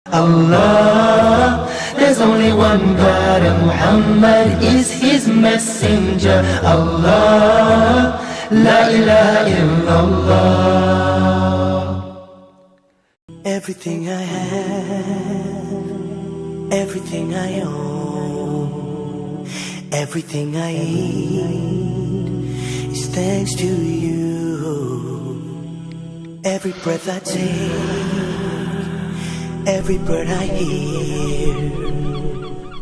Allah, there's only one God and Muhammad is his messenger. Allah, la ilaha illallah. Everything I have, everything I own, everything I eat is thanks to you. Every breath I take, every bird I hear,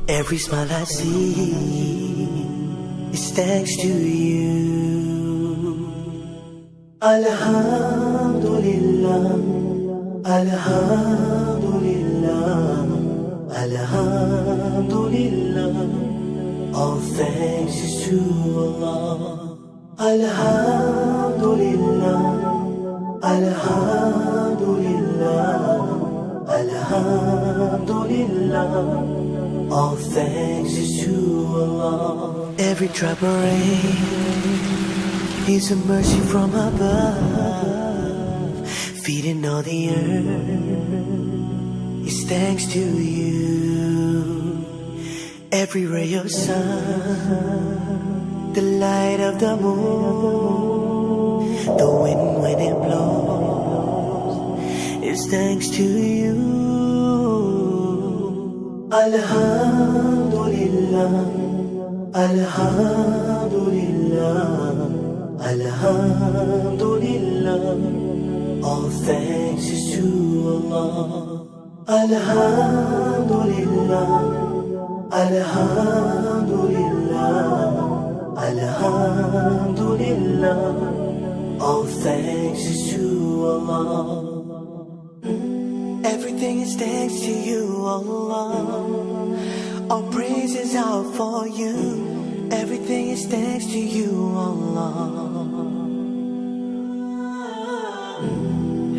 every smile I see is thanks to you. Alhamdulillah, Alhamdulillah, Alhamdulillah. All thanks is to Allah. Alhamdulillah, Alhamdulillah, Alhamdulillah. All thanks is to Allah. Every drop of rain is a mercy from above. Feeding all the earth is thanks to you. Every ray of sun, the light of the moon, the wind when it blows is thanks to you. Alhamdulillah, Alhamdulillah, Alhamdulillah. All thanks is to Allah. Alhamdulillah, Alhamdulillah, Alhamdulillah. All thanks is to Allah. Everything is thanks to you, Allah. All praises out for you. Everything is thanks to you, Allah.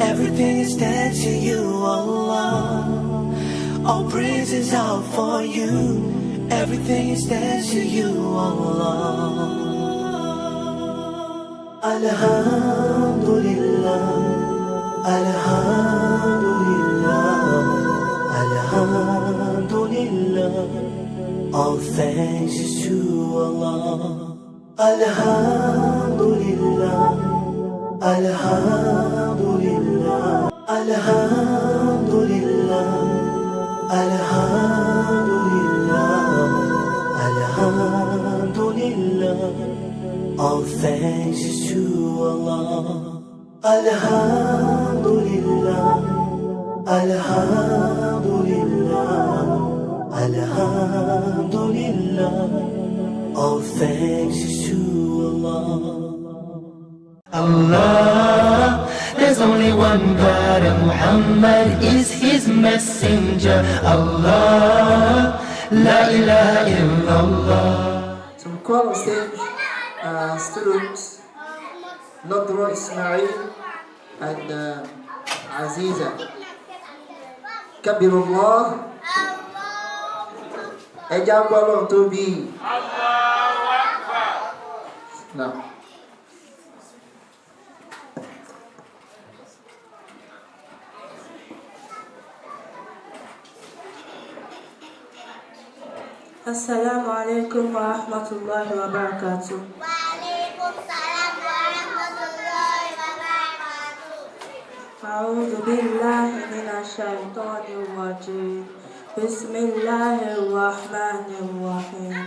Everything is thanks to you, Allah. All praises out for you. Everything is thanks to you, Allah. Alhamdulillah, Alhamdulillah, Alhamdulillah. All thanks is to Allah. Alhamdulillah, Alhamdulillah, Alhamdulillah, Alhamdulillah, Alhamdulillah. All thanks is to Allah. Alhamdulillah, Alhamdulillah, Alhamdulillah. All thanks is to Allah. Allah, there's only one God and Muhammad is his messenger. Allah, la ilaha illallah. So we call on stage students Nadra Ismail and Aziza. Kabirullah. Ejabballah to be. Allahu Akbar. Now. Assalamu alaikum wa rahmatullahi wa barakatuh. Wa alaikum salam wa rahmatullahi wa barakatuh. A'udhu billahi minash shaitanir rajim. Bismillahir rahmanir rahim.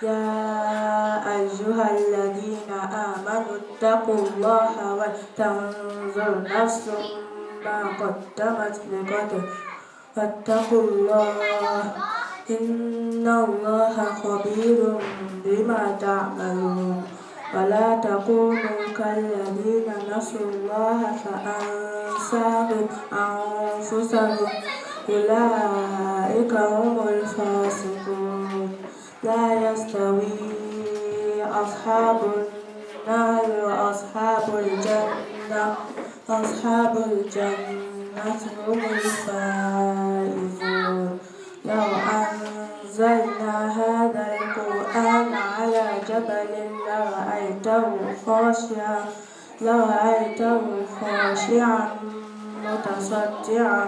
Ya ayyuhalladhina amanu ittaqullaha wa tanzur nafsum ma qaddamat lighadin. Wattaqullaha Inna Allaha khabirun bima ta'malun. ولا تكونوا كالذين نسوا الله فأنساهم أنفسهم أولئك هم الفاسقون. لا يستوي أصحاب النار وأصحاب الجنة. أصحاب الجنة هم الفائزون. لو أنزلنا هذا القرآن على جبل لرأيته خاشعا متصدعا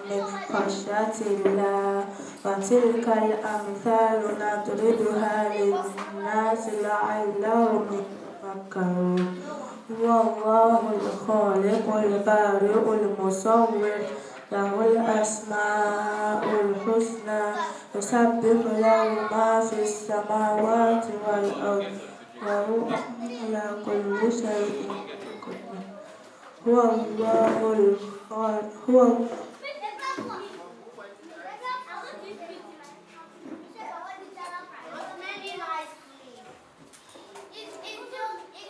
من خشية الله وتلك الأمثال نضربها للناس لعلهم يتفكرون هو الله الخالق البارئ المصور له الأسماء الحسنى يسبح له ما في السماوات والأرض وهو على كل شيء قدير هو الله الخالق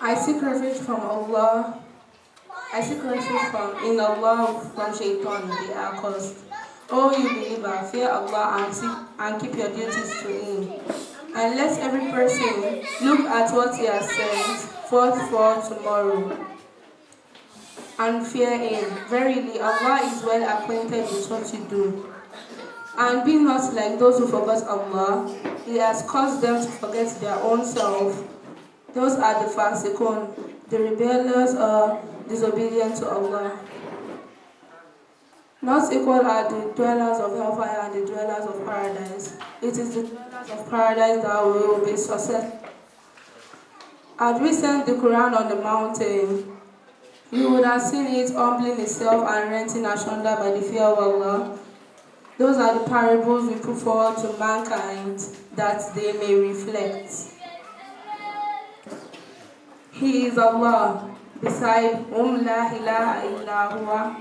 I seek refuge from Allah. I seek refuge in Allah from Shaitan, the accursed. O you believer, fear Allah and keep your duties to Him. And let every person look at what He has sent forth for tomorrow. And fear Him. Verily, Allah is well acquainted with what you do. And be not like those who forgot Allah. He has caused them to forget their own self. Those are the fasiqun, the rebellious or disobedient to Allah. Not equal are the dwellers of hellfire and the dwellers of paradise. It is the dwellers of paradise that will be successful. Had we sent the Quran on the mountain, you would have seen it humbling itself and renting asunder by the fear of Allah. Those are the parables we put forward to mankind that they may reflect. He is Allah, beside whom la ilaha illa huwa,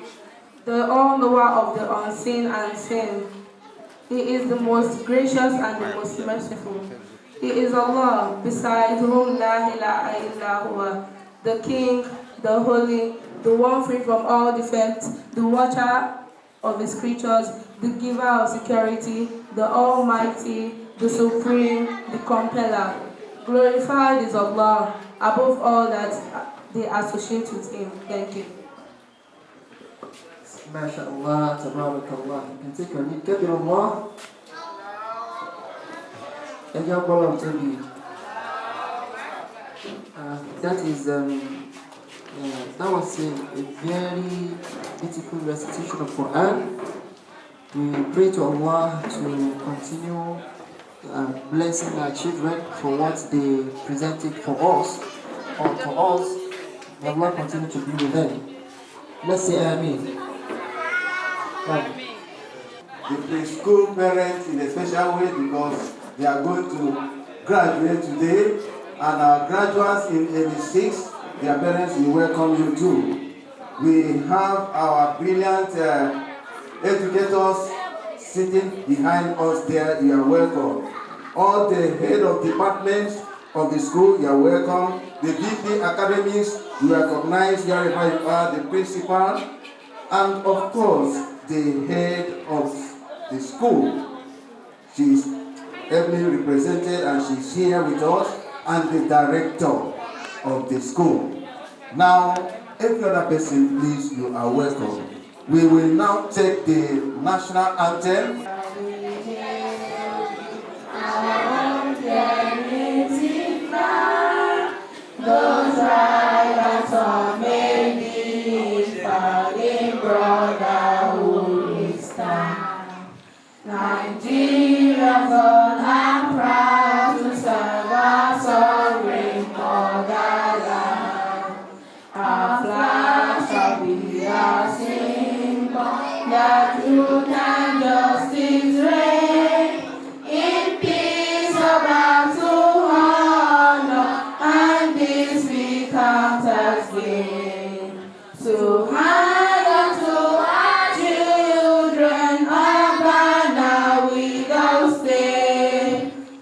the all-knower of the unseen and seen. He is the most gracious and the most merciful. He is Allah, beside whom la ilaha illa huwa, the King, the Holy, the one free from all defects, the watcher of His creatures, the giver of security, the Almighty, the Supreme, the Compeller. Glorified is Allah, above all that they associate with Him. Thank you. MashaAllah, tabarakallah. You can take your lead. Kabir Allah. And your ball to be. That was a very beautiful recitation of Quran. We pray to Allah to continue blessing our children for what they presented for us or to us. May Allah continue to be with them. Let's say Ameen. The school parents in a special way because they are going to graduate today, and our graduates in 86, their parents will welcome you too. We have our brilliant educators sitting behind us there. You are welcome. All the head of departments of the school, you are welcome. The VP academics, you recognize wherever you are, the principal, and of course, the head of the school. She is heavily represented and she's here with us, and the director of the school. Now, every other person, please, you are welcome. We will now take the national anthem. Those drivers are maybe falling brotherhood is time. Nigeria, son, I'm proud to serve our sovereign motherland. Our flag shall be our symbol that truth and justice reign. In peace about to honor, and this we count as gain. To hand unto our children a banner without stain.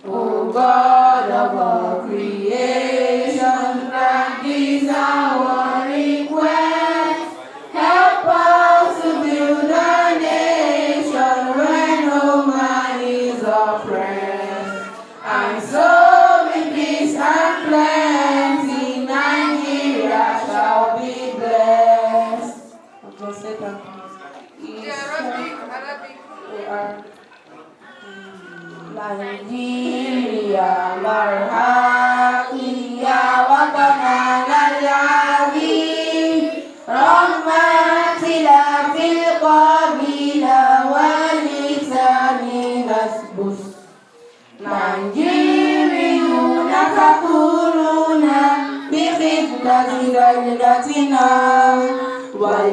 O God of all creation, grant this our request. Help us to build a nation where no man is oppressed. And so with peace and plenty, Nigeria shall be blessed. Nigeria, marhaki ya watanana al-azim, rahmatillah fil qabila wa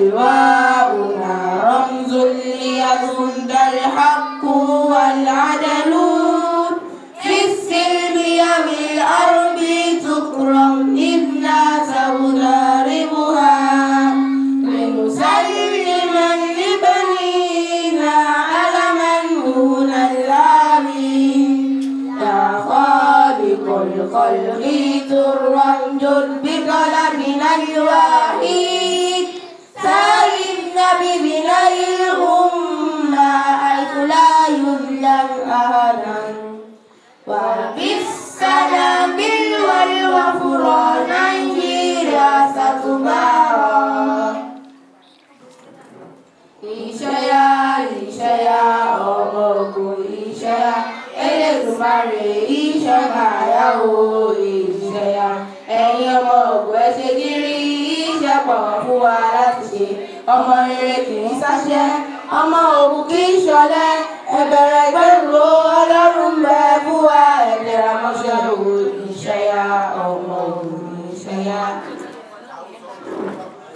ألواؤنا رمز ليزد الحق والعدل في السلم وبالأرض تكرم إذ سأضاربها لنسلم لبنينا علما دون الآمين يا خالق الخلق ترا جد بقلمنا الواحد سايدنا ببني الأمة حيث لا يظلم أحدا وبالسلام والغفران راسة بارا Ìṣẹ́yá ọmọ ogun ìṣẹ́yá Elédùmarè ìṣẹ́máyà o ìṣẹ́yá ẹ̀yin ọmọ ogun ẹ ṣe gírí iṣẹ́ pọ̀ fún wa láti ṣe ọmọ rere kì í sáṣẹ́ ọmọ ogun kì í ṣọ̀lẹ ẹ̀bẹ̀rẹ̀ gbẹ̀rù Ọlọ́run bẹ fún wa ẹ̀dẹ̀rẹ̀ mọ́ṣẹ́ o ìṣẹ́yá ọmọ ogun ìṣẹ́yá.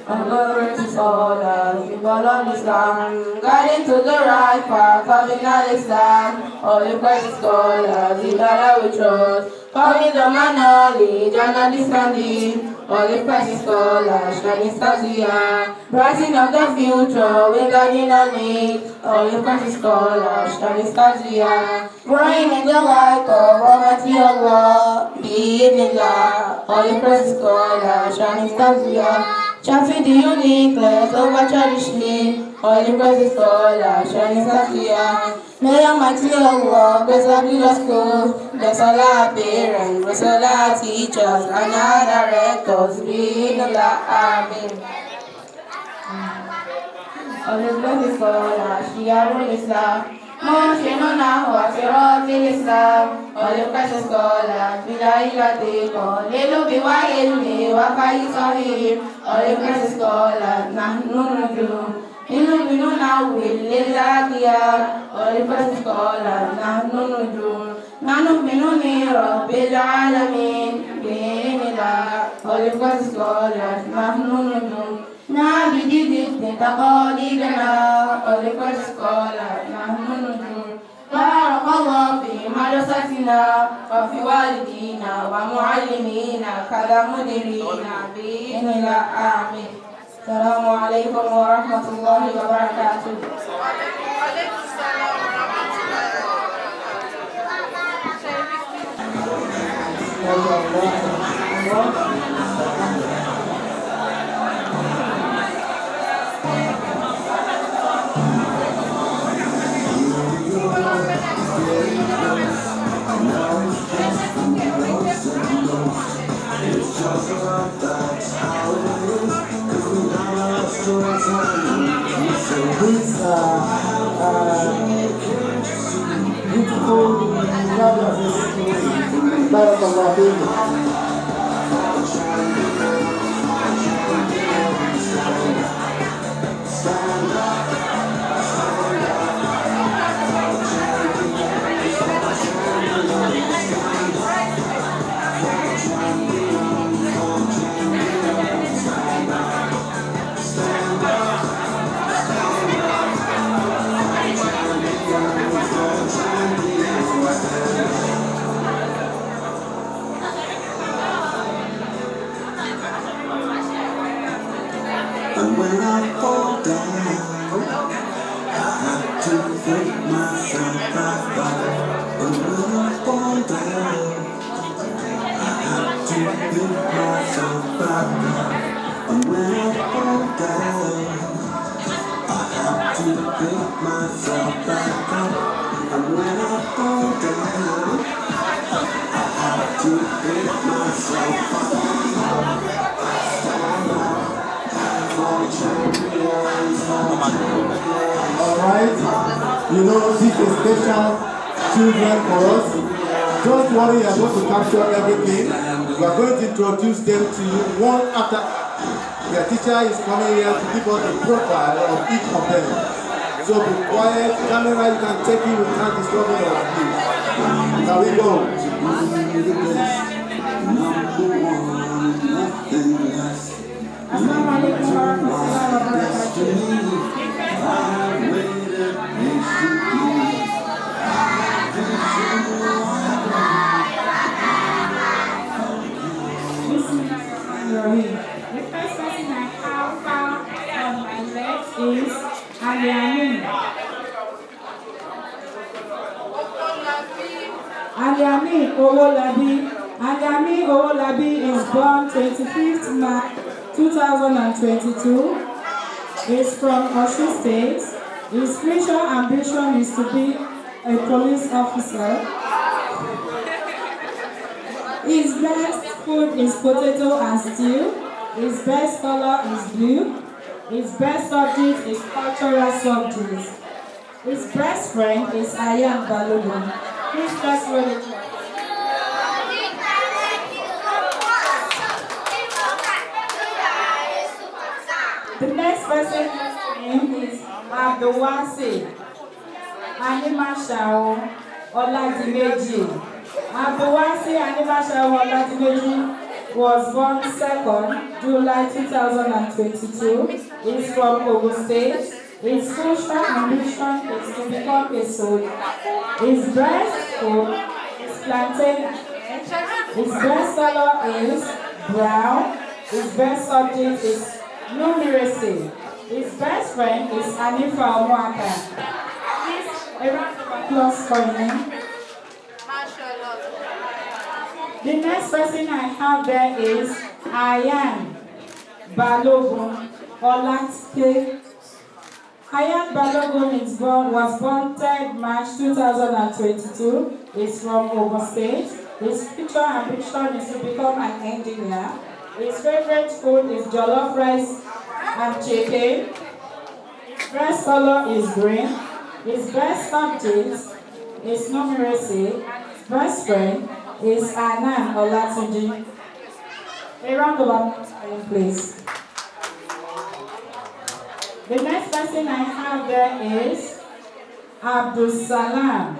I'm going to follow you, follow Islam, guiding to the right path, coming out Islam. All the precious scholars, you that we trust, coming to my knowledge and understanding. All the precious scholars, shining stars we are, rising of the future, we're guiding on it. All the precious scholars, shining stars we are, growing in the light of Almighty Allah, Bi-idhnillah. All the precious scholars, shining stars we are, chanting the uniqueness of our tradition. All the precious scholars, shining stars we are. May Almighty Allah bless our middle school, bless all our parents, bless all our teachers, and our directors. Bi-idhnillah, Amen. All the precious scholars, Shiarul Islam, Muslimuna wa Siratul Islam. All the precious scholars, Bilailatikon, Lilu biwa ilmi wa kaisahim. All the precious scholars, Nahnu nujum, Lilu binuna wil lillatiyat. All the precious scholars, Nahnu nujum, Nahnu binuni rabbil alamin. Bi-idhnillah. All the precious scholars, Nahnu nujum, Nabi didit taqalidana. All the precious scholars, Nahnu nujum. بارك الله في مدرستنا وفي والدينا ومعلمينا كذا مديرينا بإذن الله آمين. السلام عليكم ورحمة الله وبركاته. This beautiful love of this Barakallah baby. And when I fall down, I have to pick myself back up. And when I fall down, I have to pick myself back up. And when I fall down, I have to pick myself back up. And when I fall down, I have to pick myself back up. Alright, you know this is special children for us. Don't worry, I'm going to capture everything. We are going to introduce them to you one after. Their teacher is coming here to give us the profile of each of them. So be quiet, camera you can take it without disturbing our sleep. Now we go. Assalamu alaikum warahmatullahi wabarakatuh. Bismillahirrahmanirrahim. The first person I have found on my left is Aliani. Aliani Owolabi is born 25th March 2022. Is from Osun State. His future ambition is to be a police officer. His best food is potato and stew. His best color is blue. His best subject is cultural subject. His best friend is Ayan Balogun. His best friend. The next person's name is Abdulwasi Animashao Oladimeji. Abdulwasi Animashao Oladimeji was born 2nd July 2022. He's from Ogun State. His future ambition is to become a soldier. His best food is plantain. His best color is brown. His best subject is numeracy. His best friend is Anifa Omwaka. Please, a round of applause for him. The next person I have there is Ayan Balogun Olatke. Ayan Balogun was born 3rd March 2022. He's from Ogun State. His future ambition is to become an engineer. His favorite food is jollof rice and chicken. His best color is green. His best subject is numeracy. His best friend is Anan Olatunji. A round of applause for him, please. The next person I have there is Abdul Salam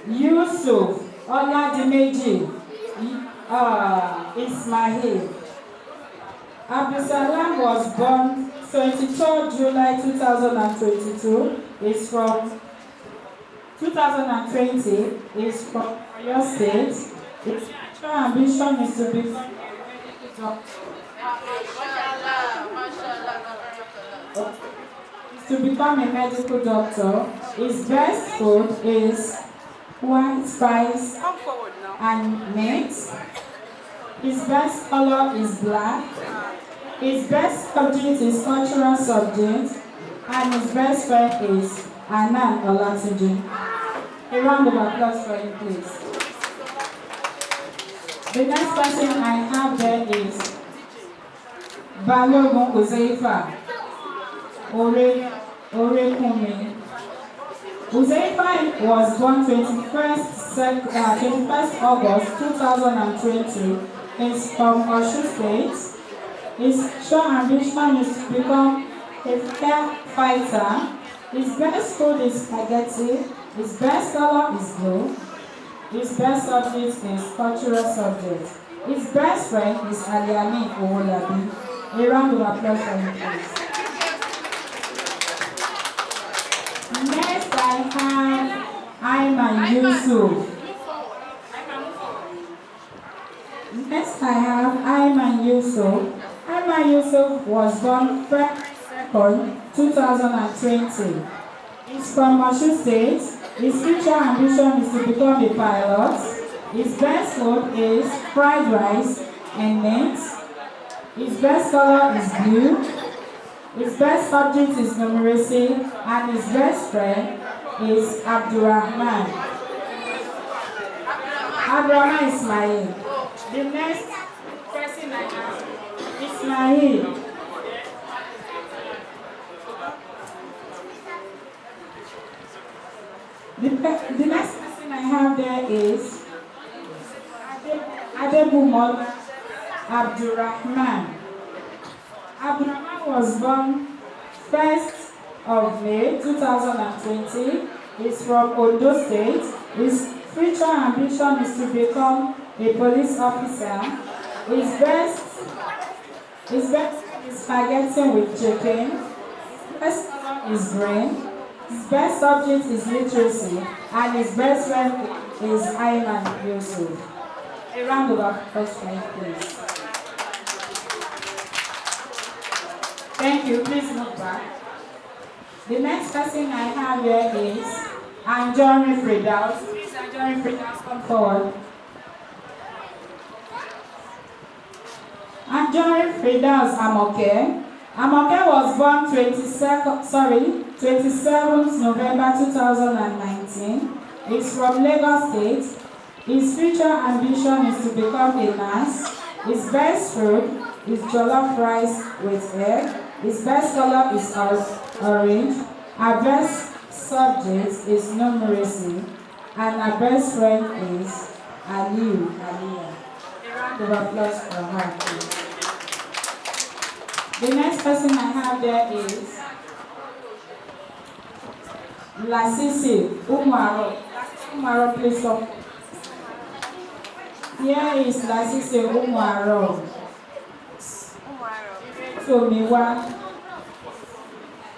Yusuf Oladimeji Ismail. Abdusalam was born 23rd July 2022. He's from 2020. He's from Oyo State. His future ambition is to become a medical doctor. His best food is white spice and meat. His best color is black. His best subject is cultural subject, and his best friend is Anan Olatunji. A round of applause for him, please. The next person I have there is Balogun Uzeifa Orekumi. Uzeifa was born 21st August 2020. He's from Osun State. His short ambition is to become a firefighter. His best food is spaghetti. His best color is blue. His best subject is cultural subject. His best friend is Aliani Owolabi. A round of applause for him, please. Next, I have Ayman Yusuf. Next, I have Ayman Yusuf. Ayman Yusuf was born 2nd 2020. He's from Osun State. His future ambition is to become a pilot. His best food is fried rice and meat. His best color is blue. His best subject is numeracy, and his best friend is Abdurrahman. Abdurrahman Ismail. The next person I have, Ismail. The next person I have there is Adebumol Abdurrahman. Abdurrahman was born 1st of May 2020. He's from Ondo State. His future ambition is to become a police officer. His best is spaghetti with chicken. His best color is green. His best subject is literacy, and his best friend is Ayman Yusuf. A round of applause for him, please. Thank you. Please move back. The next person I have here is Anjori Fridaus. Please, Anjori Fridaus, come forward. Anjori Fridaus Amoke. Amoke was born 27th November 2019. He's from Lagos State. His future ambition is to become a nurse. His best food is jollof rice with egg. His best color is orange. Our best subject is numeracy. And our best friend is Aliyah. A round of applause for her, please. The next person I have there is Lasisi Umaro. Umaro, please come. Here is Lasisi Umaro.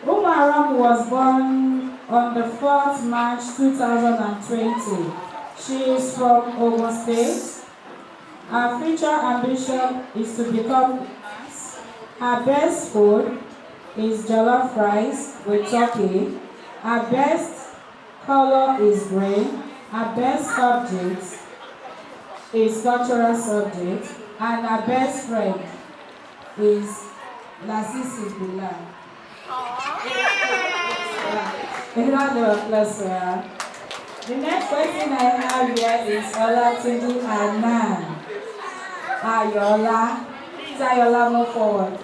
Umaro was born on the 4th March 2020. She is from Ogun State. Her future ambition is to become her best food is jollof rice with turkey. Her best color is green. Her best subject is cultural subject. And her best friend is Lasisi Bila. A round of applause for her. The next person I have here is Olatunji Anan. Ayola. Please, Ayola, move forward.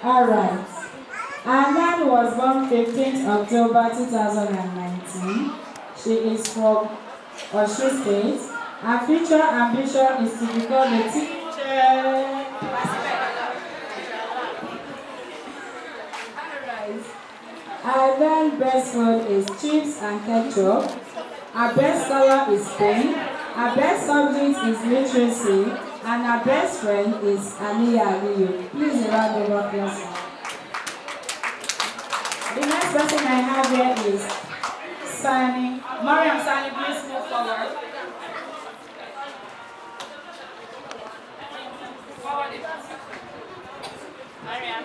Alright. Anan was born 15th October 2019. She is from Osun State. Her future ambition is to become a teacher. Alright. Her then best food is chips and ketchup. Her best color is pink. Her best subject is literacy. And her best friend is Aliyah. Please a round of applause. The next person I have here is Sani. Mariam Sani, please move forward. Mariam,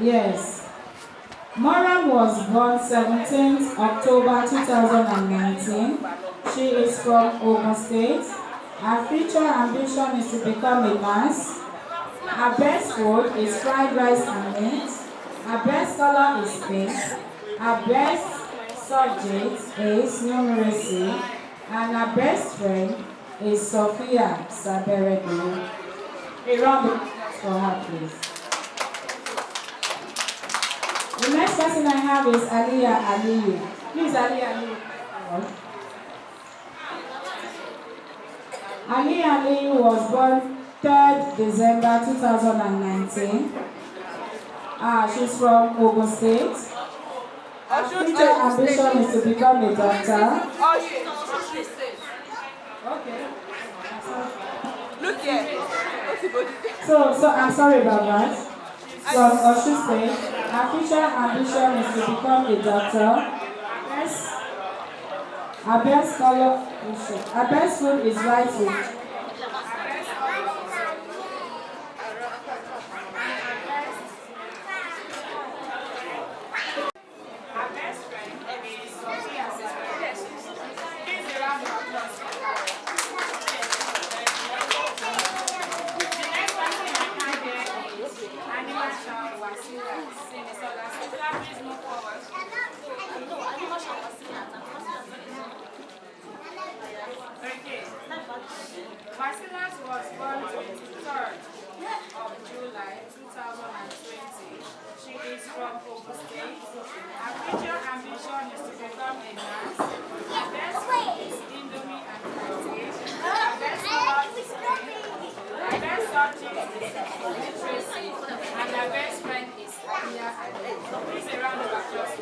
yes. Mariam was born 17th October 2019. She is from Ogun State. Her future ambition is to become a nurse. Her best food is fried rice and meat. Her best color is pink. Her best subject is numeracy. And her best friend is Sophia Saberedo. A round of applause for her, please. The next person I have is Aliyah Aliyu. Please, Aliyah Aliyu. Aliyah Aliyu was born 3rd December 2019. She's from Ogun State. Her future ambition is to become a doctor. Okay. Look here. So I'm sorry about that. From Osun State. Her future ambition is to become a doctor. Her best color, her best food is rice with. Marcellus was born 23rd of July 2020. She is from Ogun State. Her future ambition is to become a nurse. Her best food is Indomie and cottage. Her best color is pink. Her best subject is literacy. And her best friend is Aliyah Aliyu. Please a round of applause.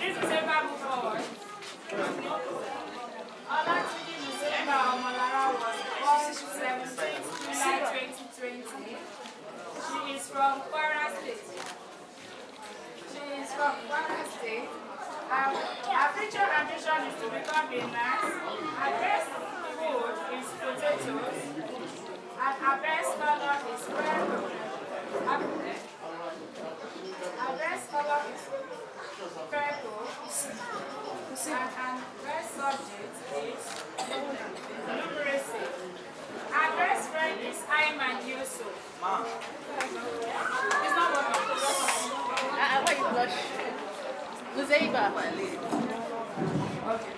This is a Bible forward. Olatiji Musemba Omolara was born 17th July 2020. She is from Kwara State. Her future ambition is to become a nurse. Her best food is potatoes. And her best color is purple. Her best color is purple. And her best subject is numeracy. Her best friend is Ayman Yusuf. It's not one of those. Why you blush? Muzeiba. Okay.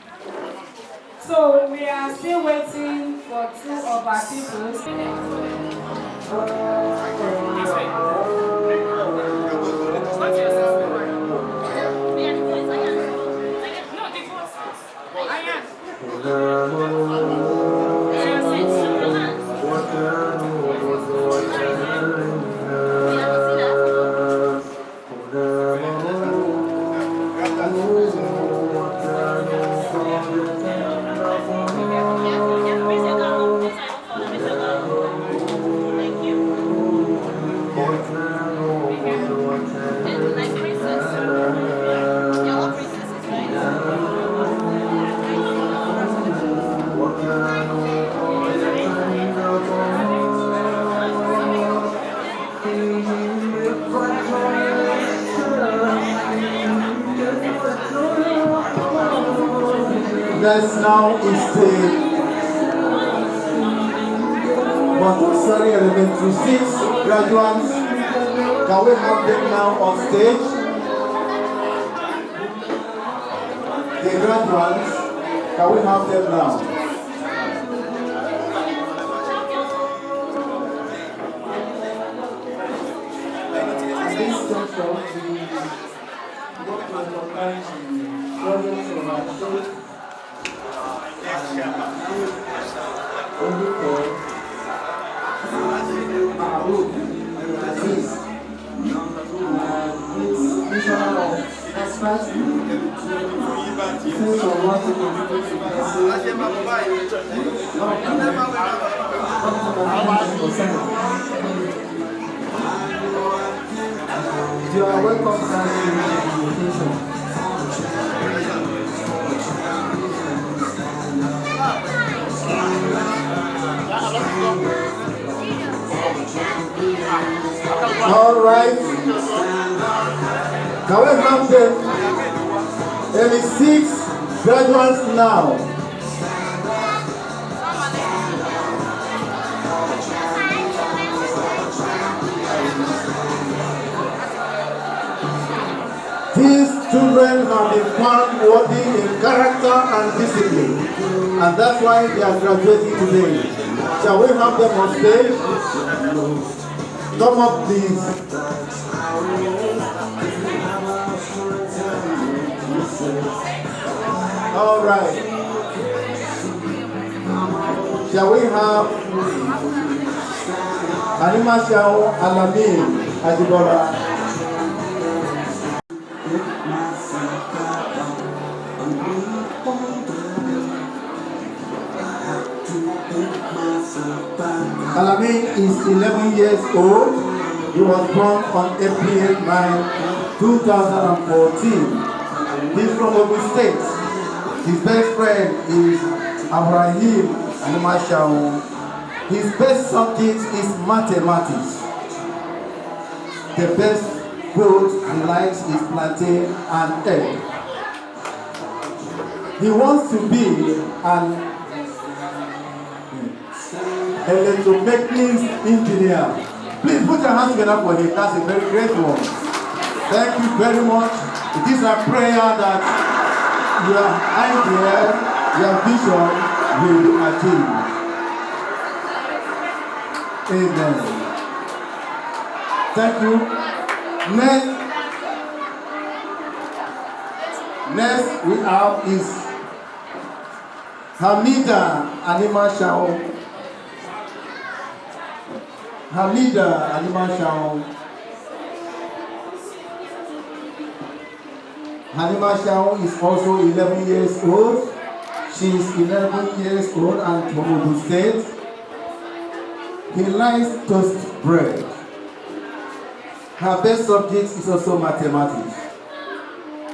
So we are still waiting for two of our pupils. Next now is the Montessori Elementary 6 graduates. Can we have them now on stage? The graduates, can we have them now? At this juncture, we want to recognize the brothers of our faith. You are welcome to the invitation. All right. Can we have them? There is 6 graduates now. These children have been found worthy in character and discipline, and that's why they are graduating today. Shall we have them on stage? Come up, please. All right. Shall we have Anima Shao Alamin Ajibola? Alamin is 11 years old. He was born on April 9, 2014. He's from Ogun State. His best friend is Abraham Animashao. His best subject is mathematics. The best food he likes is plantain and egg. He wants to be an electromechanics engineer. Please put your hands together for him. That's a very great one. Thank you very much. It is a prayer that your idea, your vision will be achieved. Amen. Thank you. Next we have is Hamida Animashao. Hamida Animashao. Halima Shaun is also 11 years old. She is 11 years old and from Ogun State. He likes toast bread. Her best subject is also mathematics.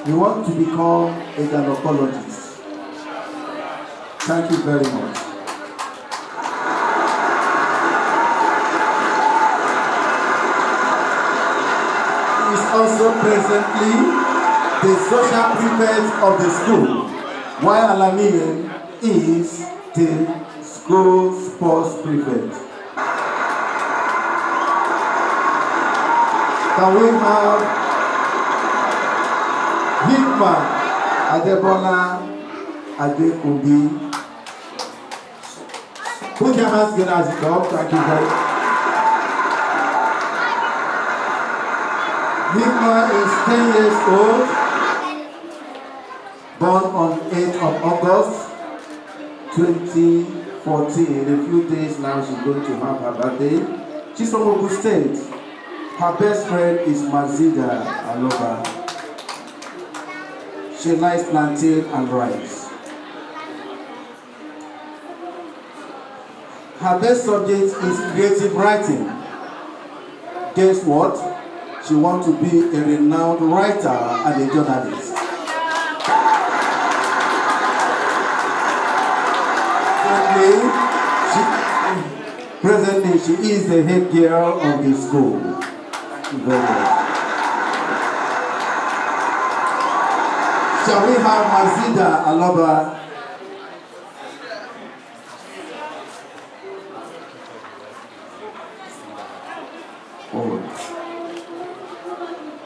He wants to become a gynecologist. Thank you very much. He is also presently the social prefect of the school, while Alamin is the school sports prefect. Can we have Hikma Adebola Adekunbi? Put your hands together as you come. Thank you very much. Hikma is 10 years old, born on 8th of August 2014. In a few days now, she's going to have her birthday. She's from Ogun State. Her best friend is Mazida Aloba. She likes plantain and rice. Her best subject is creative writing. Guess what? She wants to be a renowned writer and a journalist. Presently, she is the head girl of the school. Very much. Shall we have Mazida Aloba?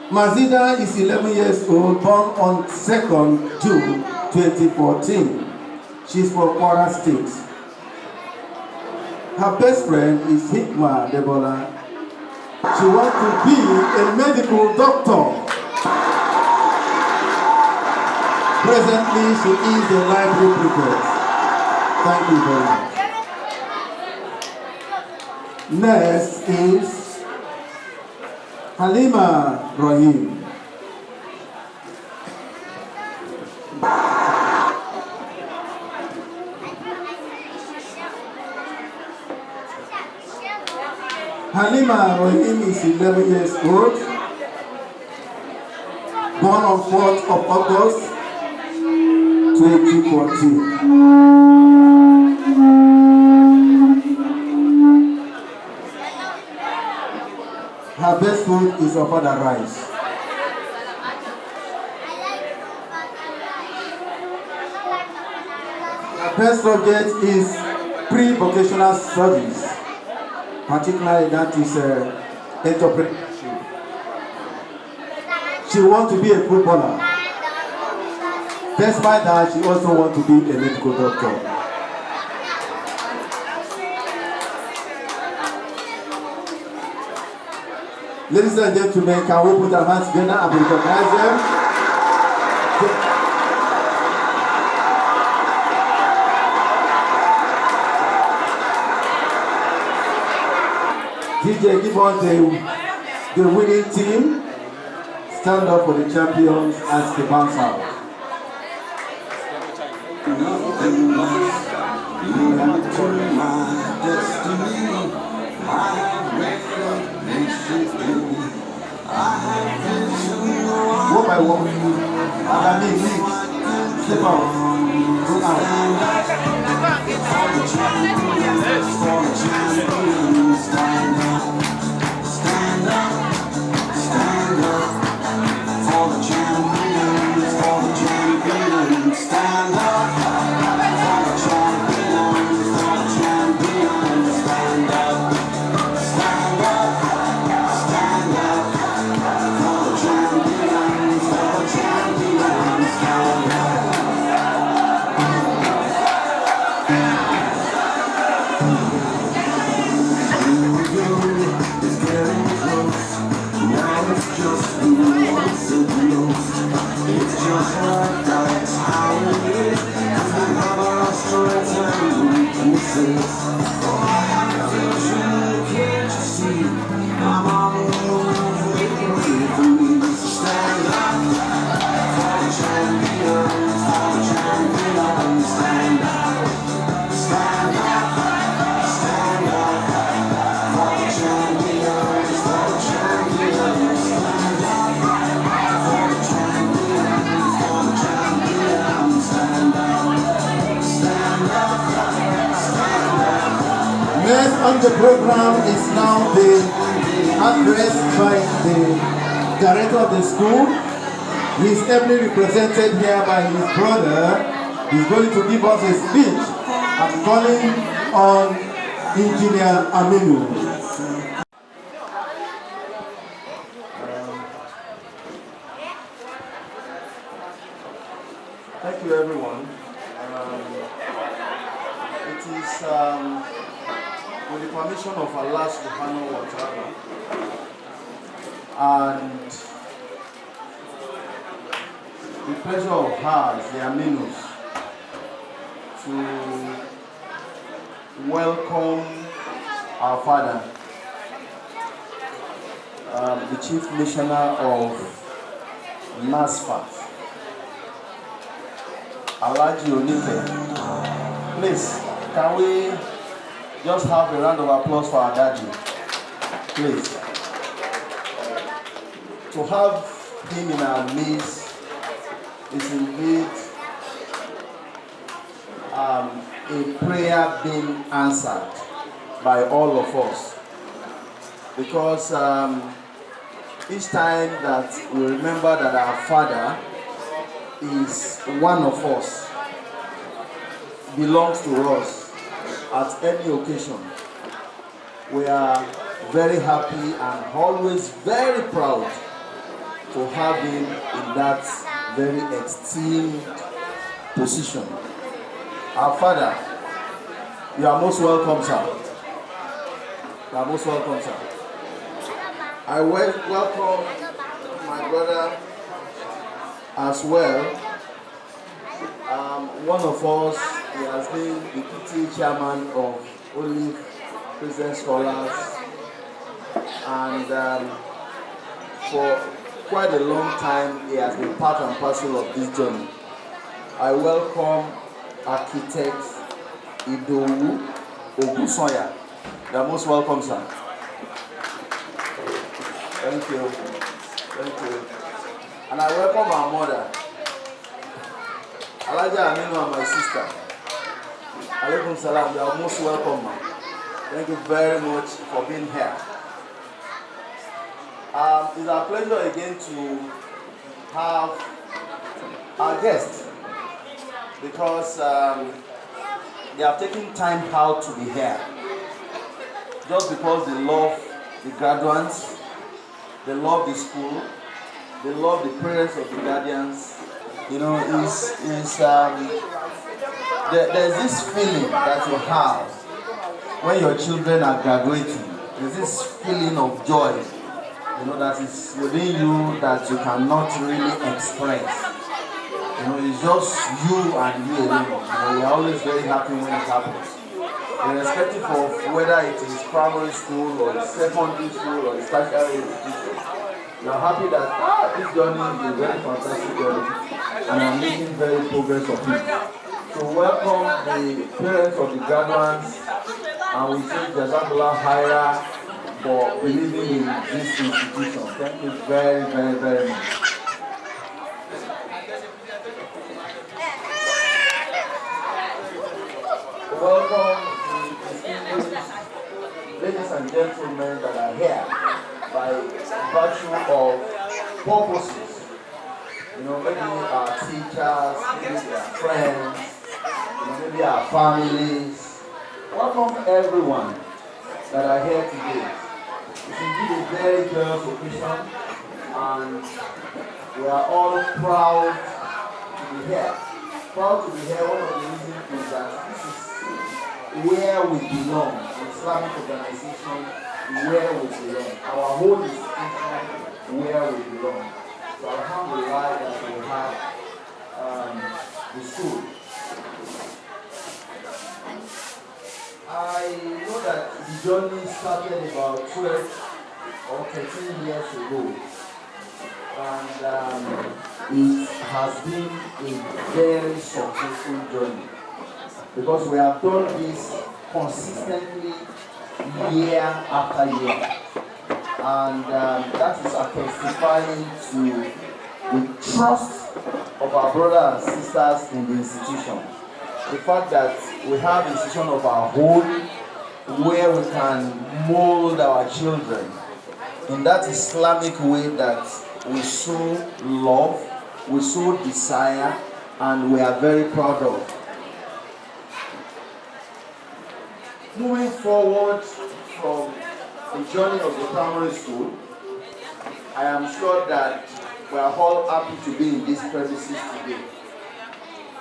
Mazida is 11 years old, born on 2nd June 2014. She's from Kwara State. Her best friend is Hikma Debola. She wants to be a medical doctor. Presently, she is the library prefect. Thank you very much. Next is Halima Rahim. Halima Rahim is 11 years old, born on 4th of August 2014. Her best food is ofada rice. Her best subject is pre-vocational studies. Particularly that is entrepreneurship. She wants to be a footballer. Despite that, she also wants to be a medical doctor. Ladies and gentlemen, can we put our hands together and recognize them? DJ, give us the winning team. Stand up for the champions as they bounce out. Nothing less into my destiny. I have recognition. I have vision. One by one, Adami, lead. Step out. Go out. For the champions, for the champions, stand up, stand up, stand up. For the champions, stand up. For the champions, stand up, stand up, stand up. For the champions, stand up. Here we go. Continuing the program is now the address by the director of the school. He is ably represented here by his brother. He's going to give us a speech. I'm calling on Engineer Aminu. Thank you, everyone. It is with the permission of Allah subhanahu wa ta'ala and the pleasure of hers, the Aminus, to welcome our father, the chief missioner of NASFAT, Alaji Onite. Please, can we just have a round of applause for our daddy? Please. To have him in our midst is indeed a prayer being answered by all of us. Because each time that we remember that our father is one of us, belongs to us at any occasion, we are very happy and always very proud to have him in that very esteemed position. Our father, you are most welcome, sir. You are most welcome, sir. I welcome my brother as well. One of us, he has been the PTA chairman of Olive Crescent Scholars, and for quite a long time he has been part and parcel of this journey. I welcome architect Idowu Ogun. You are most welcome, sir. Thank you. Thank you. And I welcome our mother, Alaja Aminu, and my sister. Alaikum salam. You are most welcome, ma'am. Thank you very much for being here. It's our pleasure again to have our guests, because they have taken time out to be here. Just because they love the graduates, they love the school, they love the parents of the guardians. You know, there's this feeling that you have when your children are graduating. There's this feeling of joy, you know, that is within you that you cannot really express. You know, it's just you and you alone. You know, you're always very happy when it happens. Irrespective of whether it is primary school or secondary school or tertiary institution, you're happy that this journey is a very fantastic journey and I'm making very progress of it. So welcome the parents of the graduates, and we say Jazakallah Khaira for believing in this institution. Thank you very, very, very much. Welcome the distinguished ladies and gentlemen that are here by virtue of purposes. You know, maybe our teachers, maybe their friends, you know, maybe our families. Welcome everyone that are here today. It's indeed a very joyous occasion, and we are all proud to be here. Proud to be here. One of the reasons is that this is where we belong. An Islamic organization, where we belong. Our whole institution, where we belong. So alhamdulillah that we have the school. I know that the journey started about 12 or 13 years ago, and it has been a very successful journey, because we have done this consistently year after year, and that is testifying to the trust of our brothers and sisters in the institution. The fact that we have an institution of our own where we can mold our children in that Islamic way that we so love, we so desire, and we are very proud of. Moving forward from the journey of the primary school, I am sure that we are all happy to be in this premises today.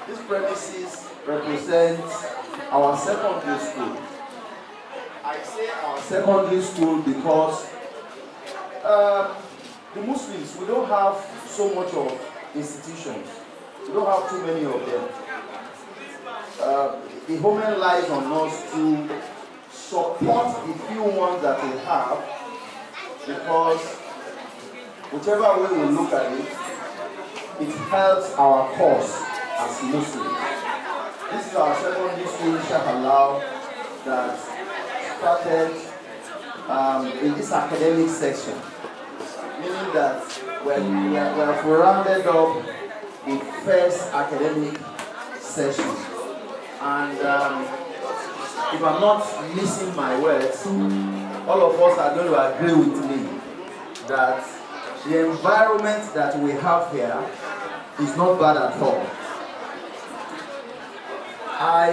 This premises represents our secondary school. I say our secondary school because the Muslims, we don't have so much of institutions. We don't have too many of them. The homeland lies on us to support the few ones that we have, because whichever way we look at it, it helps our cause as Muslims. This is our secondary school, inshallah, that started in this academic section, meaning that we have rounded up the first academic session. And if I'm not missing my words, all of us are going to agree with me that the environment that we have here is not bad at all. I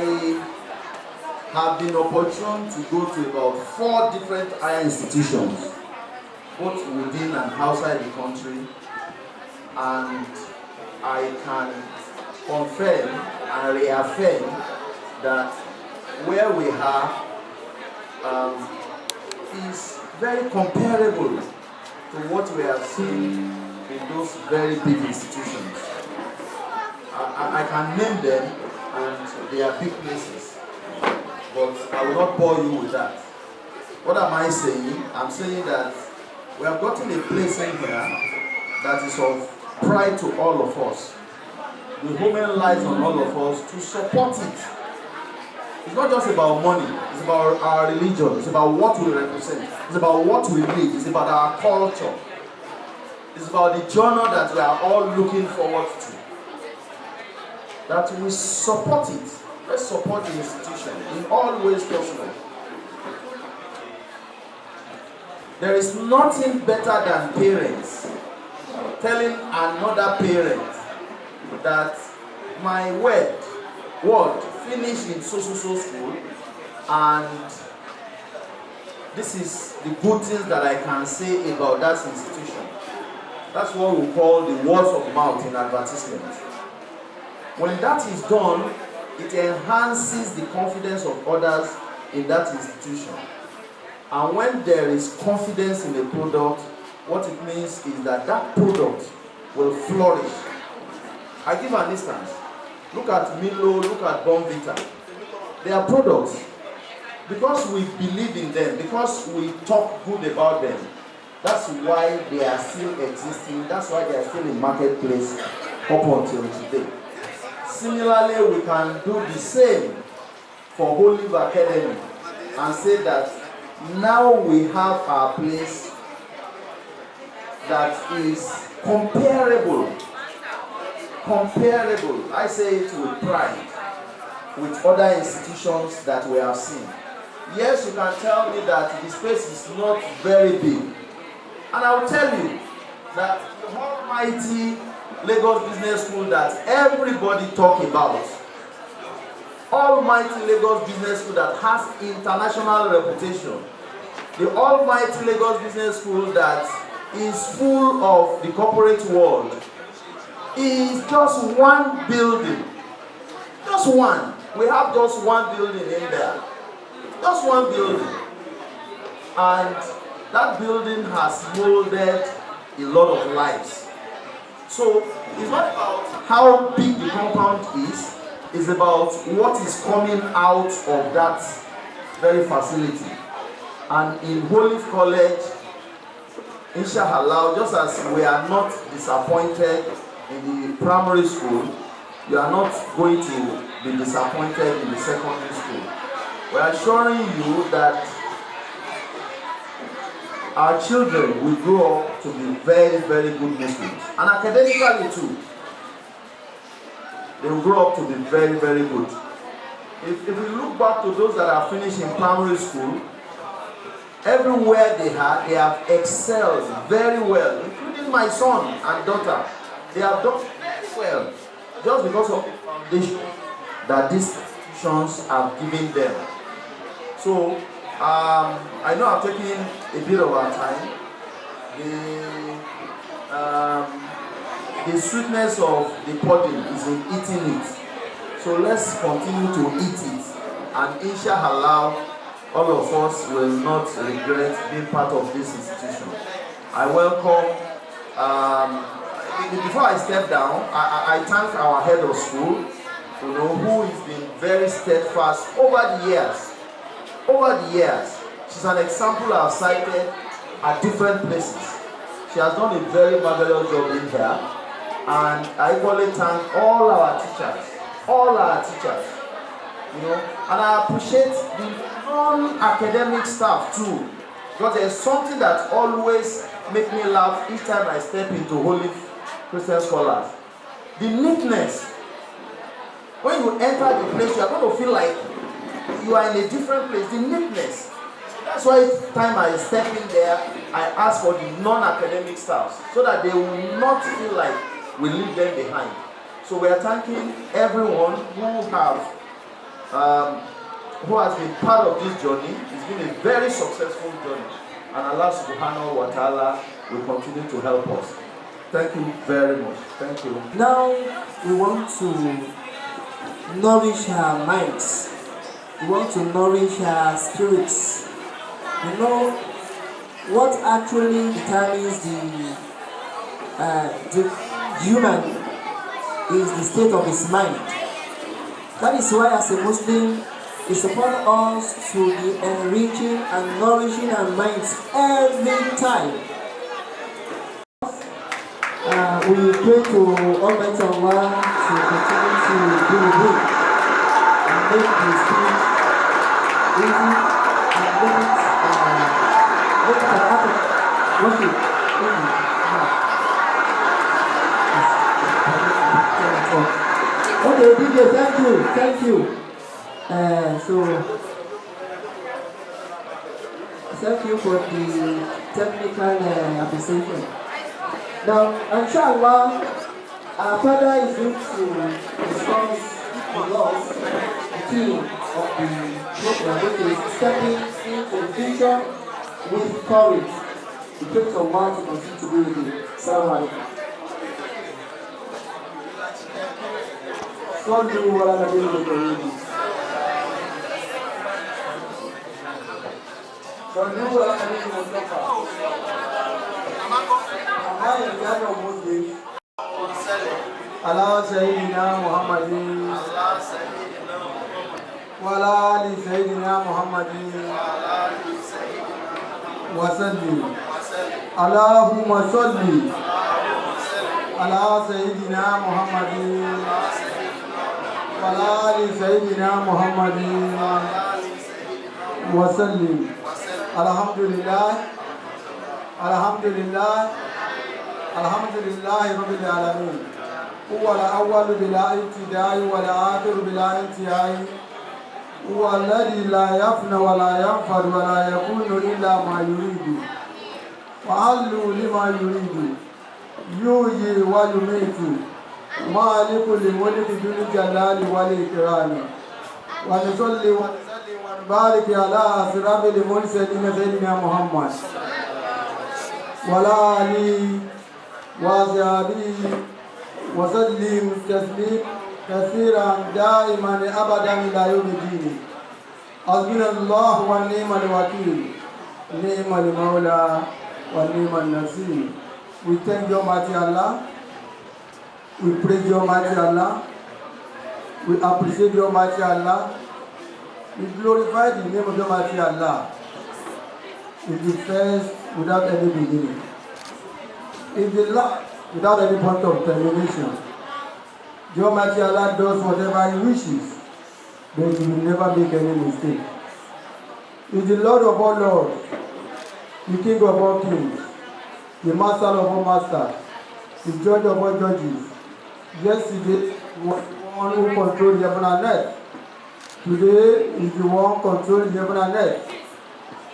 have been opportune to go to about 4 different higher institutions, both within and outside the country, and I can confirm and reaffirm that where we are is very comparable to what we have seen in those very big institutions. I can name them, and they are big places, but I will not bore you with that. What am I saying? I'm saying that we have gotten a place in here that is of pride to all of us. The women lies on all of us to support it. It's not just about money, it's about our religion, it's about what we represent, it's about what we live, it's about our culture, it's about the journey that we are all looking forward to. That we support it. Let's support the institution in all ways possible. There is nothing better than parents telling another parent that my word finished in so school, and this is the good things that I can say about that institution. That's what we call the words of mouth in advertisement. When that is done, it enhances the confidence of others in that institution. And when there is confidence in a product, what it means is that that product will flourish. I give an instance. Look at Milo, look at Bonvita. They are products. Because we believe in them, because we talk good about them, that's why they are still existing, that's why they are still in marketplace up until today. Similarly, we can do the same for Olive Academy and say that now we have our place that is comparable, I say it with pride, with other institutions that we have seen. Yes, you can tell me that the space is not very big. And I will tell you that the almighty Lagos Business School that everybody talk about, almighty Lagos Business School that has international reputation, the almighty Lagos Business School that is full of the corporate world, is just one building. Just one. We have just one building in there. Just one building. And that building has molded a lot of lives. So it's not about how big the compound is, it's about what is coming out of that very facility. And in Holy College, inshallah, just as we are not disappointed in the primary school, you are not going to be disappointed in the secondary school. We are assuring you that our children will grow up to be very, very good Muslims. And academically too, they will grow up to be very, very good. If we look back to those that are finished in primary school, everywhere they have excelled very well, including my son and daughter. They have done very well just because of the foundation that these institutions have given them. So I know I've taken a bit of our time. The sweetness of the pudding is in eating it. So let's continue to eat it, and inshallah, all of us will not regret being part of this institution. I welcome, before I step down, I thank our head of school, who has been very steadfast over the years. She's an example I've cited at different places. She has done a very marvelous job in here, and I equally thank all our teachers, and I appreciate the non-academic staff too, because there's something that always makes me laugh each time I step into Holy Christian Scholars. The neatness. When you enter the place, you are going to feel like you are in a different place. The neatness. That's why each time I step in there, I ask for the non-academic staff, so that they will not feel like we leave them behind. So we are thanking everyone who has been part of this journey. It's been a very successful journey, and Allah subhanahu wa ta'ala will continue to help us. Thank you very much. Thank you. Now we want to nourish our minds. We want to nourish our spirits. What actually determines the human is the state of his mind. That is why, as a Muslim, it's upon us to be enriching and nourishing our minds every time. We pray to Almighty Allah to continue to do the good and make the spirit easy and make it an act of worship. Okay, DJ, thank you. Thank you for the technical appreciation. Now, inshallah, our father is going to discuss with us the theme of the program, which is stepping into the future with courage. The prince of man to continue to be with you. Assalamu alaikum. صلوا على النبي الكريم. صلوا على النبي المصطفى. على سيدنا محمد وعلى آل سيدنا محمد وسلم. اللهم صل على سيدنا محمد وعلى آل سيدنا محمد وسلم. الحمد لله رب العالمين. هو الأول بلا ابتداء والآخر بلا انتهاء. هو الذي لا يفنى ولا ينفد ولا يكون إلا ما يريد وحل لما يريد يحيي ويميت مالك الملك ذو الجلال والإكرام. ونصلي ونسلم ونبارك على أشرف المرسلين سيدنا محمد وعلى آله وصحبه وسلم تسليما كثيرا دائما أبدا إلى يوم الدين. حسبنا الله ونعم الوكيل نعم المولى ونعم النصير. We thank you, Almighty Allah. We praise you, Almighty Allah. We appreciate you, Almighty Allah. We glorify the name of Almighty Allah. It's the first without any beginning. It's the last without any point of termination. The Almighty Allah does whatever He wishes, but He will never make any mistake. He's the Lord of all lords, the King of all kings, the Master of all masters, the Judge of all judges. Yesterday was the one who controlled heaven and earth. Today is the one controlling heaven and earth.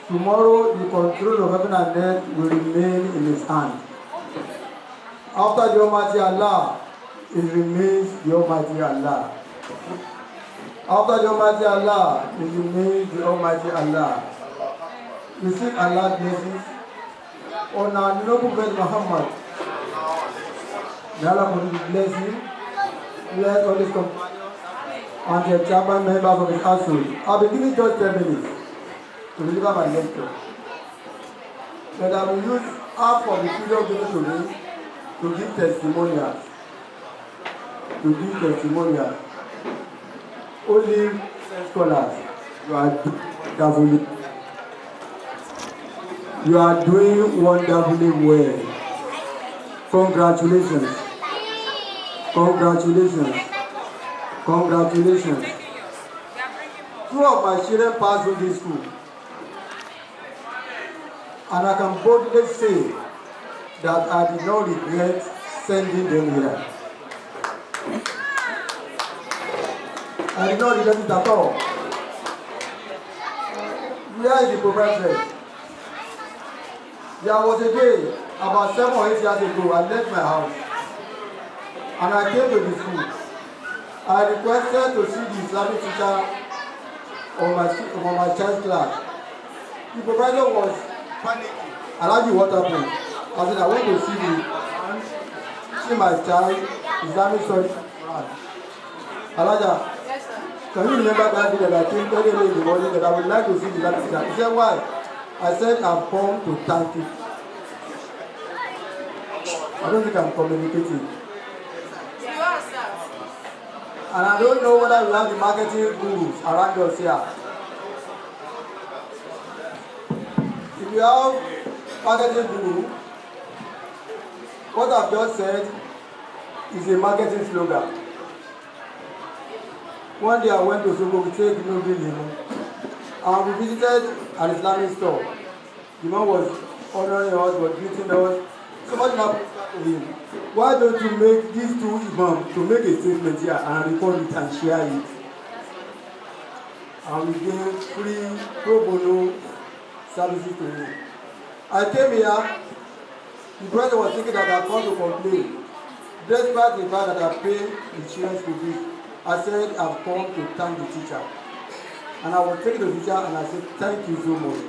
Tomorrow, the control of heaven and earth will remain in his hand. After the Almighty Allah, it remains the Almighty Allah. After the Almighty Allah, it remains the Almighty Allah. We seek Allah's blessings on our noble Prophet Muhammad. May Allah continue to bless him, bless all his companions, and the chairman members of his household. I'll be giving just 10 minutes to deliver my lecture. But I will use half of the period given to me to give testimonials. Only scholars, you are doing wonderfully well. Congratulations. Two of my children passed through this school, and I can boldly say that I did not regret sending them here. I did not regret it at all. Where is the professor? There was a day, about 7 or 8 years ago, I left my house and I came to the school. I requested to see the Islamic teacher of my child's class. The professor was panicking. Alaji, what happened? I said, I want to see my child, Islamic studies. Alaja, can you remember that day that I came very early in the morning that I would like to see the Islamic teacher? He said, why? I said, I've come to thank you. I don't think I'm communicating. And I don't know whether we have the marketing gurus around us here. If you have marketing guru, what I've just said is a marketing slogan. One day I went to Sogo, we take no bill, and we visited an Islamic store. The man was honoring us, was greeting us. Somebody now to him, why don't you make these two imams to make a statement here and record it and share it? And we gave free pro bono services to him. I came here, the brother was thinking that I come to complain. Despite the fact that I pay the children's school fees, I said I've come to thank the teacher. And I was taking the teacher and I said, thank you so much.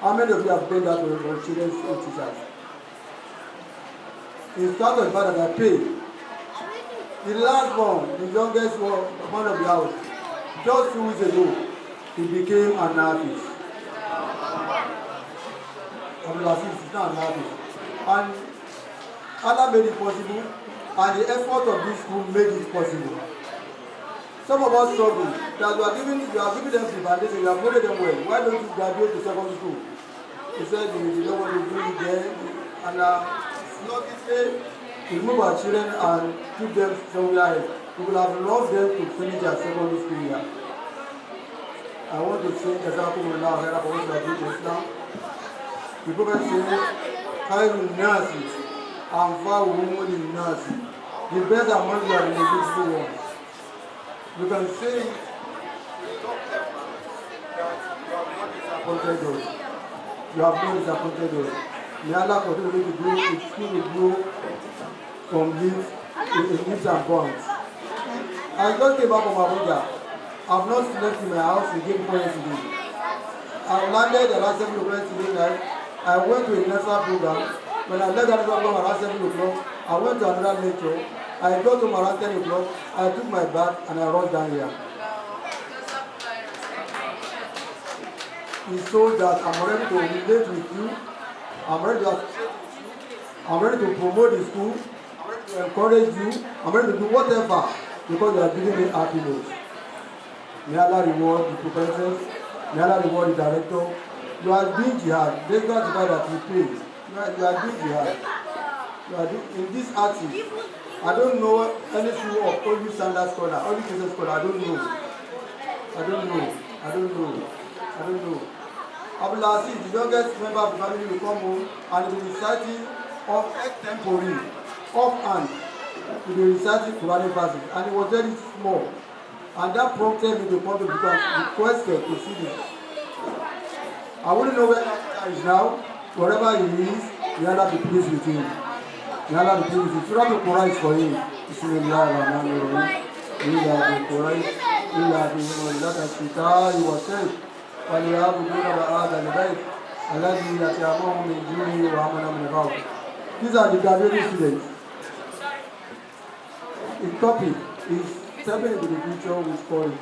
How many of you have done that to your children's school teachers? In spite of the fact that I pay, the last one, the youngest one of the house, just 2 weeks ago, he became an artist. It's not an artist. And Allah made it possible, and the effort of this school made it possible. Some of us struggle that you are giving them the foundation, you have made them well. Why don't you graduate to secondary school? He said you don't want to do it there, and slowly we move our children and keep them somewhere else. We will have loved them to finish their secondary school year. I want to say example now about what we are doing Islam. The Prophet said, Khairun Nasi and Fa'uhumul Nasi. The best among you are the invisible ones. You can say you have not disappointed us. May Allah continue to grow, its skin will grow from leaves and bonds. I just came back from Abuja. I've not slept in my house again before yesterday. I landed around 7 o'clock today night. I went to a NASA program. When I left that program around 7 o'clock, I went to another lecture. I got home around 10 o'clock. I took my bath and I rushed down here. It's so that I'm ready to relate with you. I'm ready to promote the school. I'm ready to encourage you. I'm ready to do whatever because you are giving me happiness. May Allah reward the professors. May Allah reward the director. You are doing jihad. There's not the fact that you pay. You are doing jihad. You are doing, in this artist, I don't know any school of only standard scholar, only Crescent scholar. I don't know. Abdulaziz, the youngest member of the family, will come home and will be reciting of extempore, offhand, to be reciting Quranic verses. And it was very small. And that prompted me to come to become requested to see him. I wouldn't know where that is now. Wherever he is, may Allah be pleased with him. May Allah be pleased with him. Surah Al-Quran is for him. Bismillahirrahmanirrahim. إلا بقريش إلا بمولدة الشتاء والصيف وليعبدون هذا البيت الذي يطعمهم من جوع وآمنهم من خوف. These are the graduating students. The topic is stepping into the future with courage.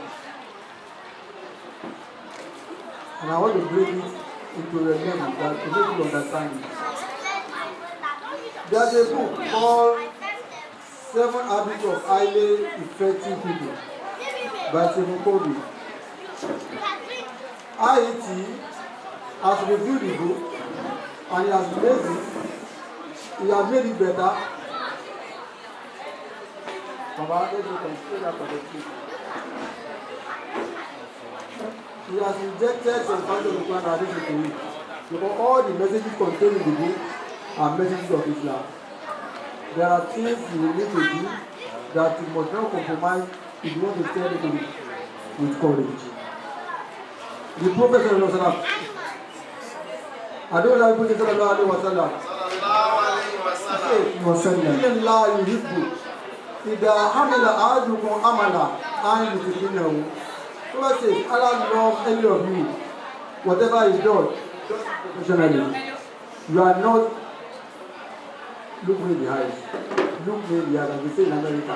And I want to bring it into a level that to make you understand it. There's a book called 7 Habits of Highly Effective People by Stephen Covey. IET has reviewed the book and he has made it better. He has injected some kind of Quran hadith into it because all the messages contained in the book are messages of Islam. There are things you will need to do that you must not compromise if you want to stay with courage. The Prophet sallallahu alaihi wasallam إِنَّ اللَّهَ يُحِبُّ إِذَا عَمِلَ أَحَدُكُمْ عَمَلًا أَنْ يُتْقِنَهُ. So I say, Allah loves any of you. Whatever is done, professionally. You are not. Look me in the eyes. Look me in the eyes, as we say in America.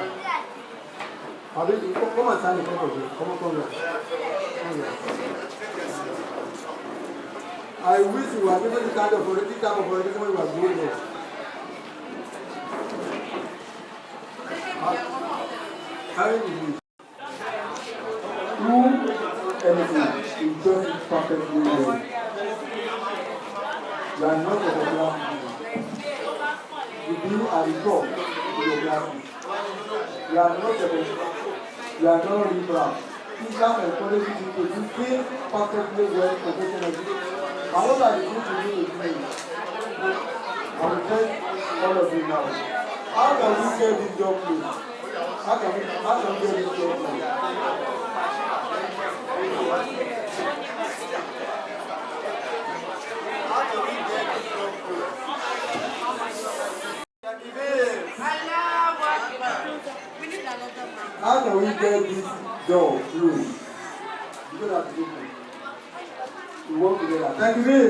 Come and stand in front of me. Come here. I wish you were given the kind of orientation when you were growing up. How do you wish? Who anything is just perfectly well. You are not a regular person. You are the top of your classes. You are not a you are not really proud. Islam encourages you to do things perfectly well professionally. And what are the things to do with me? I will tell all of you now. How can we get this job closed? How can we get this job closed? How can we get this door closed? You don't have to do it. We work together. Thank you.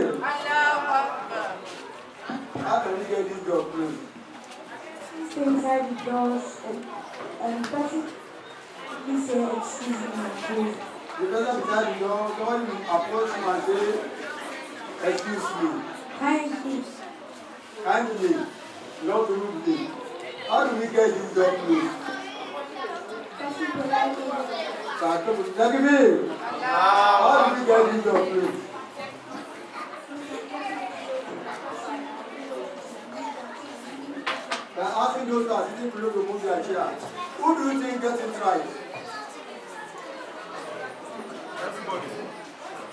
How can we get this door closed? Stay inside the doors and person please say excuse me please. The person beside the door, someone will approach him and say, excuse me. Kindly. Kindly. Not rudely. How do we get this door closed? Person politely. Thank you. How do we get this door closed? By asking those who are sitting below to move their chair. Who do you think gets it right?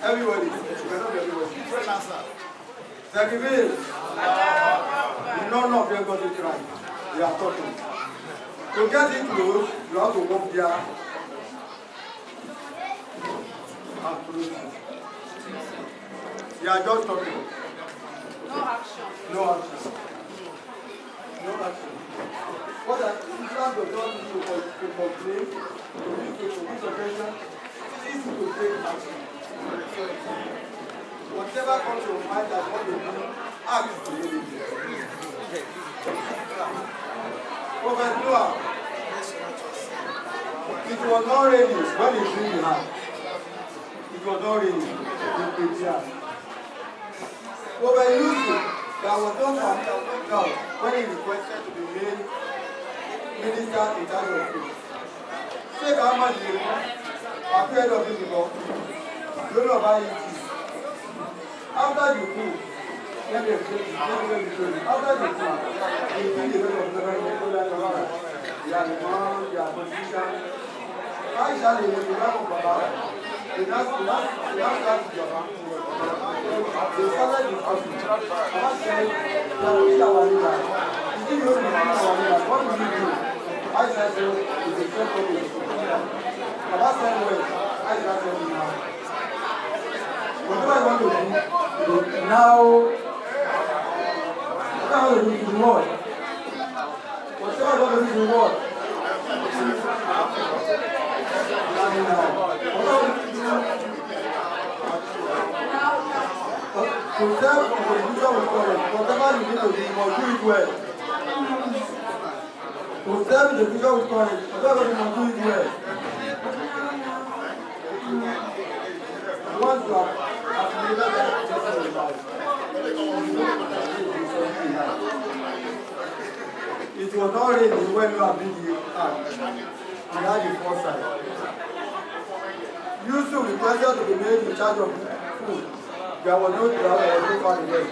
Everybody. You cannot be everybody. Fresh answer. Thank you. None of them got it right. They are talking. To get it close, you have to walk there. You are just talking. No action. No action. No action. What Islam does not need to complain, to suggestion, it is to take action. Whatever comes to your mind that what you do, act to do it. Prophet Noah, it was not raining when he drew the hand. It was not raining in the Prophet Yusuf, that was not from now when he requested to be made minister in charge of food. Take how much you appeared of him before. Don't know about it. After you cook, let me explain. After you cook, you bring the rest of the very people that you are. You are the man, you are the politician. I shall be the man of Baba. The last job. They started this office. I said, what do you do? I said, it's a Baba said well. I just said now. Whatever I want to do now, whatever I want to do is what? Whatever I want to do is what? To serve in the future with courage, whatever you need to do, you must do it well. To serve in the future with courage, whatever you must do it well. Once you have accumulated that lesson in life, it was not really when you have been the hand. You had the foresight. Yusuf requested to be made in charge of food. There was no driver, there was no family there.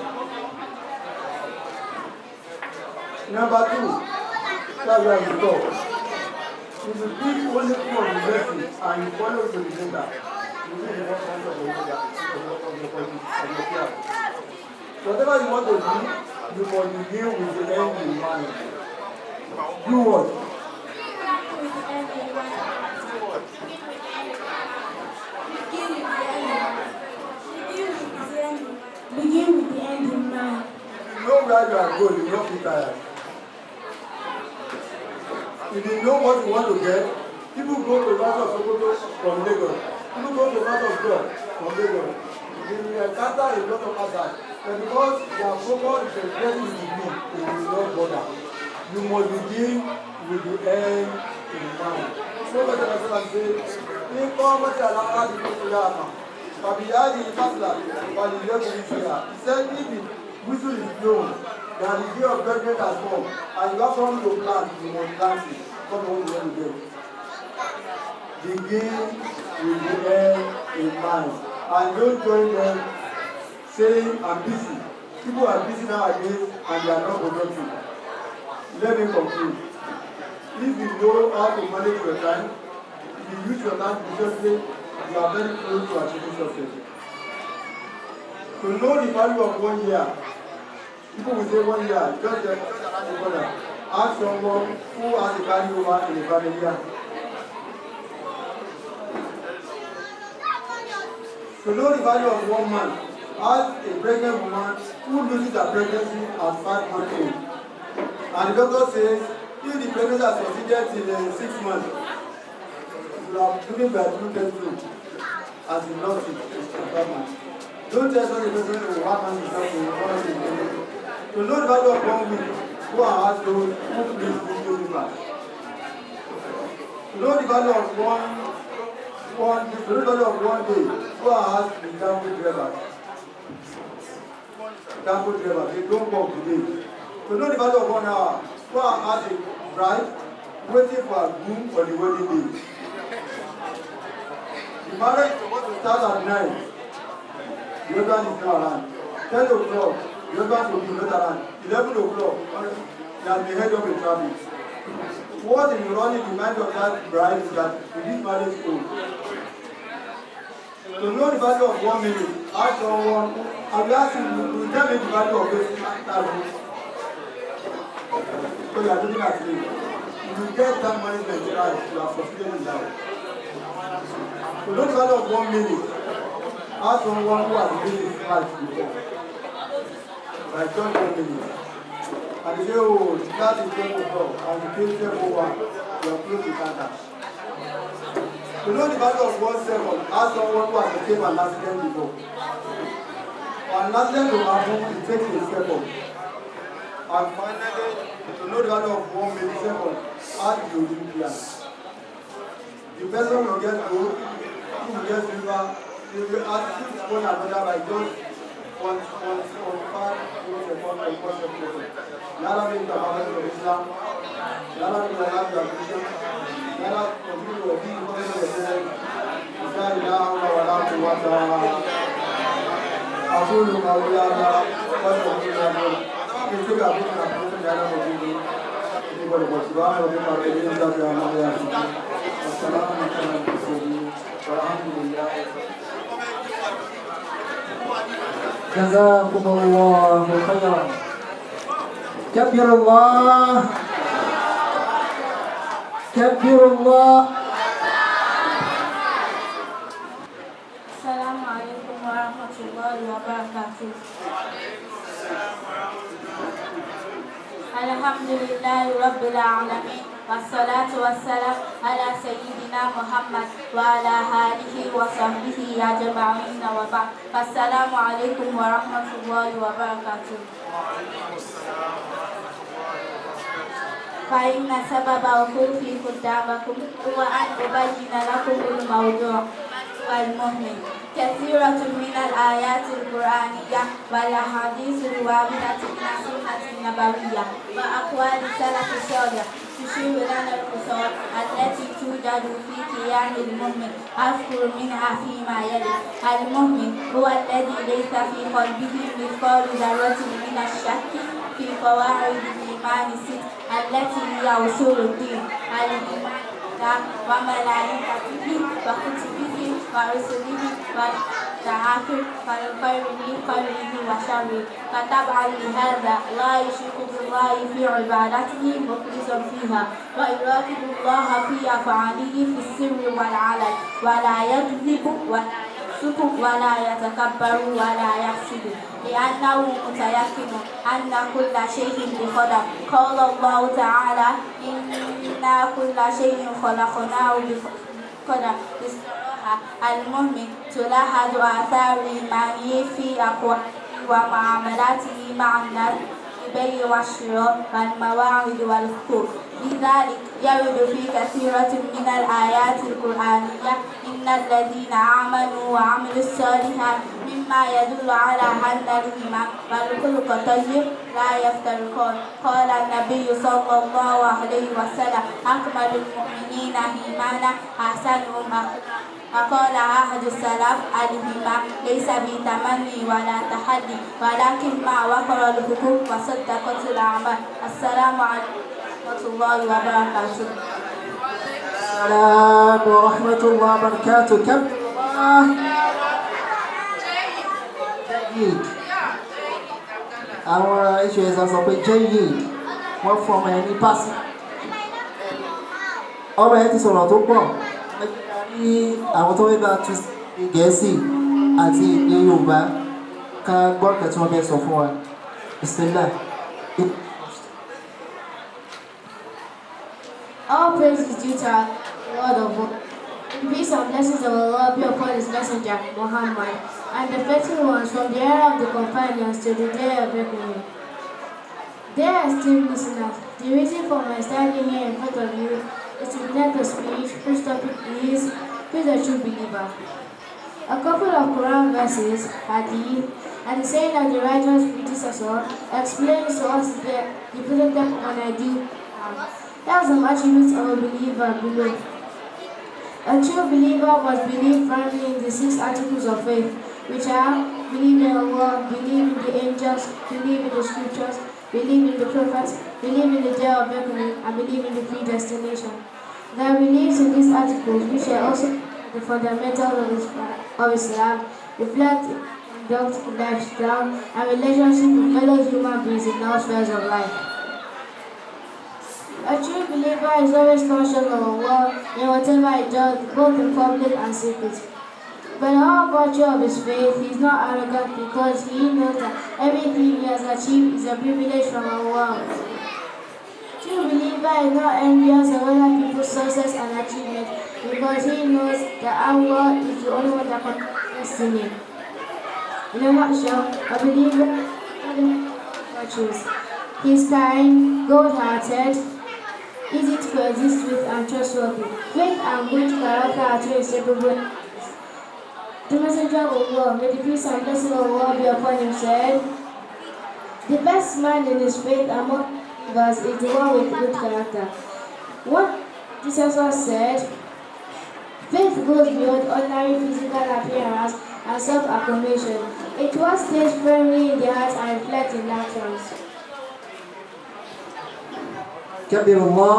Number 2, that's where we go. If you pick only two of the blessings and you follow to the leader, you will be the one point of the leader of the class. Whatever you want to do, you must begin with the end in mind. Do what? Begin with the end in mind. If you know where you are going, you will not be tired. If you know what you want to get, people go to Master of Sokoto from Lagos. People go to Master of God from Lagos. They will encounter a lot of others. But because their focus is getting with me, they will not bother. You must begin with the end in mind. So much as I say, in common to allow the people to Yama. Fabiyadi Masla, Fabiyadi Masla. He said, if the whistle is blown, that the day of judgment has come, and you have something to plant, you must plant it. Come on, you want to do. Begin with the end in mind. And don't join them saying, I'm busy. People are busy nowadays and they are not productive. Let me conclude. If you know how to manage your time, if you use your time judiciously, you are very close to achieving success. To know the value of 1 year, people will say 1 year, just around the corner. Ask someone who has a carry over in a family year. To know the value of 1 month, ask a pregnant woman who loses her pregnancy at 5 months old. And the doctor says, if the pregnancy has succeeded till 6 months, you have given birth to 2 days as in lost it in 5 months. Don't tell such a person to 1 month is not to 1 month is not. To know the value of 1 week, go and ask those who please give you the back. To know the value of one day, go and ask the downward drivers. Downward drivers, they don't work today. To know the value of 1 hour, go and ask a bride waiting for a groom for the wedding day. The marriage is supposed to start at 9. The husband is not around. 10 o'clock, the husband will be not around. 11 o'clock, he has been head up in traffic. What is running in the mind of that bride is that with this marriage goal. To know the value of 1 minute, ask someone, I will ask you, you tell me the value of this time. So you are looking at me. If you get time management right, you are succeeding in life. To know the value of 1 minute, ask someone who has been in life before. Like just 1 minute. And they say, oh, that is 12 o'clock, and you came 12 over, you are close to Canada. To know the value of 1 second, ask someone who has escaped an accident before. For an accident to happen, it takes a second. And finally, to know the value of 1 millisecond, ask the Olympian. The person will get gold, who will get silver, they will assist one another by just 1.5 seconds. Yàrá mi gba àwọn ẹgbẹ́ Islam, yàrá mi gba láti àgbéṣe, yàrá continue to be the best ìṣá ìlà àwọn ọ̀la tó wá ta àbúrò àwọn yàrá wọ́n tó ń bá wọn. Kìí ṣe àbúrò àbúrò yàrá wọn bí ní ìgbọ̀dọ̀ bọ̀ ṣùgbọ́n àwọn ọ̀dọ́ máa tẹ̀lé nígbà tí àwọn ọmọ yàrá ti Assalamu alaikum warahmatullahi Jazakumullahu khairan. Kabirullah. وبركاته. الحمد لله رب العالمين والصلاة والسلام على سيدنا محمد وعلى آله وصحبه أجمعين وبعد. السلام عليكم ورحمة الله وبركاته. فإن سبب وقوفي قدامكم هو أن أبين لكم الموضوع والمهم. كثيرة من الآيات القرآنية والأحاديث الواردة من السنة النبوية وأقوال السلف الصالح تشير لنا القصور التي توجد في كيان المؤمن. أذكر منها فيما يلي. المؤمن هو الذي ليس في قلبه مثقال ذرة من الشك في قواعد الإيمان الست التي هي أصول الدين. الإيمان وملائكته وكتبه ورسله والآخر والخير من خيره وشره. فتبعا لهذا لا يشرك بالله في عبادته مخلصا فيها ويراقب الله في أفعاله في السر والعلن ولا يكذب ولا يفسق ولا يتكبر ولا يحسد لأنه متيقن أن كل شيء بقدر. قال الله تعالى إنا كل شيء خلقناه بقدر. المؤمن تلاحظ آثار الإيمان في أقواله ومعاملاته مع الناس بالبيع والشراء والمواعظ والحقوق. لذلك يرد في كثيرة من الآيات القرآنية إن الذين آمنوا وعملوا الصالحات مما يدل على أن الإيمان والخلق طيب لا يفترقان. قال النبي صلى الله عليه وسلم أكمل المؤمنين إيمانا أحسنهم أخلاقا. وقال أحد السلف الإيمان ليس بتمني ولا تحدي ولكن ما وقر الحقوق وصدقت الأعمال. السلام عليكم ورحمة الله وبركاته. السلام ورحمة الله وبركاته. كم جيد. àwọn iṣu ẹ̀sà sọ pé jẹ́ yìí wọ́n fún ọmọ ẹ̀ ní pásì. ọmọ ẹ̀ ti sọ̀rọ̀ tó pọ̀ ní àwọn tó wípé tu Gẹ̀ẹ́sì àti èdè Yorùbá ká gbọ́ nǹkan tí wọ́n fẹ́ sọ fún wa. Bismillah. All praise is due to our Lord of all. The peace and blessings of Allah be upon His messenger, Muhammad, and the faithful ones from the era of the companions to the day of reckoning. Dear esteemed listeners, the reason for my standing here in front of you is to connect the speech whose topic is Who is a true believer? A couple of Quran verses, Hadith, and the saying of the righteous predecessor explains to us the present on ideal. There are some attributes of a believer below. A true believer must believe firmly in the 6 articles of faith, which are believe in Allah, believe in the angels, believe in the scriptures, believe in the prophets, believe in the day of reckoning, and believe in the predestination. The beliefs in these articles, which are also the fundamentals of Islam, reflect conduct, lifestyle, and relationship with fellow human beings in all spheres of life. A true believer is always conscious of Allah in whatever he does, both in public and secret. But all virtue of his faith, he is not arrogant because he knows that everything he has achieved is a privilege from Allah. True believer is not envious of other people's success and achievement because he knows that Allah is the only one that can destiny. In a nutshell, a believer virtues. He is kind, good-hearted, easy to coexist with, and trustworthy. Faith and good character are two inseparable. The messenger of Allah, may the peace and blessing of Allah be upon him, said, the best man in his faith among believers is the one with good character. What Jesus said, faith goes beyond ordinary physical appearance and self-affirmation. It was stays firmly in the heart and reflects in actions. Kabirullah.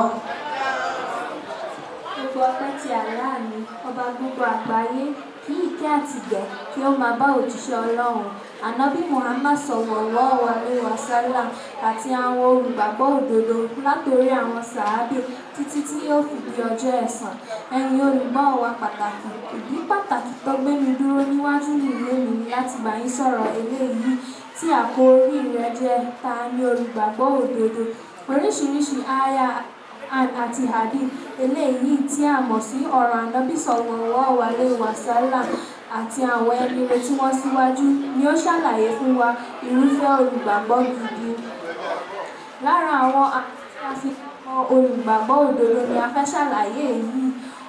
Gbogbo ọpẹ́ tí Allah ni, ọba gbogbo àgbáyé, kí ìkẹ́ àti ìgẹ̀ kí ó máa bá òjíṣẹ́ Ọlọ́run Ànábì Muhammad sallallahu alaihi wasallam àti àwọn olùgbàgbọ́ òdodo látòrí àwọn sàábé títí tí yóò fi di ọjọ́ ẹ̀san. Ẹ̀yin olùgbọ́ wa pàtàkì, ìdí pàtàkì tó gbé mi dúró níwájú ìwé mi ni láti bá yín sọ̀rọ̀ eléyìí tí àkórí rẹ̀ jẹ́ ta ni olùgbàgbọ́ òdodo. Oríṣiríṣi àyà àti hadith eléyìí tí a mọ̀ sí ọ̀rọ̀ Ànábì sallallahu alaihi wasallam àti àwọn ẹni rẹ̀ tí wọ́n síwájú ni ó ṣàlàyé fún wa irúfẹ́ olùgbàgbọ́ gidi. Lára àwọn àfihàn olùgbàgbọ́ òdodo ni a fẹ́ ṣàlàyé yìí.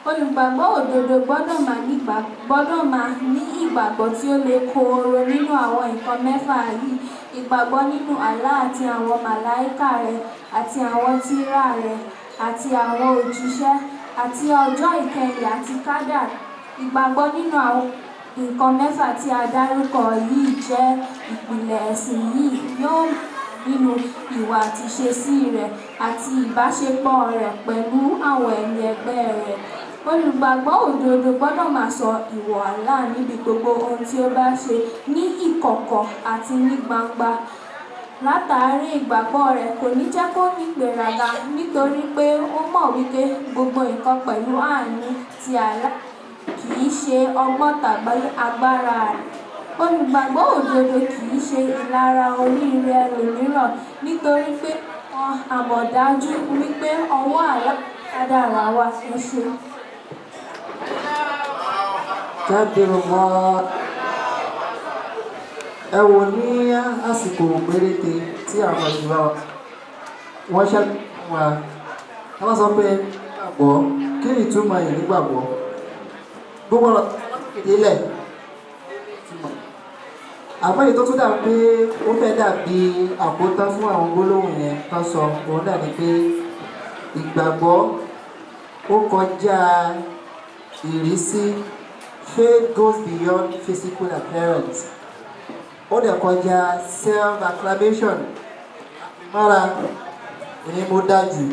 Olùgbàgbọ́ òdodo gbọ́dọ̀ máa ní ìgbàgbọ́ tí ó le kooro nínú àwọn nǹkan mẹ́fà yìí. Ìgbàgbọ́ nínú Allah àti àwọn màláíkà rẹ̀ àti àwọn tírà rẹ̀ àti àwọn òjíṣẹ́ àti ọjọ́ ìkẹyìn àti kádàrá. Ìgbàgbọ́ nínú àwọn nǹkan mẹ́fà tí a dárúkọ yìí jẹ́ ìpìlẹ̀ ẹ̀sìn yìí yóò nínú ìwà àti ìṣesí rẹ̀ àti ìbáṣepọ̀ rẹ̀ pẹ̀lú àwọn ẹni ẹgbẹ́ rẹ̀. Olùgbàgbọ́ òdodo gbọ́dọ̀ máa sọ ìwọ̀ Allah níbi gbogbo ohun tí ó bá ṣe ní ìkọ̀kọ̀ àti ní gbangba. Látàrí ìgbàgbọ́ rẹ̀ kò ní jẹ́ kó ní ìgbéraga nítorí pé ó mọ̀ wípé gbogbo nǹkan pẹ̀lú àánú ti Allah kìí ṣe ọgbọ́n tàbí agbára rẹ̀. Olùgbàgbọ́ òdodo kìí ṣe ìlara oríire ẹlòmíràn nítorí pé wọ́n àmọ̀dájú wípé ọwọ́ Allah kádàrá wa ń ṣe. Kábírùmọ́ ẹ wò ní àsìkò péréte tí àwọn ìjọba wọ́n ṣàlàyé wa wọ́n sọ pé nígbàgbọ́ kí ni ìtumọ̀ yìí nígbàgbọ́ gbogbo ọ̀rọ̀ ìdílẹ̀ àmọ́ èyí tó tún dà pé ó fẹ́ dàbí àkótán fún àwọn gbólóhùn yẹn kan sọ òun náà ni pé ìgbàgbọ́ ó kọjá ìrísí. Faith goes beyond physical appearance. Ó dẹ̀ kọjá self-acclamation. Mọ́ra èmi mo dájú,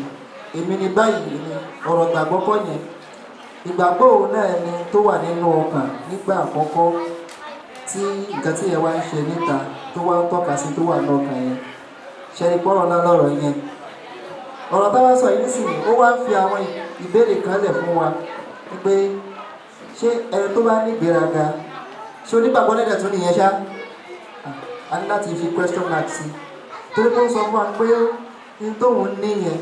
èmi ni báyìí ni ọ̀rọ̀ ìgbàgbọ́ kọ́ yẹn. Ìgbàgbọ́ òun náà ni tó wà nínú ọkàn nígbà àkọ́kọ́ tí nǹkan tí yẹn wá ń ṣe níta tó wá ń tọ́ka sí tó wà ní ọkàn yẹn. Ṣẹ́ni pọ́nrọ̀ náà lọ́rọ̀ yẹn. Ọ̀rọ̀ táwa sọ yìí sì ó wá ń fi àwọn ìbéèrè kan lẹ̀ fún wa pé ṣé ẹni tó bá ní ìgbéraga ṣé onígbàgbọ́ lẹ́dẹ̀ tó nìyẹn ṣá? A ní láti fi question mark sí torí pé ó sọ fún wa pé ní tóun níyẹn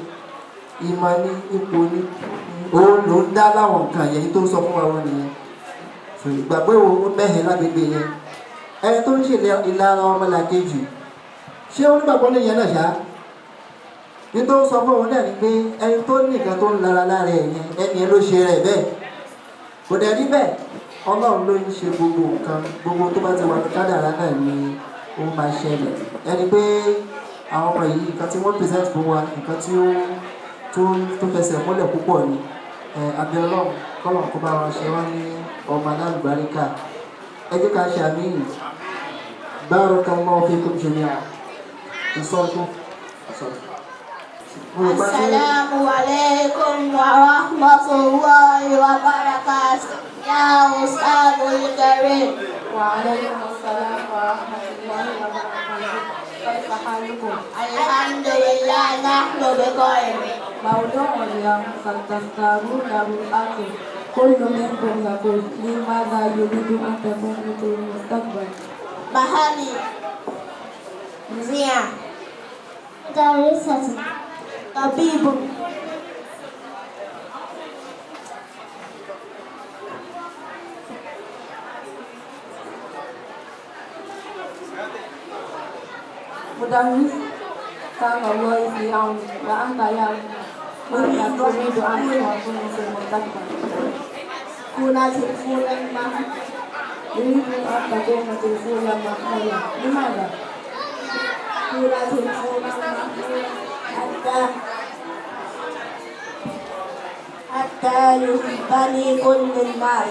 ìmọ̀ ní ipò ní òun ló ń dá láwọn nǹkan yẹn tó sọ fún wa wọn nìyẹn. Ìgbàgbọ́ ó mẹ́hìn lágbègbè yẹn. Ẹni tó ń ṣe ìlara ọmọlàkejì ṣé onígbàgbọ́ nìyẹn náà ṣá? Ní tó ń sọ fún òun náà ni pé ẹni tó ní nǹkan tó ń lara lára ẹ̀ yẹn ẹni ẹ ló ṣe rẹ̀ bẹ́ẹ̀. Kò dẹ̀ rí bẹ́ẹ̀ Ọlọ́run ló ń ṣe gbogbo nǹkan gbogbo tó bá ti wà ní kádàrá náà ni ó máa ṣẹlẹ̀. Ẹni pé àwọn ọmọ yìí nǹkan tí wọ́n present fún wa nǹkan tí ó fẹsẹ̀ múlẹ̀ púpọ̀ ni abẹ́ Ọlọ́run kọ́lọ́run kó bá wa ṣe wọ́n ní ọmọ alálùbáríkà. Ẹ jẹ́ ká ṣe àmín. Barakallahu fikum jami'an. Ìsọ̀tún. Assalamu alaikum wa rahmatullahi wa barakatuh. Ya Ustadul Karim. Wa alaikum assalam wa rahmatullahi wa barakatuh. Kaifa halukum? Alhamdulillah nahnu bikhair. موضوع اليوم فلتختارون بالآخر كل منكم يقول لماذا يريد أن تكون في المستقبل؟ Bahani. Zia. مدرسة طبيب. مدرس كان الله في عونك وأنت يا ماذا تريد أن تكون في المستقبل؟ كنا تلفونا أريد أن تكون تلفونا محمولا. لماذا؟ كنا تلفونا حتى يحبني كل الناس.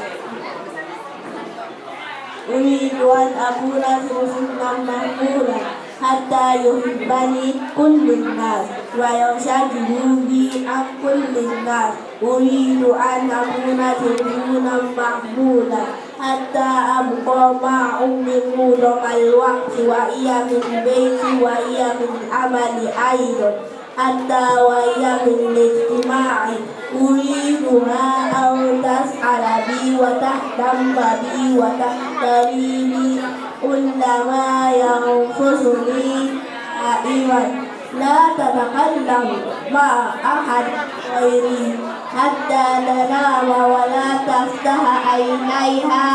أريد أن أكون تلفونا محمولا حتى يحبني كل الناس ويشغلوا بي عن كل الناس. أريد أن أكون تلفونا محمولا حتى أبقى مع أمي معظم الوقت وهي في البيت وهي في العمل أيضا حتى وهي في الاجتماع أريدها أن تسعد بي وتهتم بي وتحتري بي كل ما ينقصني دائما لا تتكلم مع أحد غيري حتى تنام ولا تفتح عينيها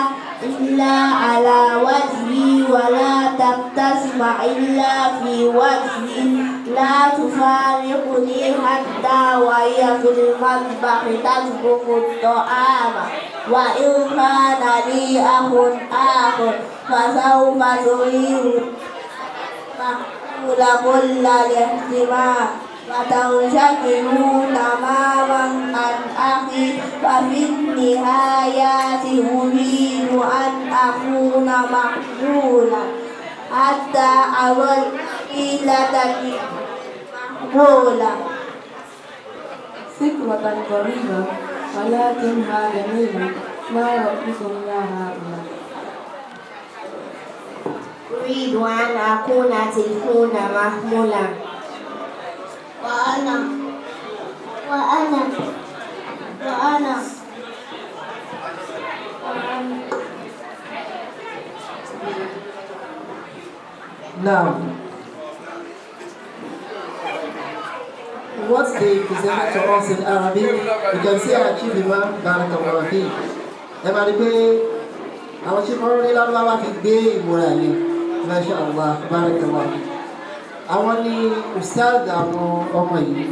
إلا على وجهي ولا تبتسم إلا في وجهي لا تفارقني حتى وهي في المطبخ تطبخ الطعام وإن كان لي أخ آخر فسوف تريد كل الاهتمام وتنشغلون تماما عن أخي ففي النهاية أريد أن أكون مقبولا حتى أظل إلى مقبولا. فكرة غريبة ولكنها جميلة ما ربكم يا هؤلاء؟ أريد أن أكون تلفون محمولا. وأنا وأنا وأنا Now, what they presented to us in Arabic, you can see our chief imam Barakallahu fi. Ẹ máa rí pé àwọn chief ọ̀rọ̀ ní lárúbáwá fi gbé ìmúra yẹn, Masha Allah, Barakallahu fi. Àwọn ní ustad àwọn ọmọ yìí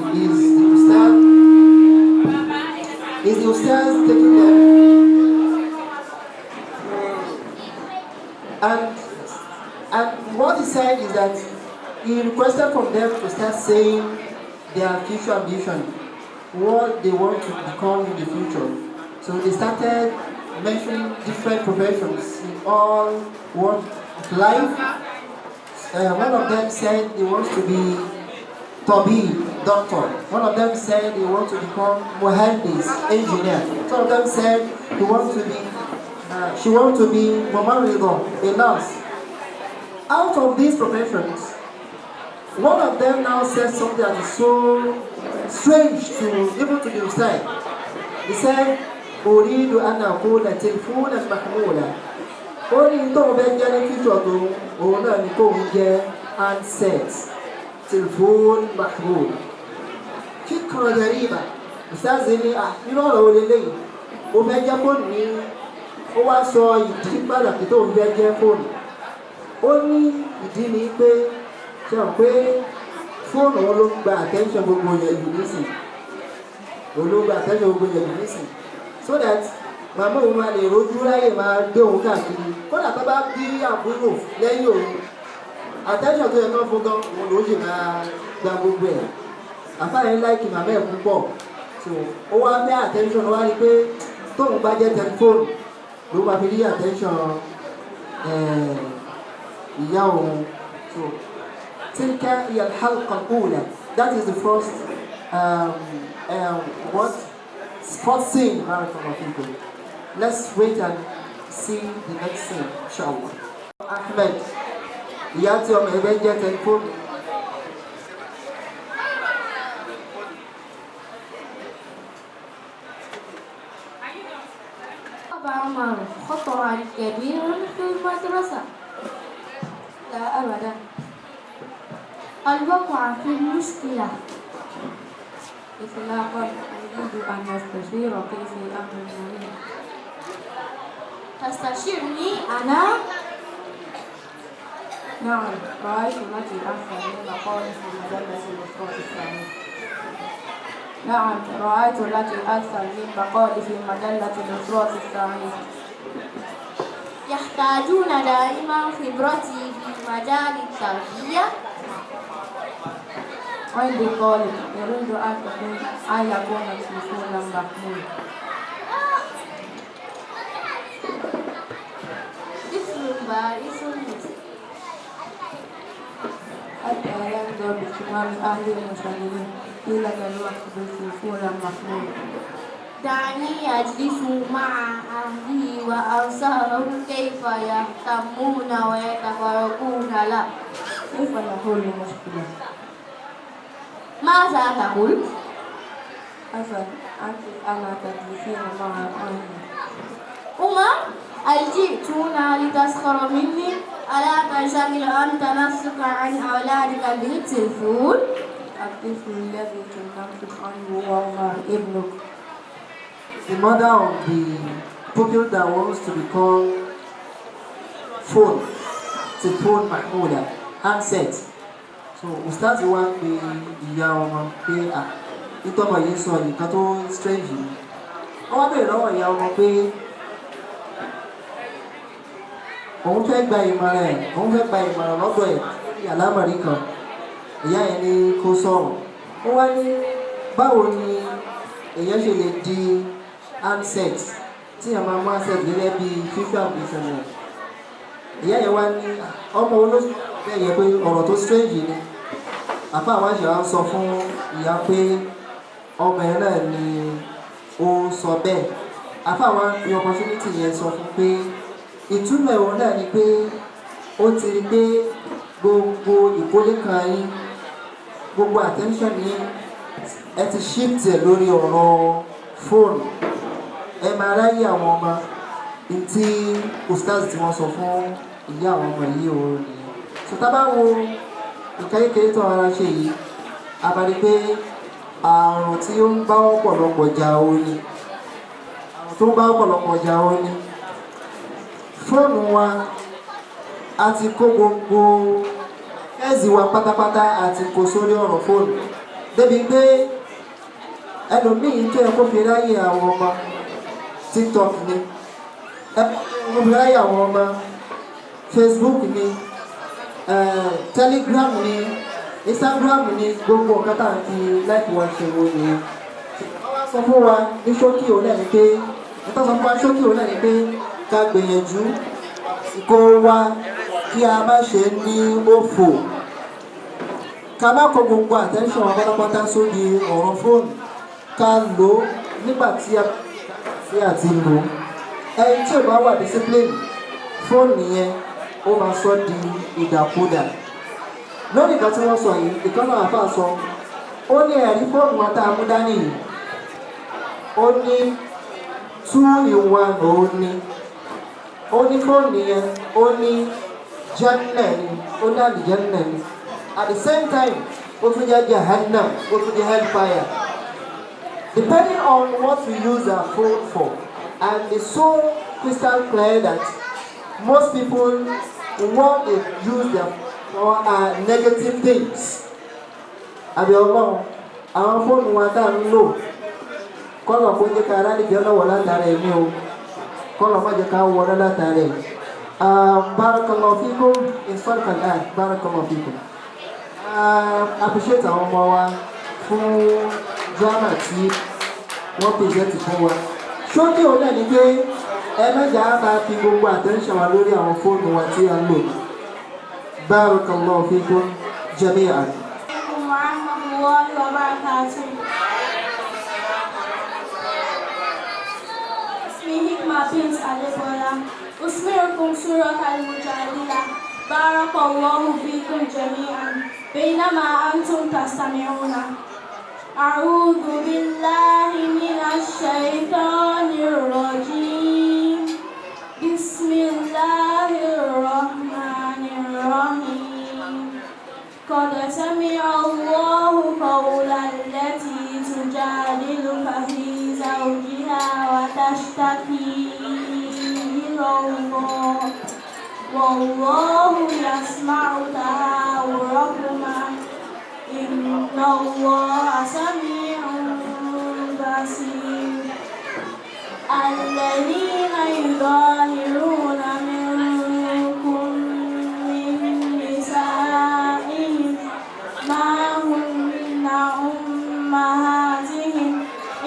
is the ustad taking them and what he said is that he requested from them to start saying their future ambition, what they want to become in the future. So they started mentioning different professions in all walks of life. One of them said he wants to be doctor. One of them said he wants to become muhandis, engineer. Some of them said he wants to be, she wants to be Mamarido, a nurse. Out of these professions, one of them now said something that is so strange to even to the outside. He said, "Uridu an aqula telefonan mahmula." Only tó bẹ jẹ́ ní future tó òun náà ni kò ń jẹ́ handset telephone mahmul. Fikra ghariba. Ìsáàzì ni nínú ọ̀rọ̀ orí lẹ́yìn. Ó fẹ́ jẹ́ fóònù ní ó wá sọ ìdí pàtàkì tó ń fẹ́ jẹ́ fóònù. Ó ní ìdí ni pé ṣe hàn pé fóònù wọn ló ń gba attention gbogbo yẹn jù nísìn. Òun ló ń gba attention gbogbo yẹn jù nísìn. So that màmá òun máa lè rojú láyè máa gbé òun káàkiri. Kódà tó bá bí àbúrò lẹ́yìn òun. Attention tó yẹ kán fún gan, òun ló ṣì máa gba gbogbo ẹ̀. Àfáàyè láìkì màmá ẹ̀ púpọ̀. So ó wá fẹ́ attention wá rí pé tóun bá jẹ́ tẹlifóònù ló máa fi rí attention ìyá òun. So تلك هي الحلقة الأولى. That is the first first scene. Let's wait and see the next scene, inshallah. Ahmed, ìyá tí ọmọ ẹgbẹ́ jẹ́ tẹlifóònù. أبا عمر خطأ كبير في المدرسة. لا أبدا، الوقوع في المشكلة إطلاقا. أريد أن أستشيرك في أمر مهم. تستشيرني أنا؟ نعم، رأيت التي أكثر من مقال في مجلة الإسراء الثاني. نعم، رأيت التي أكثر من مقال في مجلة الإسراء الثاني. يحتاجون دائما خبرتي في مجال التربية. عندي طالب يريد أن يكون تلفونا محمول. طفل بائس مثل حتى ينظر باهتمام أهل المشاهدين طيلة الوقت بالتلفون المحمول. دعني أجلس مع أهلي وأنصارهم كيف يهتمون ويتفرقون له. كيف نحل المشكلة؟ ماذا تقول؟ حسن، أنت أنا تجلسين مع أهلي. أما هل جئت هنا لتسخر مني؟ ألا تنشغل أنت نفسك عن أولادك بالتلفون؟ الطفل الذي تنطق عنه هو ابنك. The mother of the pupil that wants to become phone, telephone mahmuda, handset. So Ustaz wa pe ìyá ọmọ pé ìtọ́mọ yìí sọ nǹkan tó strange yìí. Wọ́n wá bèèrè lọ́wọ́ ìyá ọmọ pé òun fẹ́ gba ìmọ̀ràn lọ́dọ̀ ẹ̀ ní àlámọ̀rí kan. Ìyá yẹn ní kó sọ̀rọ̀. Ó wá ní báwo ni èèyàn ṣe lè di handset tí a máa mú handset gẹ́gẹ́ bí fífẹ́ àbísẹ̀mọ̀. Ìyá yẹn wá ní ọmọ olóṣèlú bẹ́ẹ̀ yẹ pé ọ̀rọ̀ tó strange ni. Àfa àwọn àṣà wa ń sọ fún ìyá pé ọmọ ẹ̀ náà ni ó sọ bẹ́ẹ̀. Àfa àwọn fi opportunity yẹn sọ fún pé ìtumọ̀ ẹ̀wọ̀n náà ni pé ó ti rí pé gbogbo ìkólé kan yín, gbogbo attention yín ẹ ti shift ẹ̀ lórí ọ̀rọ̀ fóònù. Ẹ máa ráyè àwọn ọmọ tí ustaz tí wọ́n sọ fún ìyá àwọn ọmọ yìí ò ní. So tá bá wo nǹkan kékeré tó ara ṣe yìí, a bá rí pé àrùn tí ó ń bá ọ̀pọ̀lọpọ̀ jà ó ní. Àrùn tó ń bá ọ̀pọ̀lọpọ̀ jà ó ní. Fóònù wa a ti kó gbogbo fẹ́ẹ̀sì wa pátápátá àti kó sórí ọ̀rọ̀ fóònù. Débi pé ẹlòmíì tó yẹ kó fi ráyè àwọn ọmọ TikTok ni, kó fi ráyè àwọn ọmọ Facebook ni, Telegram ni, Instagram ni, gbogbo nǹkan tá à ń fi láìpẹ́ wọn ṣe wo ni. Wọ́n wá sọ fún wa ní ṣókí òun náà ni pé wọ́n sọ fún wa ṣókí òun náà ni pé ká gbìyànjú kó wá kí a má ṣe ní òfò. Ká má kó gbogbo attention wa pátápátá sórí ọ̀rọ̀ fóònù. Ká lò ó nígbà tí a ṣe àti lò ó. Ẹni tí ò bá wà discipline, fóònù yẹn ó máa sọ di ìdàkudà. Lórí nǹkan tí wọ́n sọ yìí, ìkànnì àfà sọ, ó ní ẹ̀rí fóònù wa tá a mú dání yìí. Ó ní 2-in-1 òun ni. Ó ní fóònù yẹn, ó ní jannah ni, ó ní àlìjannah ni. At the same time, ó tún jẹ́ jahannam, ó tún jẹ́ hellfire. Depending on what we use our phone for, and it's so crystal clear that most people want to use their for negative things. Àbí ọlọ́run, àwọn fóònù wa tá à ń lò, kọ́lọ̀ kó jẹ́ ká aráàlú náà wọ̀ látara ẹ̀mí o, kọ́lọ̀ má jẹ́ ká wọlé látara ẹ̀. Barakallahu fikum, ìsọ́ọ̀kan náà, barakallahu fikum. Appreciate àwọn ọmọ wa fún drama tí wọ́n present fún wa. Ṣókí òun náà ni pé ẹ mẹ́jà á máa fi gbogbo attention wa lórí àwọn fóònù wa tí a ń lò. Barakallahu fikum jami'an. أسمعكم سورة المجادلة. بارك الله فيكم جميعا بينما أنتم تستمعون. أعوذ بالله من الشيطان الرجيم. بسم الله الرحمن الرحيم. قد سمع الله قول التي تجادلك في زوجها وتشتكي إلى الله والله يسمع تحاوركما إن الله سميع بصير. الذين يظاهرون منكم من نسائهم ما هن أمهاتهم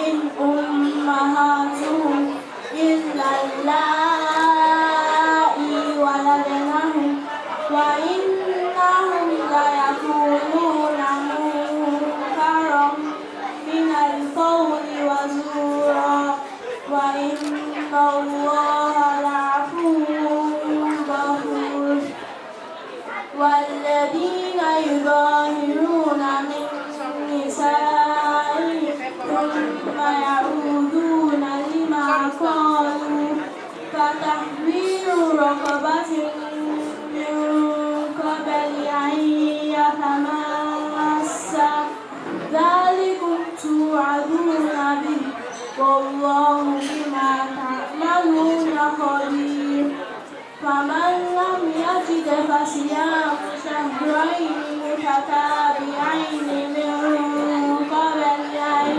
إن أمهاتهم إلا اللائي ولدنهم وإنهم ليقولون منكرا من القول وزورا رقبة من قبل أن يتماسا ذلكم توعدون به والله بما تعملون خبير فمن لم يجد فصيام شهرين متتابعين من قبل أن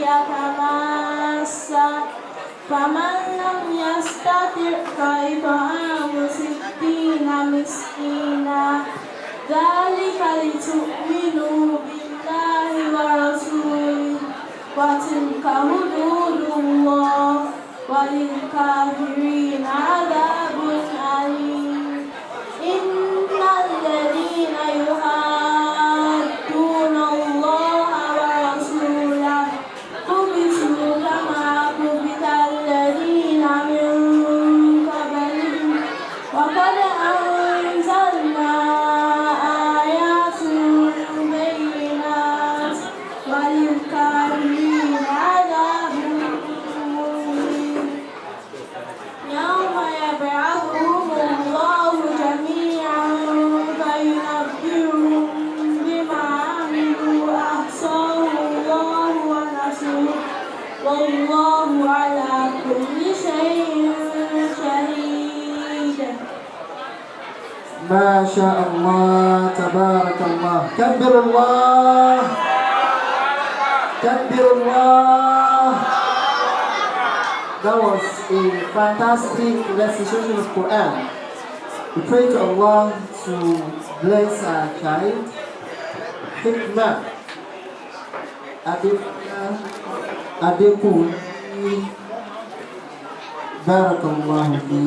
يتماسا فمن لم يستطع فإطعام 60 مسكينا ذلك لتؤمنوا بالله ورسوله وتلك حدود الله وللكافرين عذاب أليم إن الذين يحادون الله ورسوله كبتوا كما كبت الذين من قبلهم وقد أنزلنا آيات بينات وللكافرين عذاب مهين يوم يبعثهم الله جميعا فينبئهم بما عملوا أحصاه الله ونسوه والله على كل شيء شهيد. ما شاء الله تبارك الله كبر الله كبر الله. That was a fantastic recitation of Quran. We pray to Allah to bless our child Hikmah Arepo. Barakallahu fi.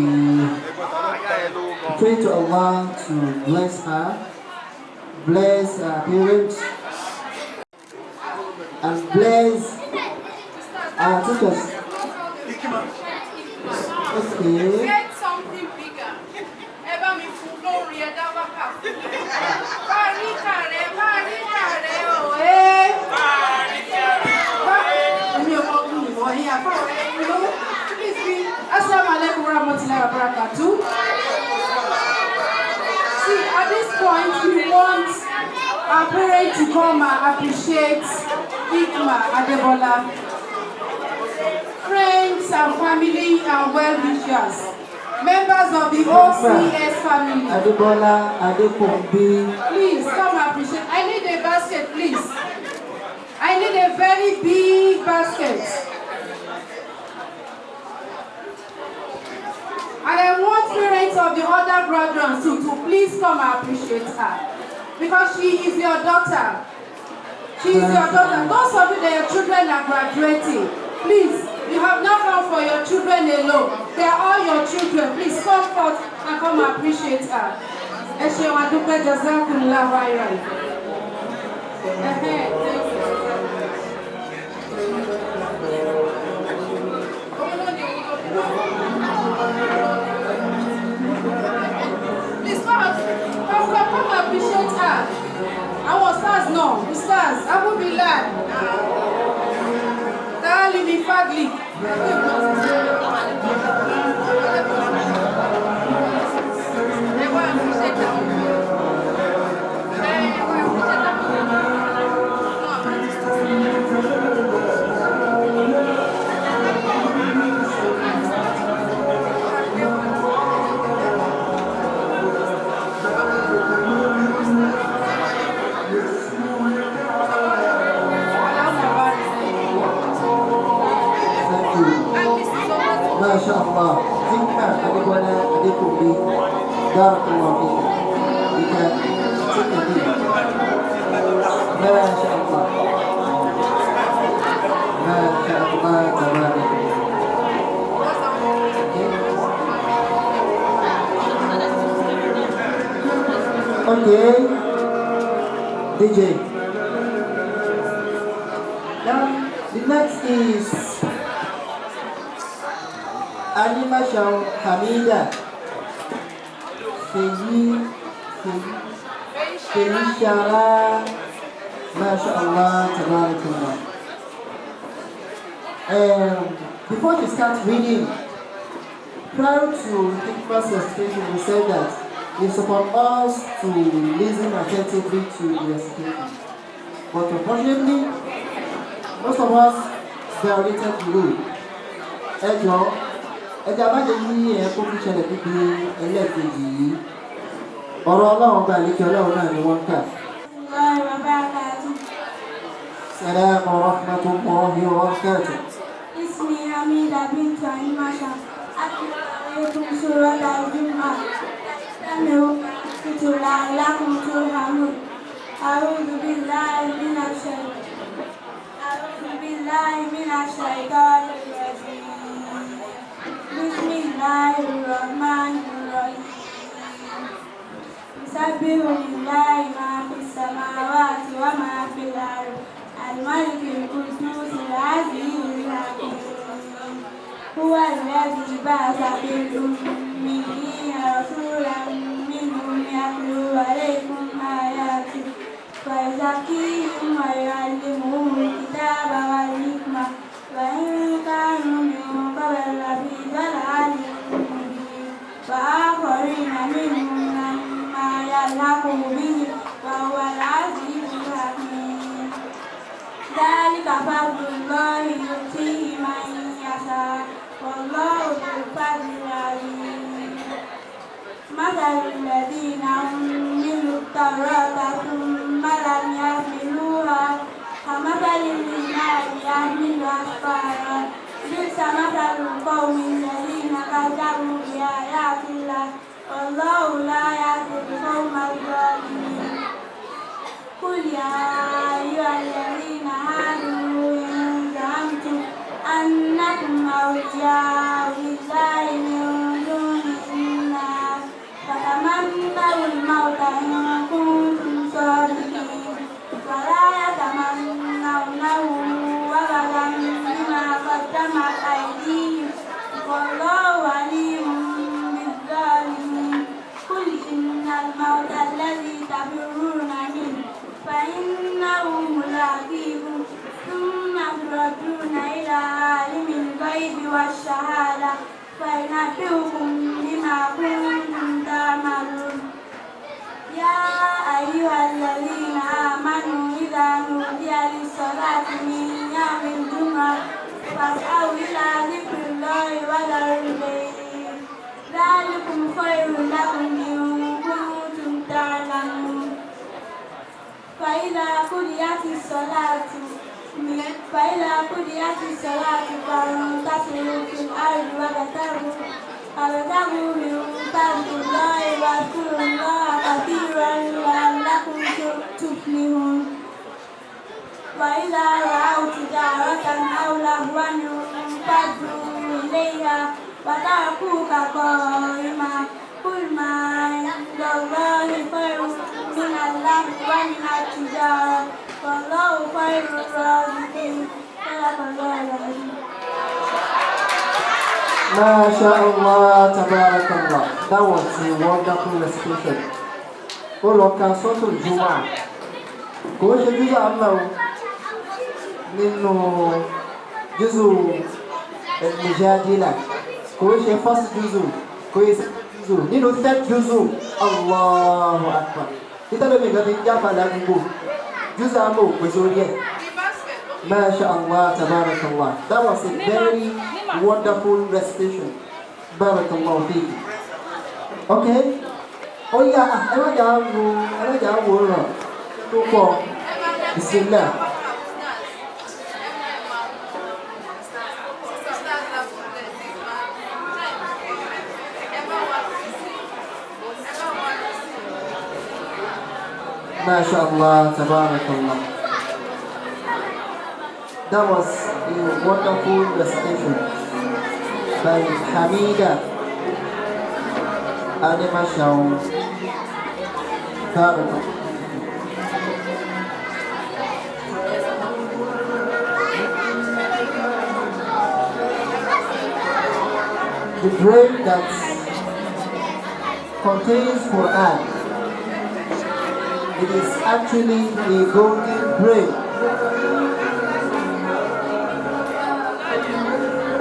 Pray to Allah to bless her, bless her parents, and bless our teachers. Okay. Get something bigger. Eba mi fún lórí ẹ̀dá wákà fún. Báríkàrẹ́ o ẹ́. Èmi ò mọ ọdún ìwọ̀n yìí àfọwọ́ ẹ̀yìn ló. Please be. Assalamu alaikum warahmatullahi wabarakatuh. See, at this point, we want our parents to come and appreciate Hikmah Adebola. Friends and family and well-wishers, members of the OCS family. Adebola, Arepo, please come appreciate. I need a basket, please. I need a very big basket. And I want parents of the other graduates to please come and appreciate her. Because she is your daughter. She is your daughter. Those of you that your children are graduating, please, you have not come for your children alone. They are all your children. Please come forth and come and appreciate her. Eshe Wadupe Jazakumullah Khairan. Please come appreciate her. Our stars no, the stars. I will be glad. Darling, be fagly. MashaAllah. Hikmah Adebola Arepo. Barakallahu fiik. You can take a lead. MashaAllah. MashaAllah. Tabarak. Okay. DJ. Now, the next is Alima Shaw Hamida Shara MashaAllah Tabarakallah. Before you start reading, prior to Hikmah's recitation, we said that it's upon us to listen attentively to the recitation. But unfortunately, most of us violated the rule. Ẹjọ́ bá jẹ́ ní ẹ̀kọ́ fi ṣẹlẹ̀ níbi ẹlẹ́ẹ̀kejì yìí. Ọ̀rọ̀ Ọlọ́run bá àlékè Ọlọ́run náà ni wọ́n ń kà. Assalamu warahmatullahi wabarakatuh. اسمي حميدة بنت عماشة أتلو عليكم سورة الجمعة استمعوا لعلكم ترحمون أعوذ بالله من الشيطان الرجيم بسم الله الرحمن الرحيم يسبح لله ما في السماوات وما في الأرض الملك القدوس العزيز الحكيم هو الذي بعث في الأميين رسولا منهم يتلو عليكم آياته ويزكيهم ويعلمهم الكتاب والحكمة وإن كانوا من قبل لفي ضلال مبين وآخرين منهم لما يلحقوا به وهو العزيز الحكيم ذلك فضل الله يؤتيه من يشاء والله ذو الفضل العظيم مثل الذين حملوا التوراة ثم لم يحملوها كمثل الحمار يحمل أسفارا بئس مثل القوم الذين كذبوا بآيات الله والله لا يهدي القوم الظالمين قل يا أيها الذين آمنوا إن زعمتم أنكم أولياء لله من دون الناس فتمنوا الموت إن كنتم صادقين ولا يتمنونه أبدا بما قدمت أيديهم والله عليم بالظالمين قل إن الموت الذي تفرون منه فإنه ملاقيكم ثم تردون إلى عالم الغيب والشهادة فينبئكم بما كنتم تعملون يا أيها الذين آمنوا إذا نودي للصلاة من يوم الجمعة فاسعوا إلى ذكر الله وذروا البيع ذلكم خير لكم إن كنتم تعلمون فإذا قضيت الصلاة فانتشروا في الأرض وابتغوا من فضل الله واذكروا الله كثيرا لعلكم تفلحون وإذا رأوا تجارة أو لهوا انفضوا إليها وتركوك قائما قل ما عند الله خير من اللهو ومن التجارة والله خير الرازقين صدق الله العظيم. MashaAllah, tabarakallah. That was a wonderful recitation. Ó lọ ka sọ́tò Juma. Kò ṣe júzù àmà o nínú júzù Mujadila. Kò ṣe first júzù, kò ṣe júzù. Nínú third júzù, Allahu Akbar. Títà lómi ìgbà tí ń jáfa ládùúgbò. Júzù àmà ò pèsè orí ẹ̀. MashaAllah, tabarakallah. That was a very wonderful recitation. Barakallahu fiik. Okay. Oh yeah, ẹ má jà wò rọ̀ tó pọ̀. Bismillah. MashaAllah, tabarakallah. That was a wonderful recitation by Hamida Animashau. The brain that contains Quran, it is actually a golden brain.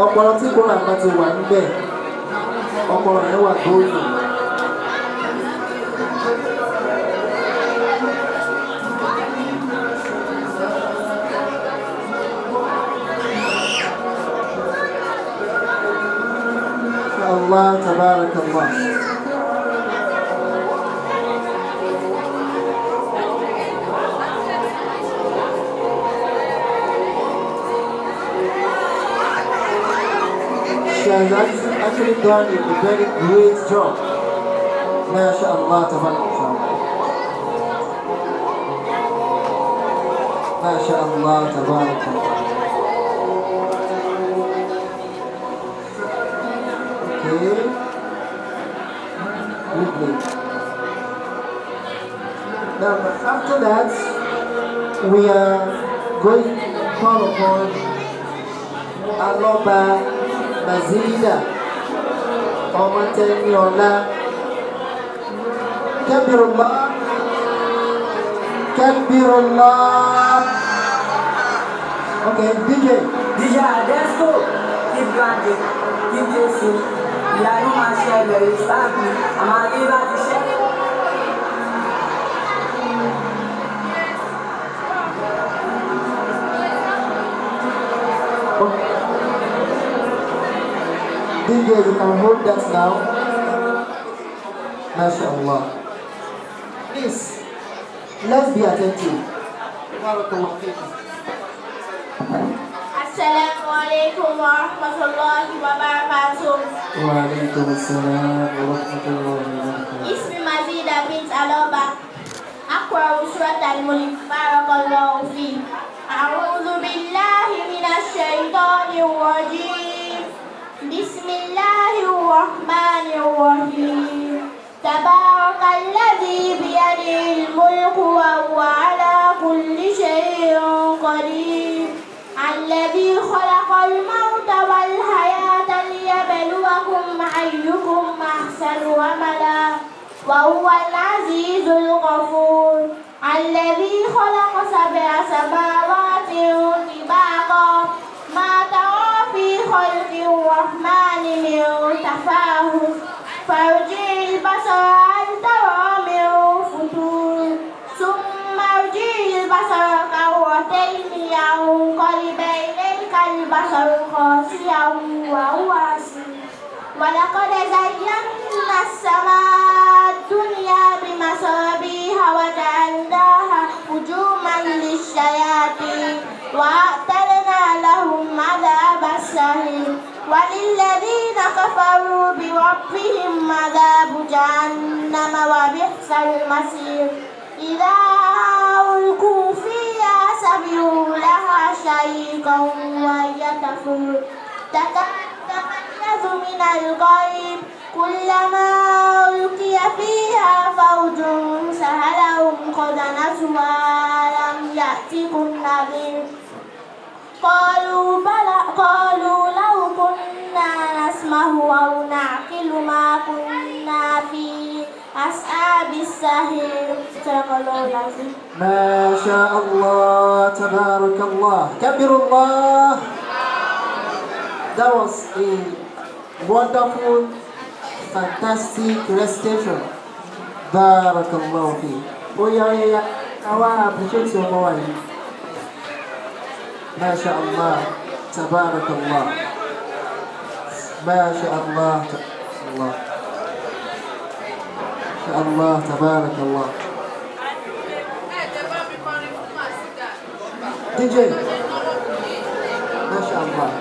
Ọpọlọ tí Quran bá ti wà níbẹ̀, ọmọ rẹ̀ wà gbóyè. Allah tabarakallah. She has actually done a very great job. MashaAllah tabarakallah. MashaAllah tabarakallah. Okay. Lovely. Now after that we are going to call upon Aloba Mazida Omateniola Kabirullah Kabirullah. Okay, DJ, let's go. Keep grinding, keep chasing. You are not my share, there is happy. I'm a giver to share. DJ, you can hold that now. MashaAllah. Please, let's be attentive. Assalamu alaikum wa rahmatullahi wa barakatuh. Wa alaikum assalam wa rahmatullahi wa barakatuh. Ismi Mazida bint Aloba. Aqra Surat al-Mulk. Barakallahu fi. A'udhu billahi minash shaitanir rajim. Bismillahirrahmanirrahim. Tabarakalladzi biyadihil mulku wa huwa ala kulli shay'in qadir. الذي خلق الموت والحياة ليبلوكم أيكم أحسن عملا وهو العزيز الغفور الذي خلق 7 سماوات طباقا ما ترى في خلق الرحمن من تفاوت فارجع البصر هل ترى من فطور ثم ارجع البصر كرتين ينقلب إليك البصر خاسئا وهو حسير ولقد زينا السماء الدنيا بمصابيح وجعلناها رجوما للشياطين وأعتدنا لهم عذاب السعير وللذين كفروا بربهم عذاب جهنم وبئس المصير إذا ألقوا فيها سمعوا لها شهيقا وهي تفور تتميز من الغيب كلما ألقي فيها فوج سألهم خزنتها ألم يأتكم نذير قالوا بلى قالوا لو كنا نسمع أو نعقل ما كنا في أصحاب السعير. صدق الله العظيم. ما شاء الله تبارك الله كبر الله. That was a wonderful, fantastic recitation. Barakallahu fi. Oh yeah. I want to appreciate your boy. ما شاء الله تبارك الله. ما شاء الله الله. الله تبارك الله. DJ ما شاء الله.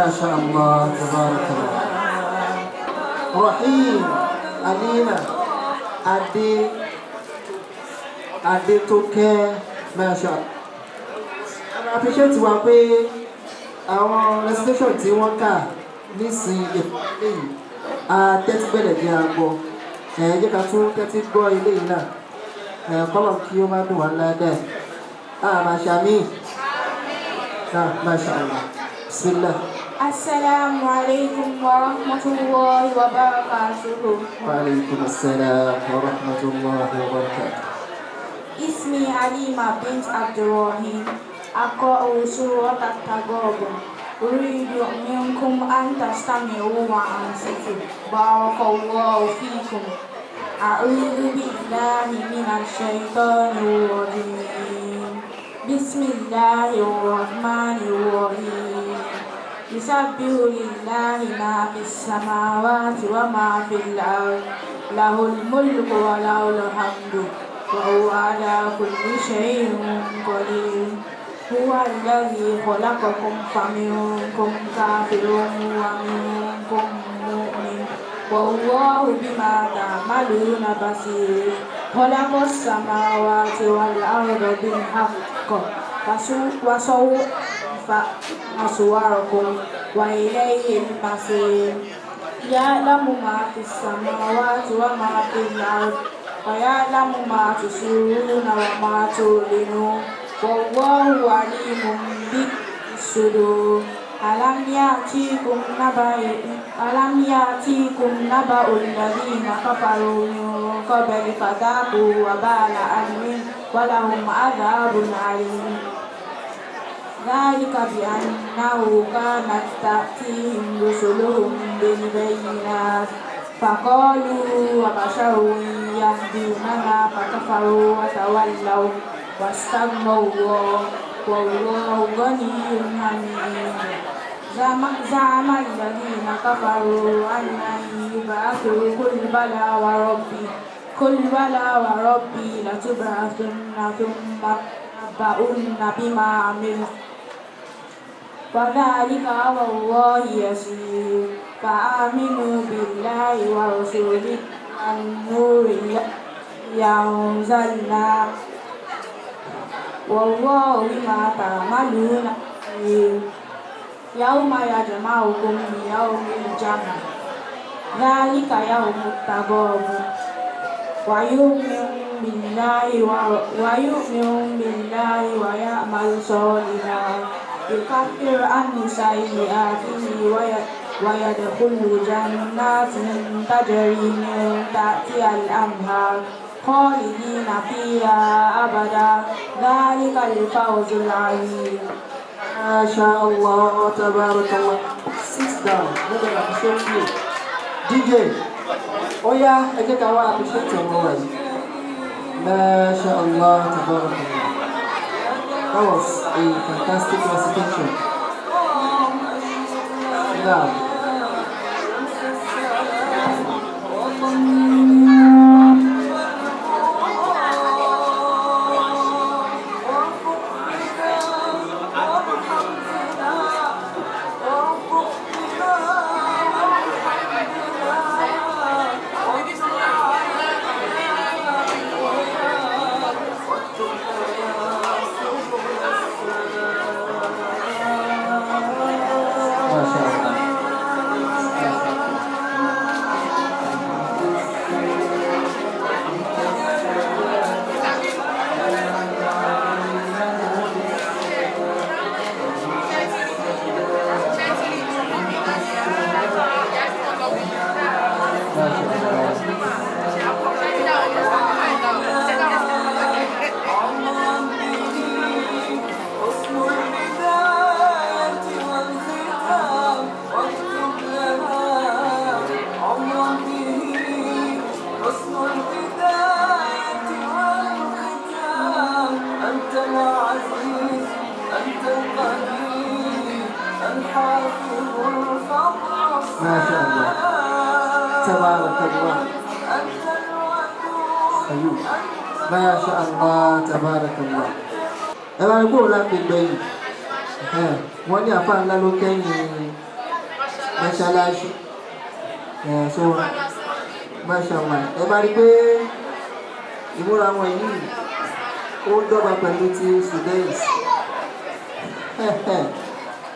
ما شاء الله تبارك الله. Rahim Alina Adétókẹ́ ما شاء الله. I appreciate wa pé àwọn recitation tí wọ́n kà nísìnyí lẹ́yìn tẹ́tí bẹ̀rẹ̀ bí aago jẹ́ ká tún tẹ́tí gbọ́ ilé yìí náà kọ́lọ̀ kí ó má dùn wá ládàá àmàṣàmì náà Masha Allah. Bismillah. Assalamu alaikum wa rahmatullahi wa barakatuh. Wa alaikum assalam wa rahmatullahi wa barakatuh. Ismi Halima bint Abdurrahim. أقرأ سورة التغابن. أريد منكم أن تستمعوا وأنصتوا. بارك الله فيكم. أعوذ بالله من الشيطان الرجيم. بسم الله الرحمن الرحيم. يسبح لله ما في السماوات وما في الأرض. له الملك وله الحمد وهو على كل شيء قدير. هو الذي خلقكم فمنكم كافر ومنكم مؤمن والله بما تعملون بصير. خلق السماوات والأرض بالحق وصوركم وإليه المصير. يعلم ما في السماوات وما في الأرض ويعلم ما تسرون وما تعلنون والله عليم بالصدور. ألم يأتيكم نبأ الذين كفروا من قبل فذاقوا وبال أمرهم ولهم عذاب عليم. ذلك بأنه كانت تأتيهم رسلهم بالبينات فقالوا وبشر يهدوننا فكفروا وتولوا واستغنى الله والله غني حميد. زعم الذين كفروا أن يبعثوا قل بلى وربي لتبعثن ثم تنبؤن بما عملتم وذلك على الله يسير. فآمنوا بالله ورسوله النور ينزلنا والله بما تعملون بصير. يوم يجمعكم ليوم الجمع ذلك يوم التغابن. ويؤمن بالله ويعمل صالحا يكفر عنه سيئاته ويدخل جنات تجري من تحتها الأنهار خالدين فيها أبدا. ذلك الفوز العظيم. ما شاء الله تبارك الله. Sit down. Let me appreciate you. DJ. Oh yeah, I get our appreciation already. ما شاء الله تبارك الله. That was a fantastic recitation. Now. ما شاء الله تبارك الله. أيوه ما شاء الله تبارك الله. ẹ bá ní kó o láti gbẹ̀yìn wọ́n ní àfa ńlá ló kẹ́yìn mọ́ṣáláṣí. So mashallah ẹ bá rí pé ìmúra wọn yìí ó dọ́gba pẹ̀lú ti students.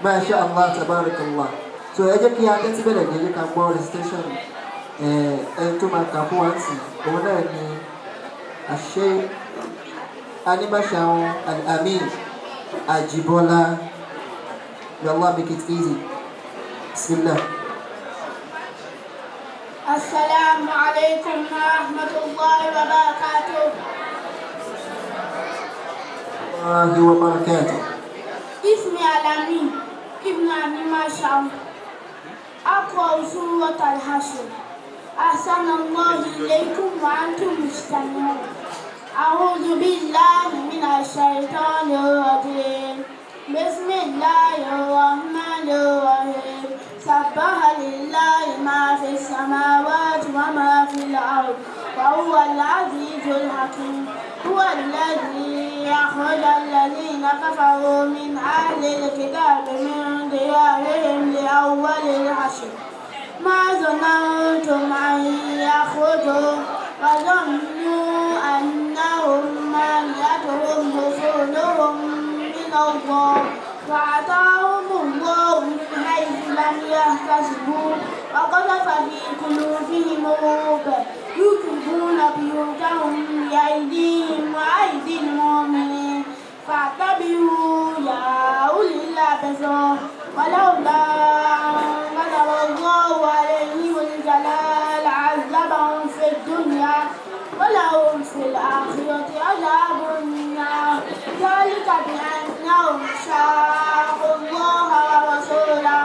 Mashallah tabarakallah. So ẹ jẹ́ kí a tẹ́tí bẹ̀rẹ̀ jẹ́ ká gbọ́ recitation ẹni tó máa kà fún wa sí òun náà ni àṣẹ animashaun al-amin Ajibola. May Allah make it easy. Bismillah. السلام عليكم ورحمة الله وبركاته. الله وبركاته. اسمي الأمين ابن أبي ماشاء. أقرأ سورة الحشر. أحسن الله إليكم وأنتم مستمعون. أعوذ بالله من الشيطان الرجيم. بسم الله الرحمن الرحيم. سبح لله ما في السماوات وما في الأرض وهو العزيز الحكيم. هو الذي أخرج الذين كفروا من أهل الكتاب من ديارهم لأول الحشر ما ظننتم أن يخرجوا وظنوا أنهم مانعتهم رسلهم من الله فأتاهم الله من حيث لم يحتسبوا وقذف في قلوبهم الرعب يخربون بيوتهم بأيديهم وأيدي المؤمنين فاعتبروا يا أولي الأبصار ولولا أن كتب الله عليهم الجلال عذبهم في الدنيا ولهم في الآخرة عذاب النار ذلك بأنهم شاقوا الله ورسوله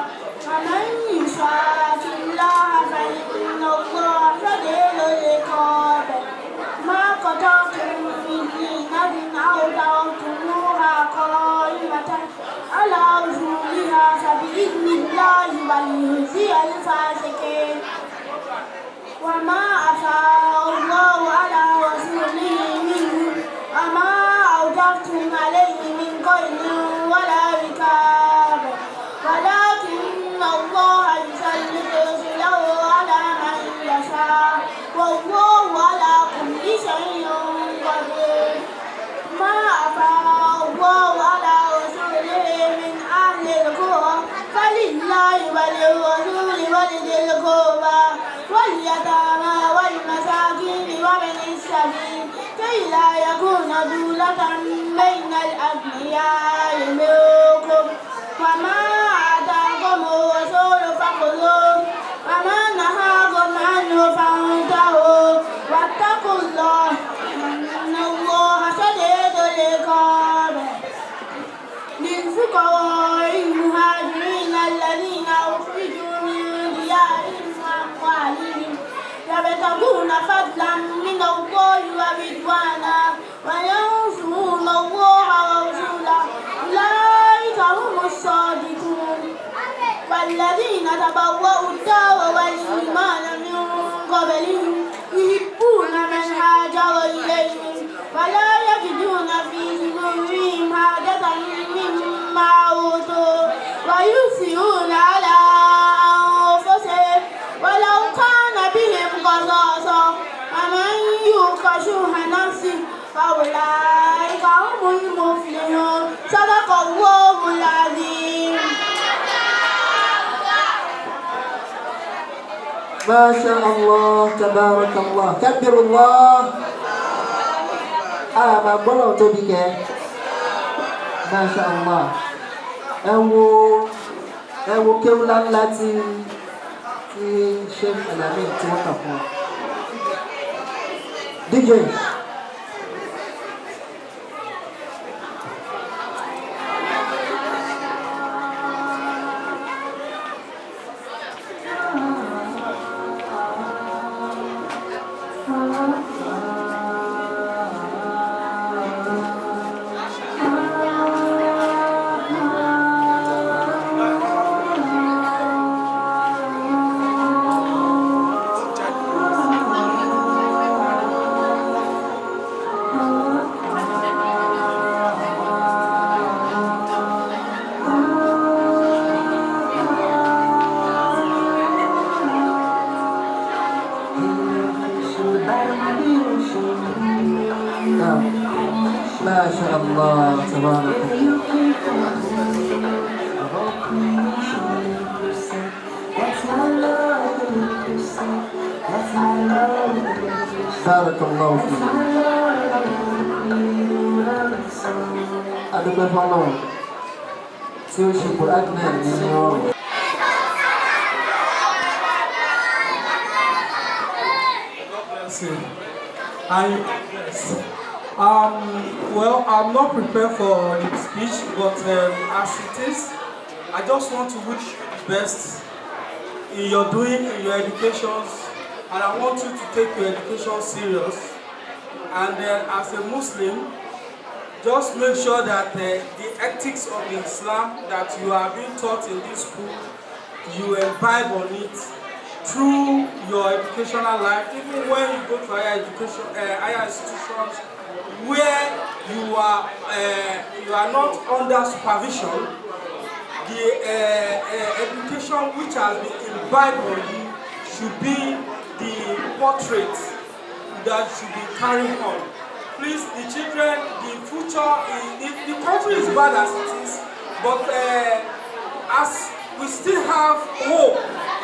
ومن يشاق الله فإن الله شديد العقاب ما قطعتم من لينة أو تركتموها قائمة على أصولها فبإذن الله وليخزي الفاسقين وما أفاء الله على رسوله منهم وما أوجفتم عليه من قيل ولا ركاب ولكن الله يسلط رسله على من يشاء والله على كل شيء قدير ما أفاء الله على رسوله من أهل القرى فلله وللرسول ولذي القربى واليتامى والمساكين وابن السبيل كي لا يكون دولة بين الأغنياء منكم وما آتاكم الرسول فخذوه وما نهاكم عنه فانتهوا واتقوا الله إن الله شديد العقاب للفقراء المهاجرين الذين أخرجوا من ديارهم وأموالهم يبتغون فضلا من الله ورضوانا وينصرون الله ورسوله أولئك هم الصادقون والذين تبوأوا الدار والإيمان من قبلهم يحبون من هاجر إليهم ولا يجدون في صدورهم حاجة مما أوتوا ويؤثرون على أنفسهم ولو كان بهم خصاصة ومن يوق شح نفسه فأولئك هم المفلحون صدق الله العظيم. ما شاء الله تبارك الله كبر الله ما gbọ́dọ̀ tóbi kẹ́ ما شاء الله ẹ wo kéwú ńláńlá tí Sheikh Alamin tí wọ́n kà fún wa. DJ. ما شاء الله تبارك الله. بارك الله فيك. adúpẹ́ fọ́lọ́run tí ó ṣe Quran náà ní ọrùn. Well, I'm not prepared for the speech, but as it is, I just want to wish you the best in your doing, in your education, and I want you to take your education serious. And as a Muslim, just make sure that the ethics of Islam that you are being taught in this school, you imbibe on it through your educational life, even when you go to higher education, higher institutions, where you are not under supervision. The education which has been imbibed on you should be the portrait that should be carried on. Please, the children, the future, the country is bad as it is, but as we still have hope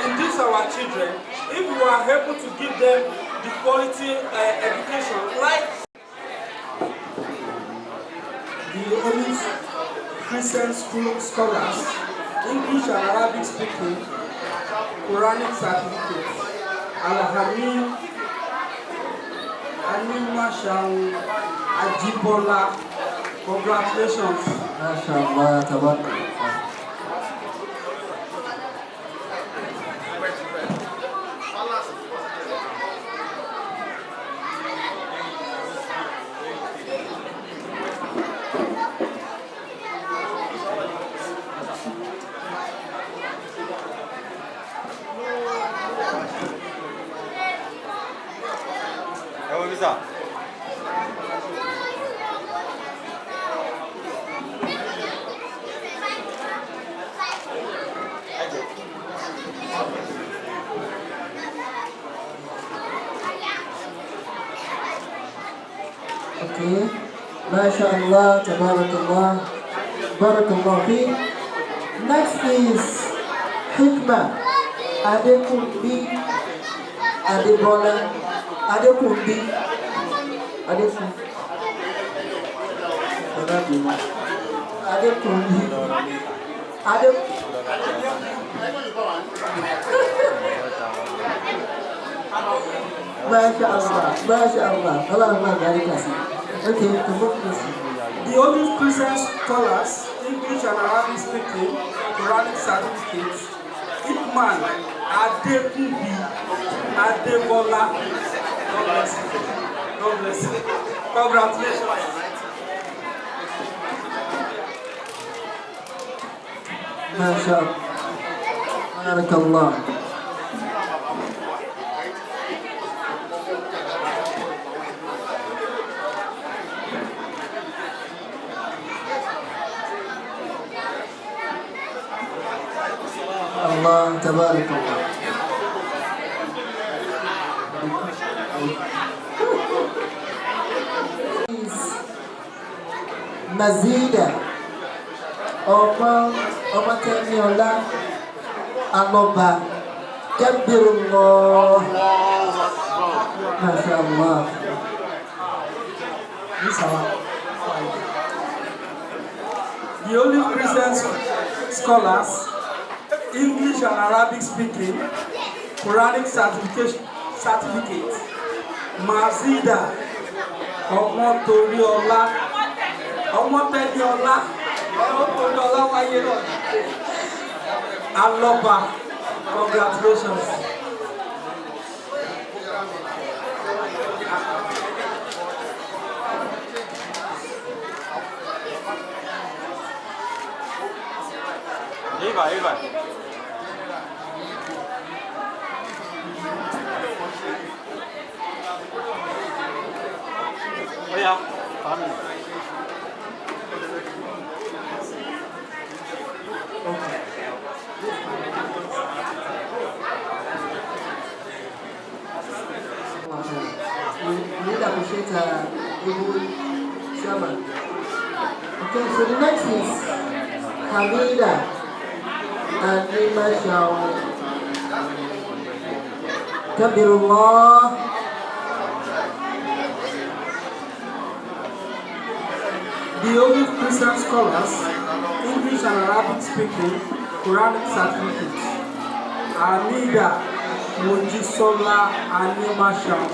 in these our children, if we are able to give them the quality education, like the only Crescent school scholars, English and Arabic speaking, Quranic certificates, Al-Hamid, Anima Shang, Ajibola, congratulations. MashaAllah, tabarak. Okay, MashaAllah, tabarakallah, barakallah fiik. Next is Hikmah Adekunbi Adebola Adekunbi Adekunbi MashaAllah, Allah very classy. Okay, the only Christian scholars, English and Arabic speaking, Quranic certificates, Ikman Adekunbi Adebola. God bless you. God bless you. Congratulations. MashaAllah, barakallah. Allah tabarakallah. Mazida ọmọ Tẹ́níọlá Alọba Kabirullah. MashaAllah. The only Christian scholars, English and Arabic speaking, Quranic certificate, Mazida Omotoriola, Omotoriola, Omotoriola wáyé náà, Aloba, congratulations. Eva. Oh yeah, family. We really appreciate Ibu chairman. Okay, so the next is Hamida and Nima Shao. Kabirullah. The Ogun Crescent scholars, English and Arabic speaking, Quranic certificates. Hamida Mojisola Anima Shao.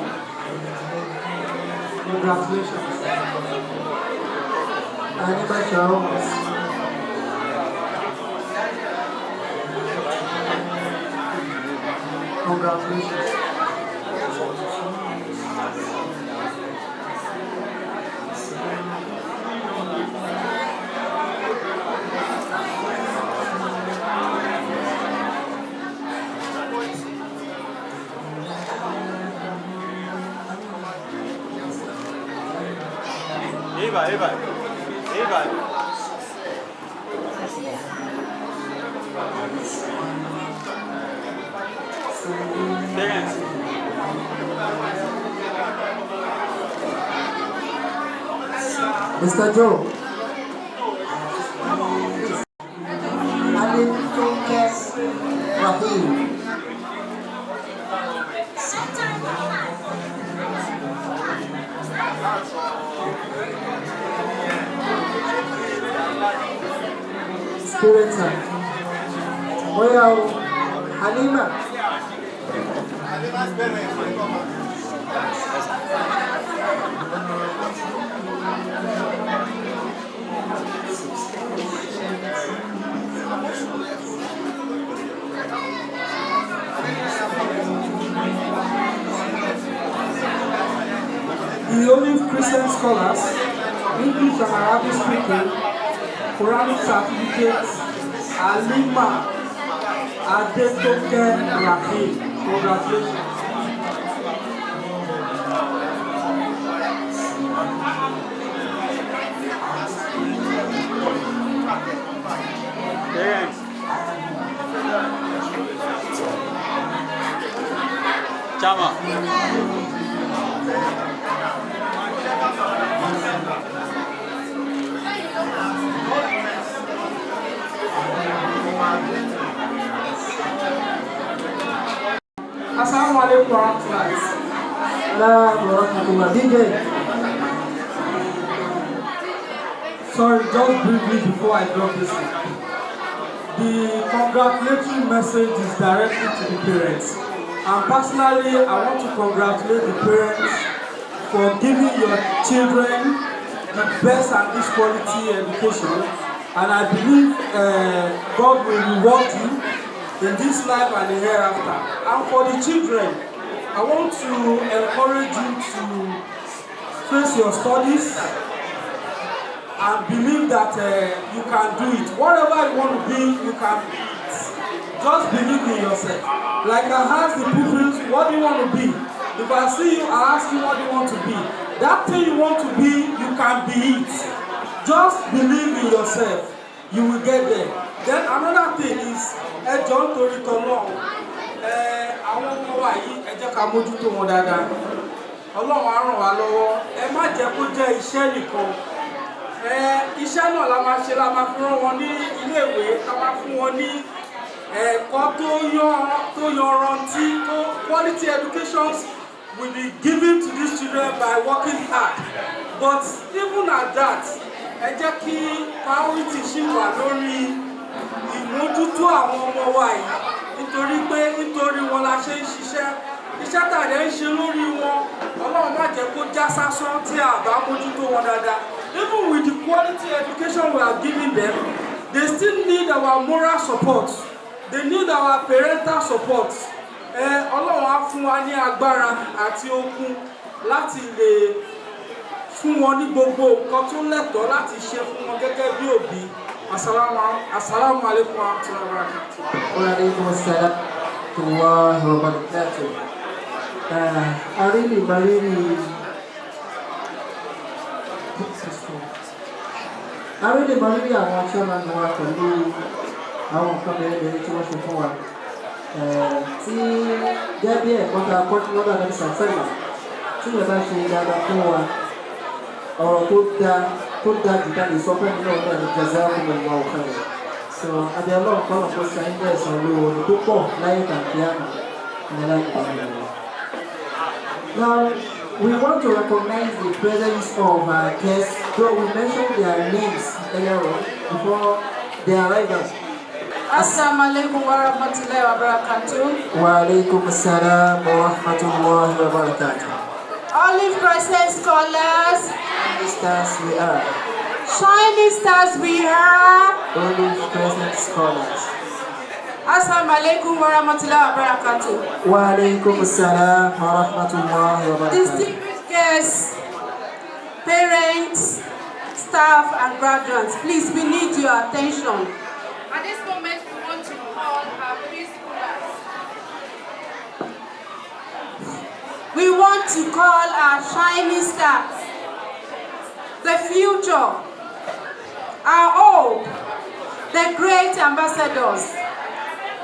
Congratulations. Anima Shao. Congratulations. Eva. Mr. Joe. Ali Tokes Rahim. Spirit Time. Well, Halima. The Olive Christian scholars, English and Arabic speaking, Quranic certificates, Alima Adetoke Rahim. Congratulations. Thanks. Chama. Assalamu alaikum warahmatullahi. DJ. Sorry, just briefly before I drop this one. The congratulatory message is directly to the parents. And personally, I want to congratulate the parents for giving your children the best and this quality education. And I believe God will reward you in this life and the hereafter. And for the children, I want to encourage you to face your studies and believe that you can do it. Whatever you want to be, you can be it. Just believe in yourself. Like I ask the pupils, what do you want to be? If I see you, I ask you what do you want to be. That thing you want to be, you can be it. Just believe in yourself. You will get there. Then another thing is, John torí tọ́lọ́run, àwọn ọmọ wa yìí ẹ jẹ́ ká mójútó wọn dáadáa. Ọlọ́run á ràn wá lọ́wọ́. Ẹ má jẹ́ kó jẹ́ iṣẹ́ nìkan. Iṣẹ́ náà la máa ṣe, la máa fi rán wọn ní iléèwé, la máa fún wọn ní ẹ̀kọ́ tó yanrantí, quality educations will be given to these children by working hard. But even at that, ẹ jẹ́ kí priority ṣì wà lórí ìmójútó àwọn ọmọ wa yìí, nítorí wọn la ṣe ń ṣiṣẹ́. Iṣẹ́ tàdé ń ṣe lórí wọn, Ọlọ́run má jẹ́ kó já sásán tí a bá mójútó wọn dáadáa. Even with the quality education we are giving them, they still need our moral support. They need our parental support. Ọlọ́run á fún wa ní agbára àti okun láti lè fún wọn ní gbogbo nǹkan tó lẹ́tọ̀ọ́ láti ṣe fún wọn gẹ́gẹ́ bí òbí. Assalamu alaikum wa rahmatullahi wa barakatuh. Wa alaikum assalam wa barakatuh. I really àwọn chairman wa pẹ̀lú àwọn nǹkan bẹ̀rẹ̀ tí wọ́n ṣe fún wa. Tí gẹ́gẹ́ bí ẹ̀kọ́ ta kọ́ lọ́dọ̀ ní sàfẹ́lá tí wọ́n bá ṣe dáadáa fún wa, ọ̀rọ̀ tó dáa jù ká lè sọ fún ẹ̀mí náà ní jazakumullahu khairan. So adé ọlọ́run kọ́ lọ́kọ́ sí ayé ẹ̀sán olóore tó pọ̀ láyé tàbí àná ní láyé tàbí àná. Now we want to recognize the presence of our guests, though we mentioned their names earlier on before their arrival. Assalamu alaikum wa rahmatullahi wa barakatuh. Wa alaikum assalam wa rahmatullahi wa barakatuh. Olive Crescent scholars. Shining stars we are. Shining stars we are. Olive Crescent scholars. Assalamu alaikum wa rahmatullahi wa barakatuh. Wa alaikum assalam wa rahmatullahi wa barakatuh. Distinguished guests, parents, staff, and graduates, please, we need your attention. At this moment, we want to call our preschoolers. We want to call our shining stars, the future, our hope, the great ambassadors.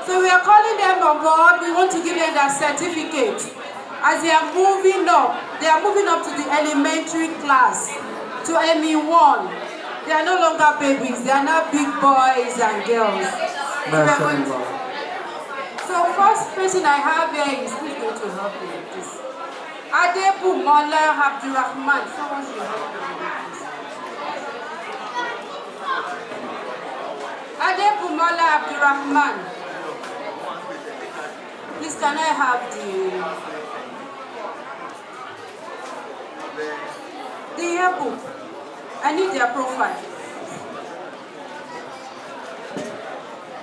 So we are calling them on board. We want to give them their certificate. As they are moving up to the elementary class, to ME1. They are no longer babies, they are now big boys and girls. So first person I have here is, who is going to help me with this? Arepo Mola Abdurrahman. Someone should help me with this. Arepo Mola Abdurrahman. Please, can I have the yearbook? I need their profile.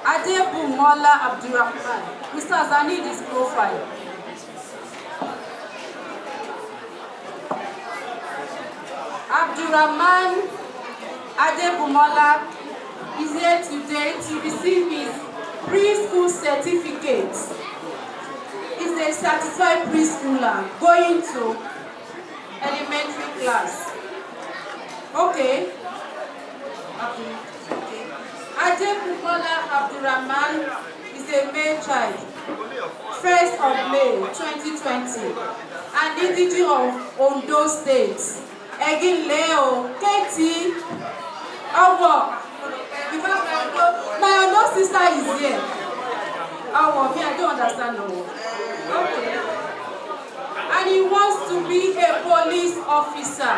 Arepo Mola Abdurrahman. Mr. I need his profile. Abdurrahman Arepo Mola is here today to receive his preschool certificate. He's a certified preschooler going to elementary class. Okay. Arepo Mola Abdurrahman is a male child. 1st of May 2020. An indigenous of Ondo State. Again, Leo, Katie, Ogun. Because my Ondo sister is here. Oh, me, I don't understand no. Okay. And he wants to be a police officer.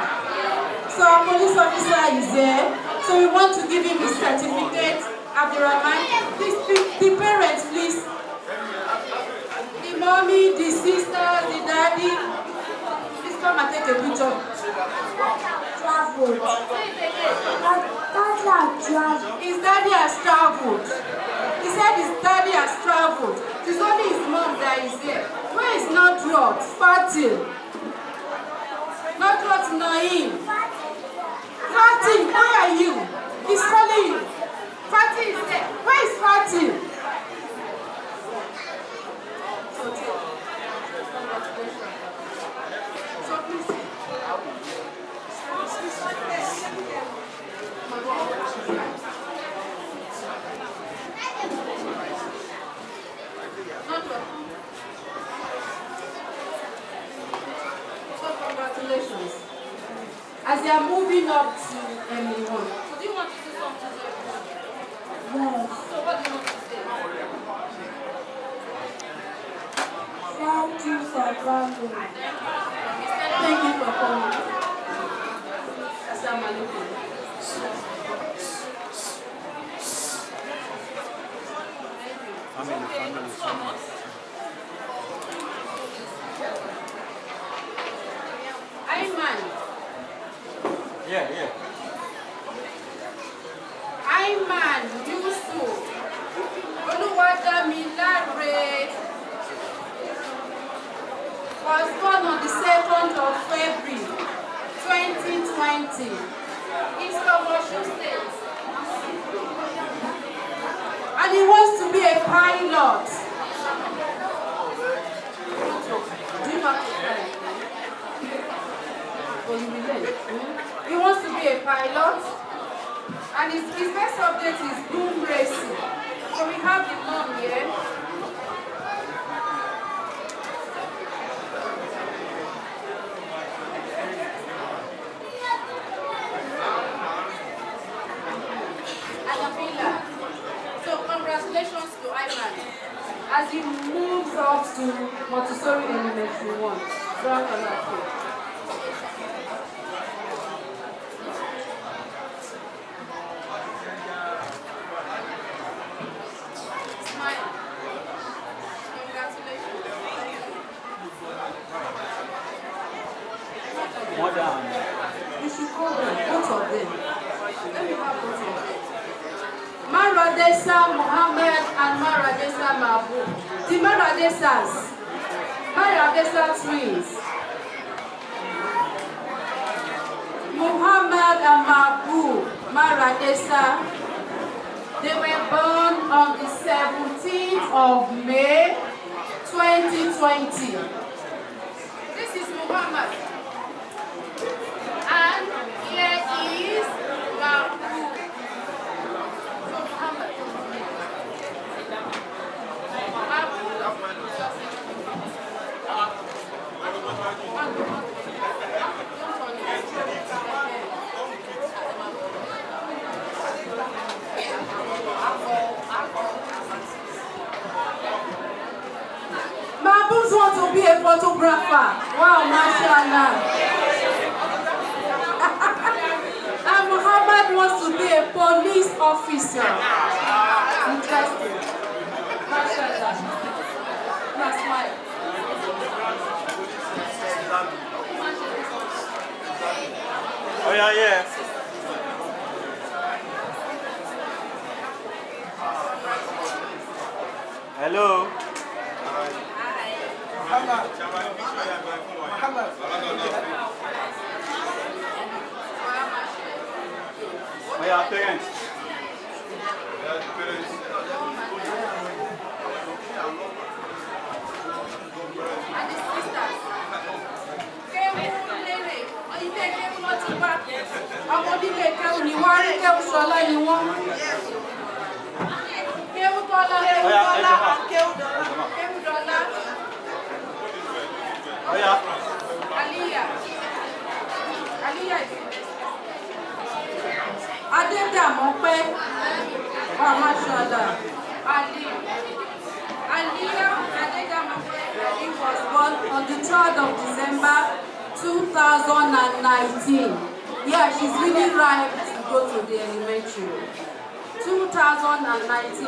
So a police officer is there. So we want to give him his certificate. Abdurrahman, please, the parents, please. The mommy, the sister, the daddy. Please come and take a picture. Traveled. His daddy has traveled. He said his daddy has traveled. It's only his mom that is here. Where is Nodrot? Fatil. Nodrot Naim. Fatil, where are you? He's calling you. Fatil is there. Where is Fatil? So please. Congratulations. As they are moving up to ME1. So do you want to say something? Yes. So what do you want to say? Thank you for coming. Thank you for coming. Assalamu alaikum. Family. Ayman. Yeah. Ayman Yusuf. Oluwadamilare was born on the 2nd of February 2020. He's from Ogun State. And he wants to be a pilot. Do you have to fly? He wants to be a pilot. And his best subject is boom racing. So we have the mom here. as he moves up to Montessori Elementary 1. Barakallah. You should call them, both of them. Let me have both of them. Maradesa Muhammad and Maradesa Mabu. The Maradesa twins. Muhammad and Mabu Maradesa. They were born on the 17th of May 2020. This is Muhammad. And here is Mabu. So Muhammad. Mabus wants to be a photographer. Wow, mashallah. And Muhammad wants to be a police officer. Interesting. Mashallah. That's why. Oh yeah, yeah. Hello. Muhammad. Oh yeah, parents. And the sisters. Ọmọ nílé kẹ́hùn ní wá rí kẹ́hùn ṣọlá ni wọ́n. Kẹ́hùn tọ́lá, kẹ́hùn tọ́lá, kẹ́hùn dọ́lá. Aliyah. Adédàmọ́pẹ́. Wà máṣọ́lá. Aliyah Adédàmọ́pẹ́. He was born on the 3rd of December 2019. Yeah, she's really right to go to the elementary. 2019.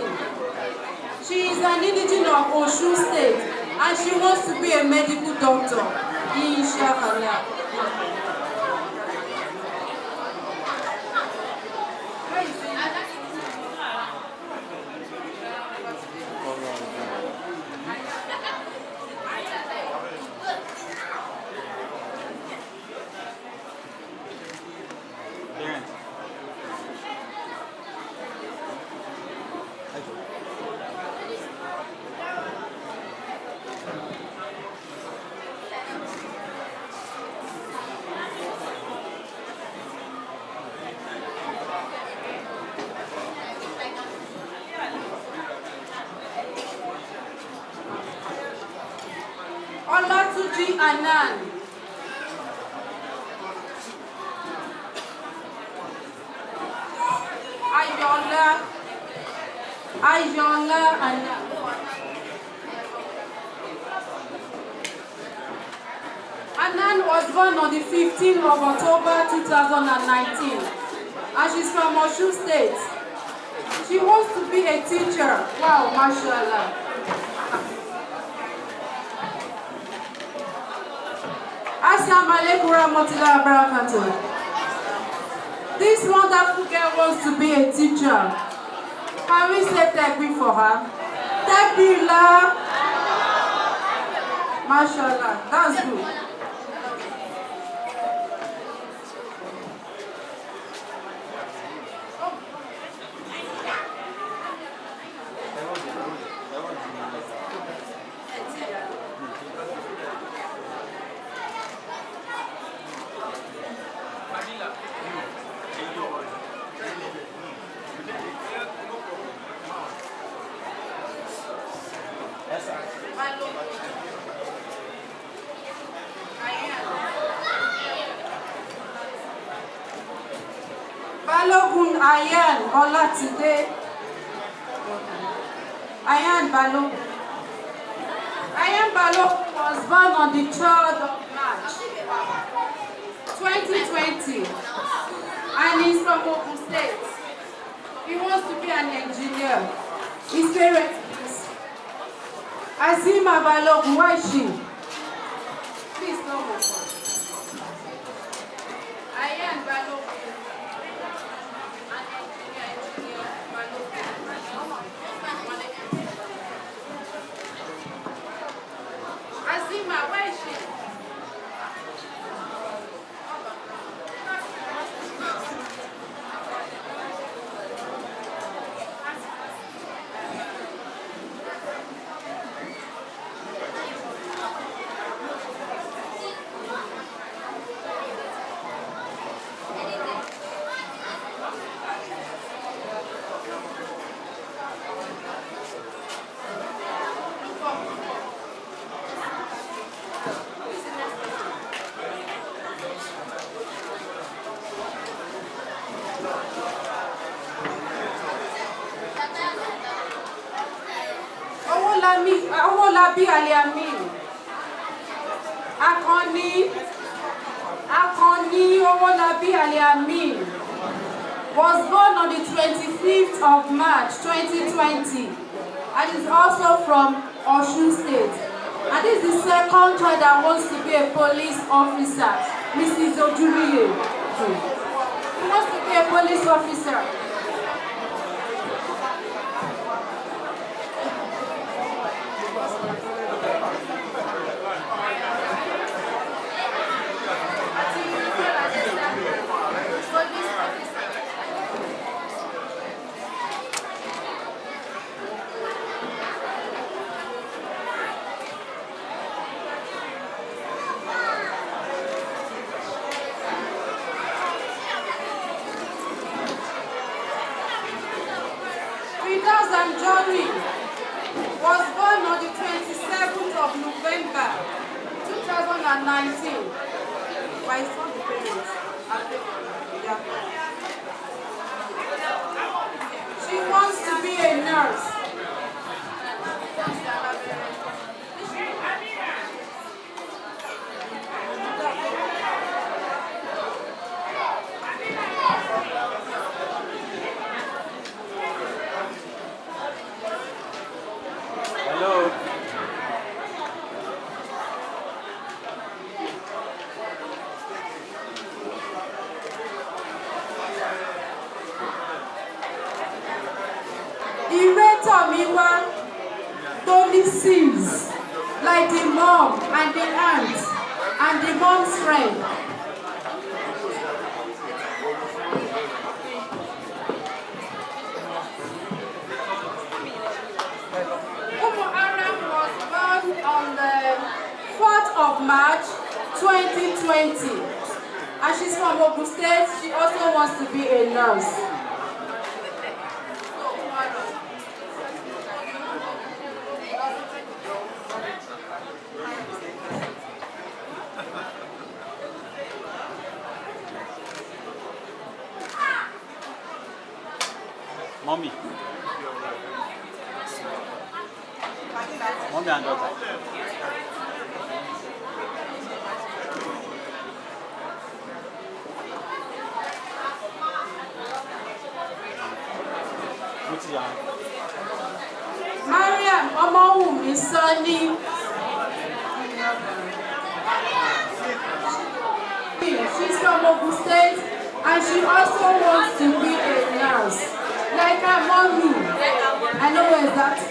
She is an indigene of Ogun State and she wants to be a medical doctor. Inshallah. Olatuji Anan. Ayola Anan. Anan was born on the 15th of October 2019 and she's from Ogun State. She wants to be a teacher. Wow, mashallah. Assalamu alaikum warahmatullahi wabarakatuh. This wonderful girl wants to be a teacher. Can we say takbir for her? Takbir la. Mashallah, that's good. Ogun Ayan Olatide. Ayan Balogun. Ayan Balogun was born on the 3rd of March 2020 and he's from Ogun State. He wants to be an engineer. His parents is Azima Balogun. Why is she? Please no more. Ayan Balogun. Azima, where is she? Owolabi Aliamin. Akoni Owolabi Aliamin was born on the 25th of March 2020 and is also from Ogun State. And this is the second child that wants to be a police officer, Mrs. Ojuriye. He wants to be a police officer. Jory was born on the 27th of November 2019 by some parents. She wants to be a nurse. Sees like the mom and the aunt and the mom's friend. Arepo was born on the 4th of March 2020 and she's from Ogun State. She also wants to be a nurse. Mommy. Mommy and daughter. Mariam Omowumi Sani. She's from Ogun State and she also wants to be a nurse. Like her mommy. I know where that.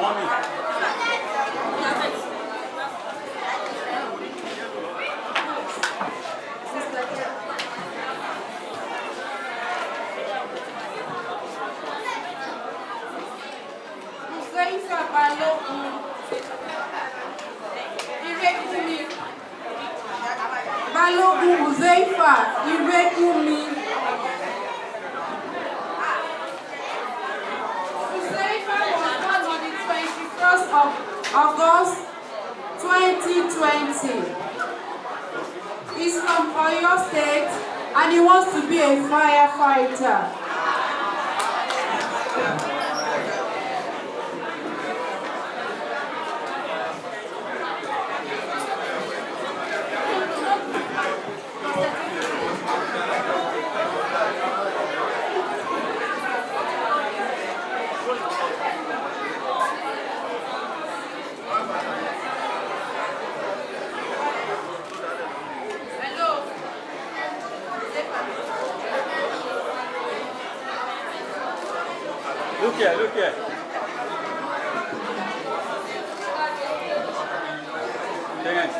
Mommy. Balogun Uzeifa Irekumi. Uzeifa was born on the 21st of August 2020. He's from Oyo State and he wants to be a firefighter. Look here, look here. Thanks.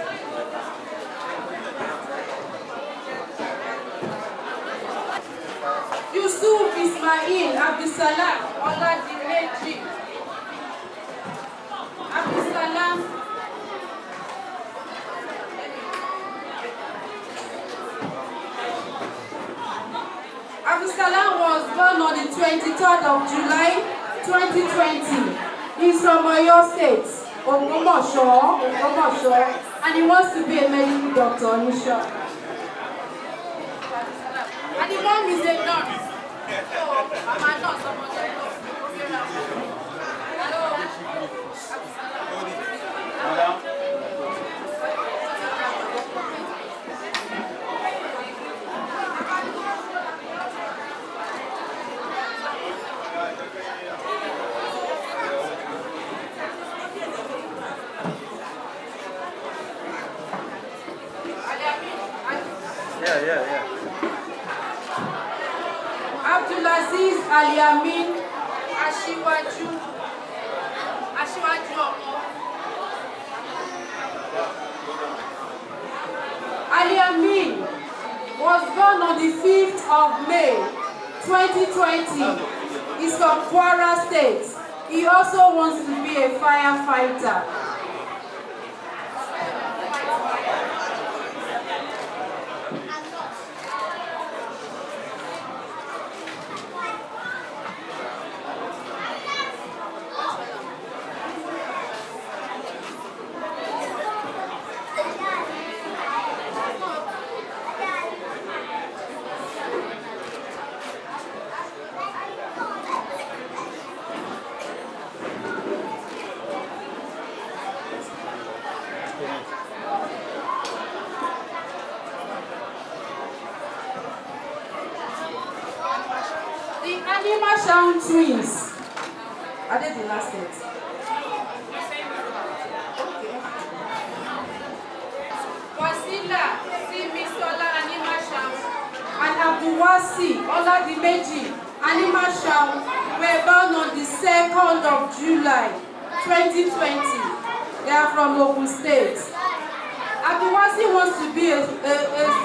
Yusuf Ismail Abdulsalam Oladimeji. Abdulsalam Abdulsalam was born on the 23rd of July 2020. He's from Oyo State, Ogumosho, and he wants to be a medical doctor, Nisha. And the mom is a nurse. So, I'm a nurse, Hello. Madam. Yeah. Abdulaziz Aliamin Ashiwaju Omo. Aliamin was born on the 5th of May 2020. He's from Kwara State. He also wants to be a firefighter. The Animal Sound twins. Are they the last set? Wasila Simisola Animal Sound and Abdulwasi Oladimeji Animal Sound were born on the 2nd of July 2020. They are from Ogun State. Abdulwasi wants to be a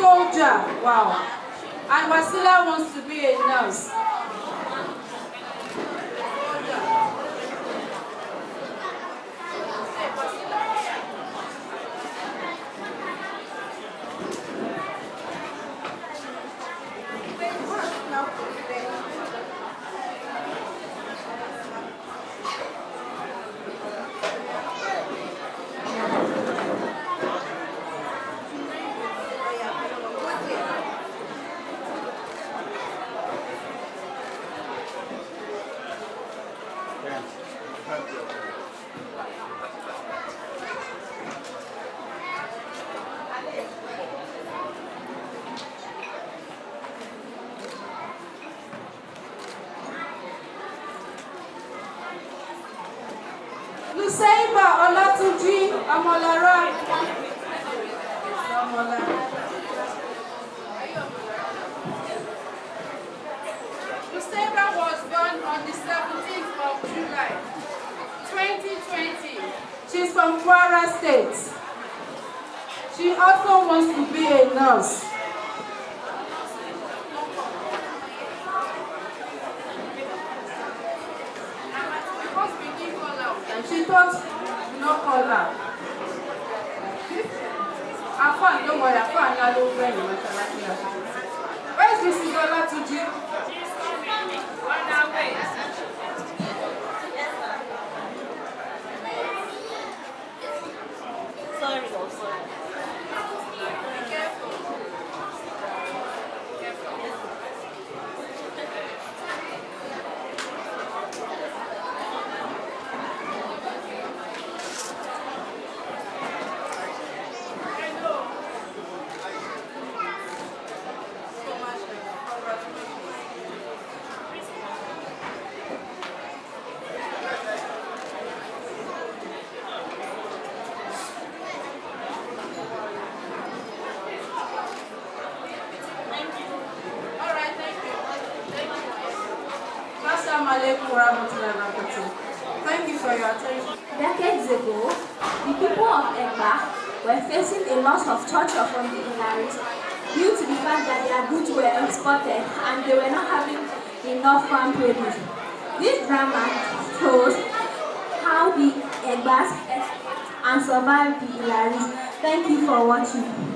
soldier. Wow. And Wasila wants to be a nurse. Nusaiba Olatunji Amolara. Nusaiba was born on the 17th of July 2020. She's from Kwara State. She also wants to be a nurse. She thought, no call her. Afan, don't worry, Afan, I don't wear you. Where's Mrs. Olatuji? On our way. Sorry. Thank you for your attention. Decades ago, the people of Egba were facing a loss of torture from the Ilaris due to the fact that their goods were exported and they were not having enough farm produce. This drama shows how the Egbas and survived the Ilaris. Thank you for watching.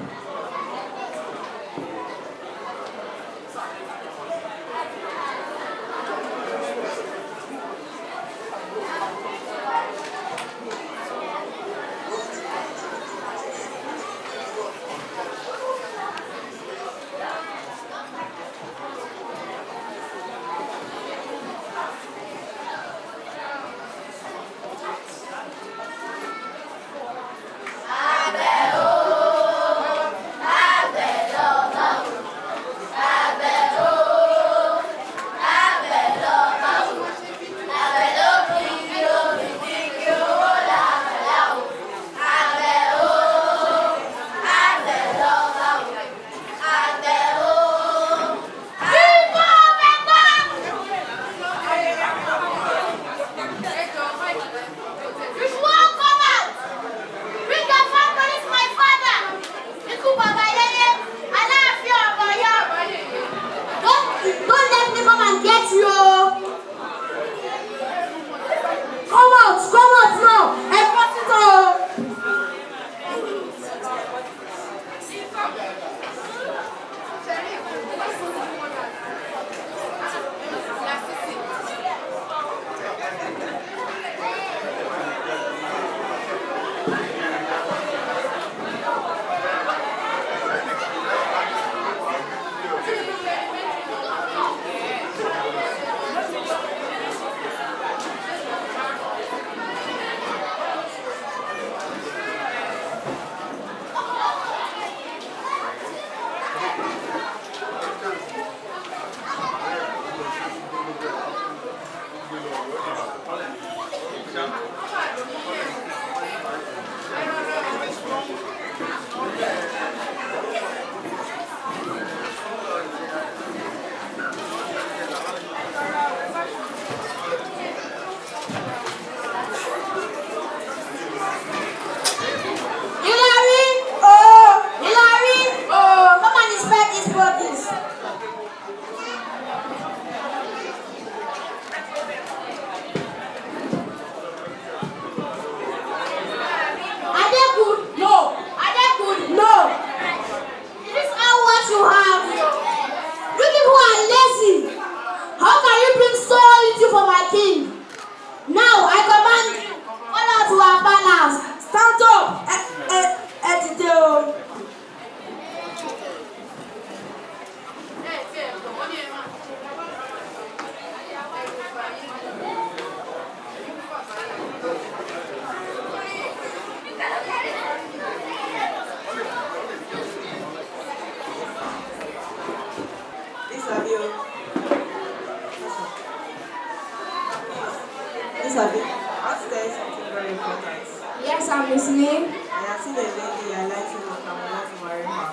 Yes, I'm listening. I have seen a lady I like so much and I want to marry her.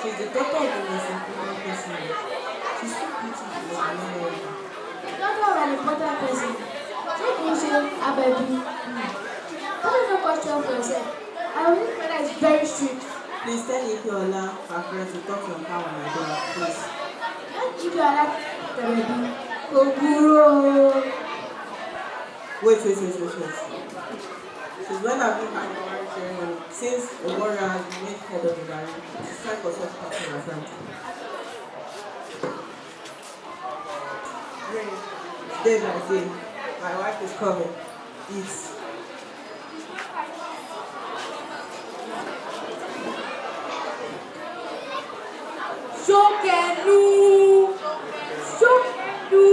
She's the daughter of the most important person. She's so beautiful, but I don't know her. Daughter of an important person. Take me to Abebi. What is the question for yourself? I will think that is very strict. Please tell Ikiola, her friend, to talk to her on my door, please. Ikiola, Abebi. Oguro. Wait. Since when have you had a marriage ceremony? Since the warrior has been made head friend. Day by day, my wife is coming. It's Shokenu! Shokenu!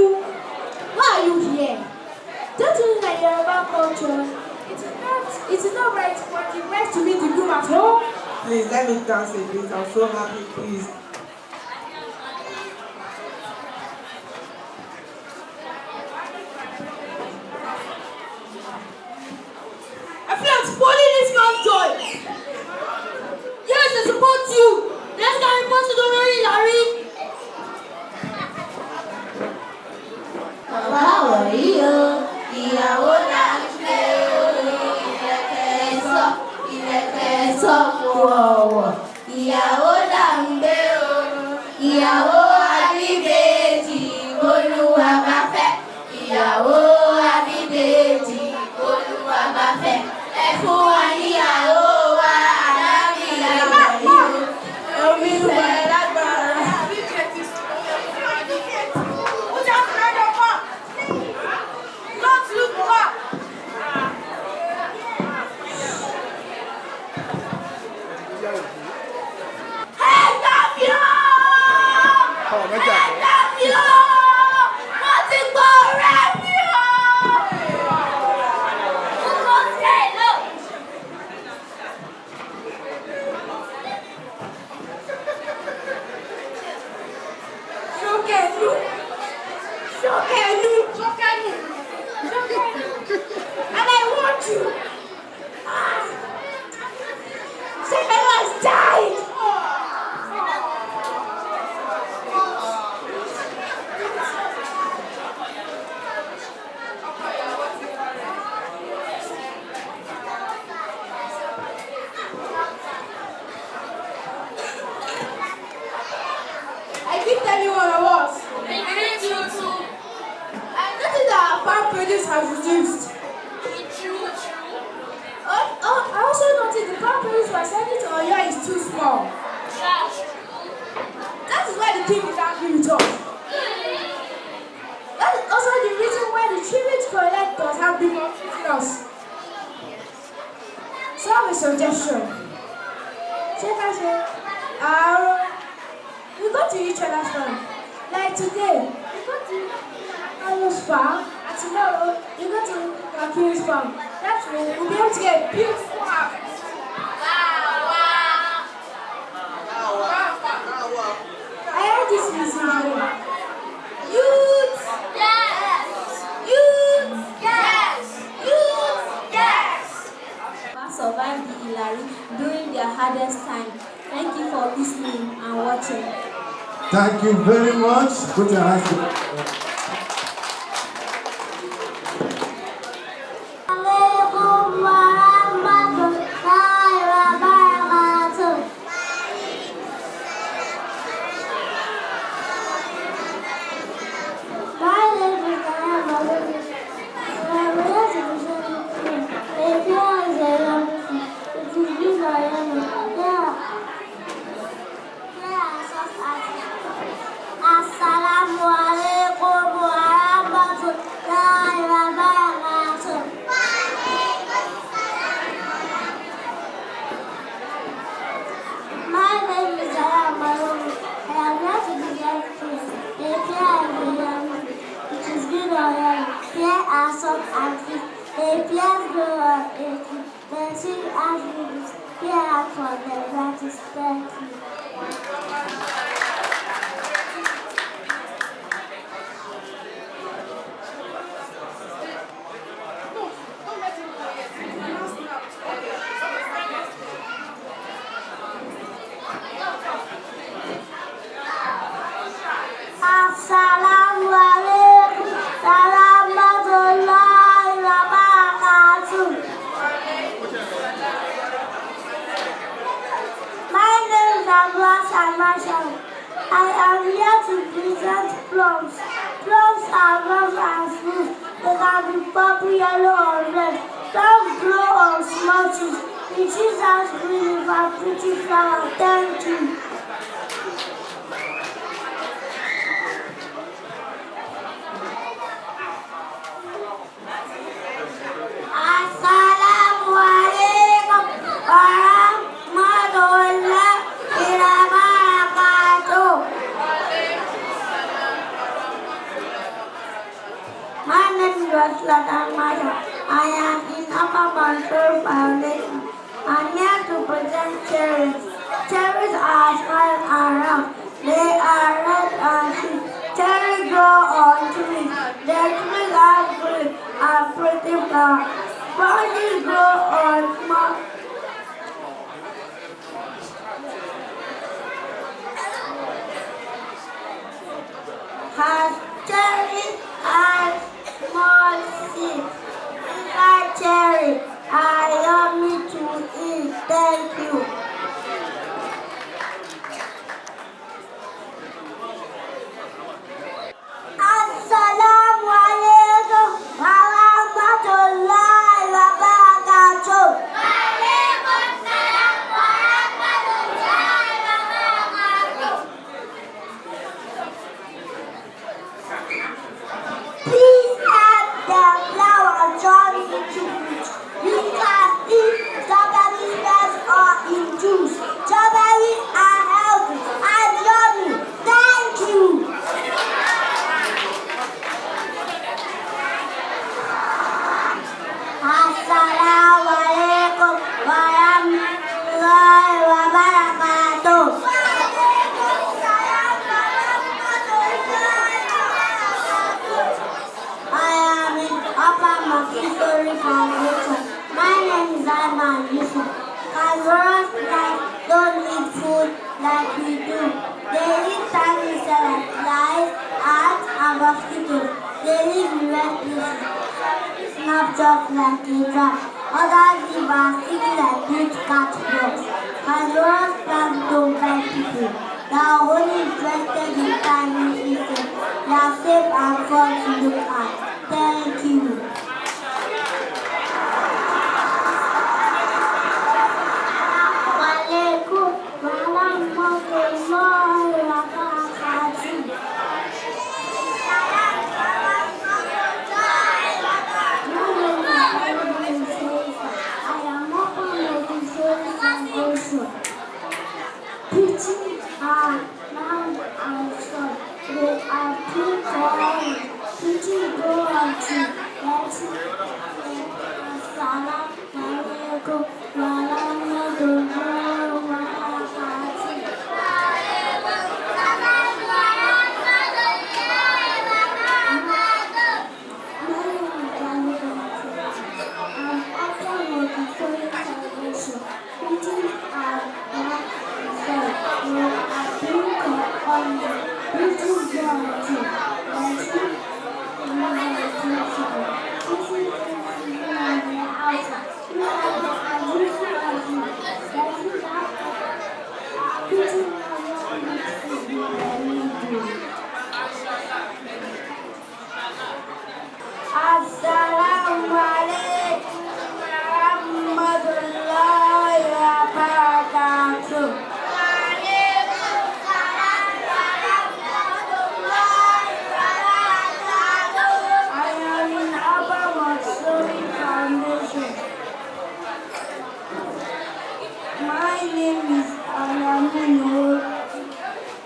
Why are you here? Don't you know that Yoruba culture? It is not right for the bride to meet the groom at home. please let me dance a bit. I'm so happy, please. I feel like spoiling this man's joy. Yes, I support you. Let's get report to the Lori Larry. Báwo rí o, ìyàwó là ń ṣe o, ìlẹ̀kẹ̀ sọ wọ̀wọ̀. Ìyàwó là ń gbé o, ìyàwó àbíbèjì Olúwa bá fẹ́. Ìyàwó àbíbèjì Olúwa bá fẹ́. Ẹ fún wa níyàwó wa, àdábì lágbàáyé o. Omi wẹ̀ lágbára. Look back. Hey, Damio! Hey, Damio! Wọ́n ti gbọ́ ọ̀rẹ́ mi o! Kókó ṣe lò. Ṣókèlú! Ṣókèlú! Ṣókèlú! And I want you. Shekelu has died. I didn't tell you what I was. I didn't you too. I noticed that our farm produce has reduced. I also noticed the farm produce we are sending to Oyo is too small. That is why the king is angry with us. That is also the reason why the tribute collectors have been confusing us. So I have a suggestion. We go to each other's farm. Like today, we go to Anu's farm, and tomorrow we go to Kaki's farm. That way we'll be able to get a beautiful harvest. I heard this music. Youth! Yes! Youth! Yes! Youth! Yes! Survived the Ilari during their hardest time. Thank you for listening and watching. Thank you very much. Put your hands together. I am here to present plums. Plums are rough and smooth. They can be purple, yellow, or red. Some grow on small trees. The trees are green with a pretty flower. Thank you. Upper Montessori Foundation. I'm here to present cherries. Cherries are small and round. They are red and sweet. Cherries grow on trees. Their trees are fruit and pretty flowers. Sponges grow on small. Has cherries and small seeds. Inside cherry are yummy to eat. Thank you. Assalamu alaikum wa rahmatullahi wa barakatuh. Please add the flour drawn into it. You can eat strawberry fresh or in juice. Strawberries are healthy and yummy. Thank you. Assalamu alaikum wa rahmatullahi wa barakatuh. I am in Upper Montessori Foundation. My name is Aiman Yusuf. Carnivorous plants don't eat food like we do. They eat tiny insects, flies, ants, and mosquitoes. They live in wet places. Snap just like a trap. Others live and stick like huge cat dogs. Carnivorous plants don't bite people. They are only interested in tiny insects. They are safe and fun to look at. Thank you. Walaikum warahmatullahi wabarakatuh. I am Upper Montessori Foundation. Teaching are round and short. They are pink orange. Teaching go on to let's Assalamu alaikum wa rahmatullahi wa barakatuh. Assalamu alaikum warahmatullahi wabarakatuh. I am in Upper Montessori Foundation. My name is Alamino.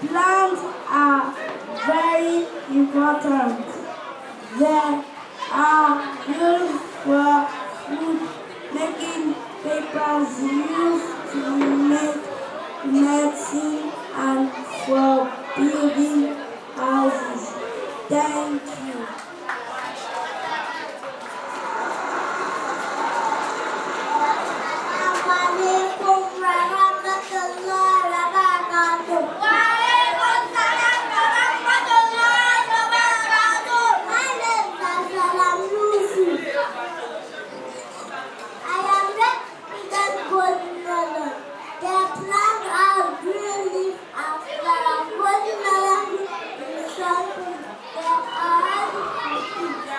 Plants are very important. They are used for food making, papers used to make medicine, and for building houses. Thank you. Assalamualaikum warahmatullahi wabarakatuh. Waalaikumsalam warahmatullahi wabarakatuh. My name is Salam Lucy. I am representing golden melon. The plants are green leaf and flower. Golden melon is something that are ready to eat.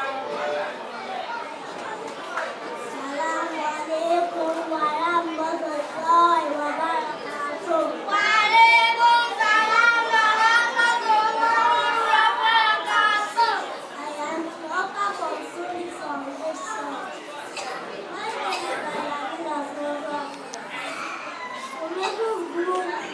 Assalamualaikum warahmatullahi wabarakatuh. Waalaikumsalam warahmatullahi wabarakatuh. I am Upper Montessori Foundation. My name is Valedictory. Tomato grow from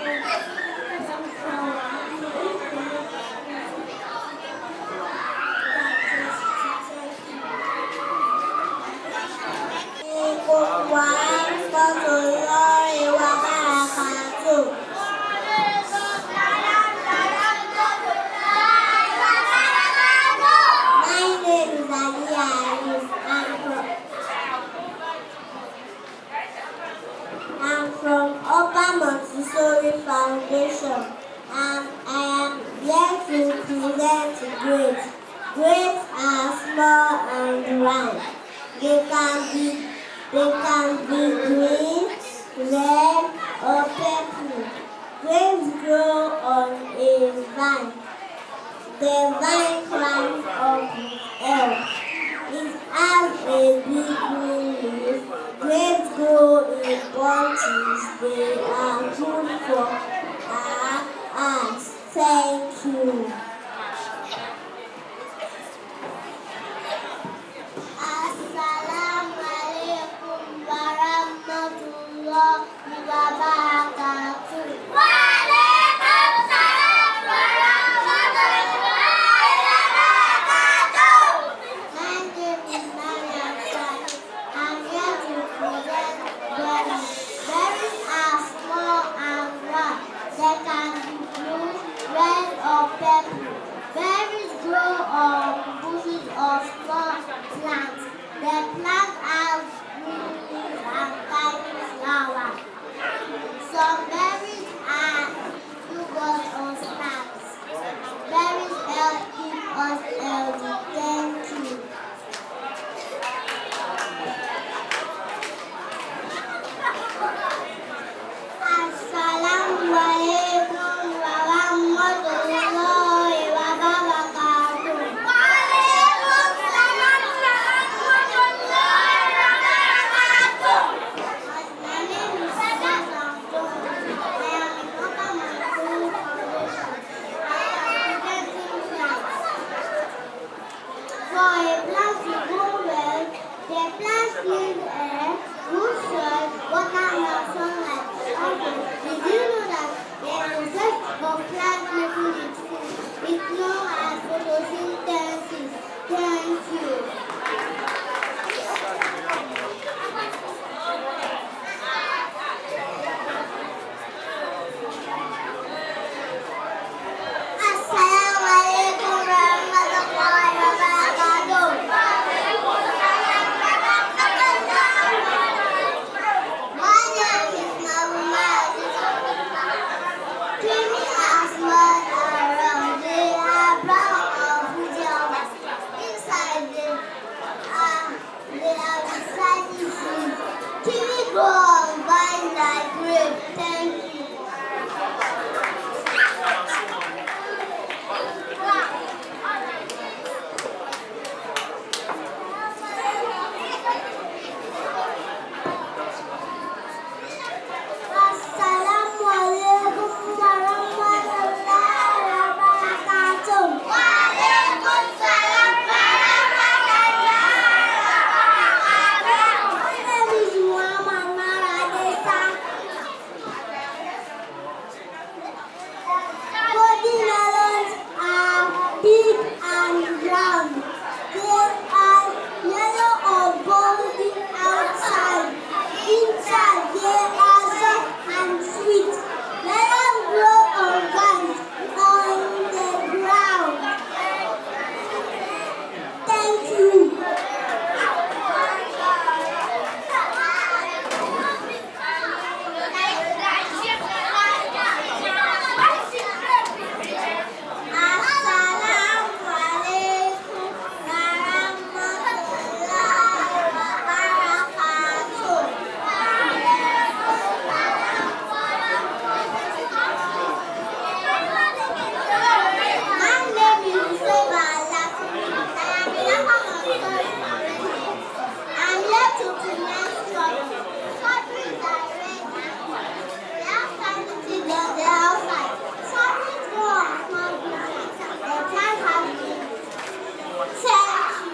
the vine climbs up his elm. It has a big green leaf. Grapes grow in bunches. They are good for our eyes. Thank you. Assalamu alaikum warahmatullahi wabarakatuh. Berries grow on bushes of small plants. The plants have green leaves and tiny flowers. Some berries are yogurt or snacks. Berries help keep us healthy. Thank you. Assalamu alaikum warahmatullahi wabarakatuh. My name is Susan Jones. I am a local Montessori foundation. I am presenting plants. For a plant to grow well, the plants need air, good soil, water, and sunlight. Did you know that the process of plant making its food is known as photosynthesis? Thank you. Assalamu alaikum warahmatullahi wabarakatuh. My name is Muhammad. Creamy are small and round. They are brown or fuzzy. Inside them they are slightly sweet. Kiwi grow on vines like grapes. Thank you. Assalamu alaikum warahmatullahi wabarakatuh. Waalaikumsalam warahmatullahi wabarakatuh. My name is Muhammad Maradesa. Golden melons are big and round. They are yellow or golden outside. Inside they are soft and sweet. Melons grow on vines on the ground. Thank you. Assalamu alaikum warahmatullahi wabarakatuh. My name is Valedictory. I am a local Montessori foundation. I'm here to present strawberries. Strawberries are red and white. They have tiny seeds on the outside. Strawberries grow on small plants. The plants have leaves. Thank you.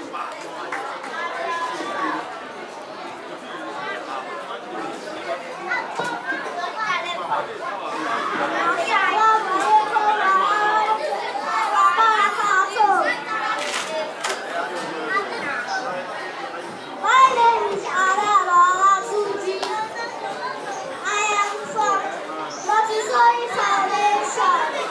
My name is Arepo. I am from Montessori Foundation.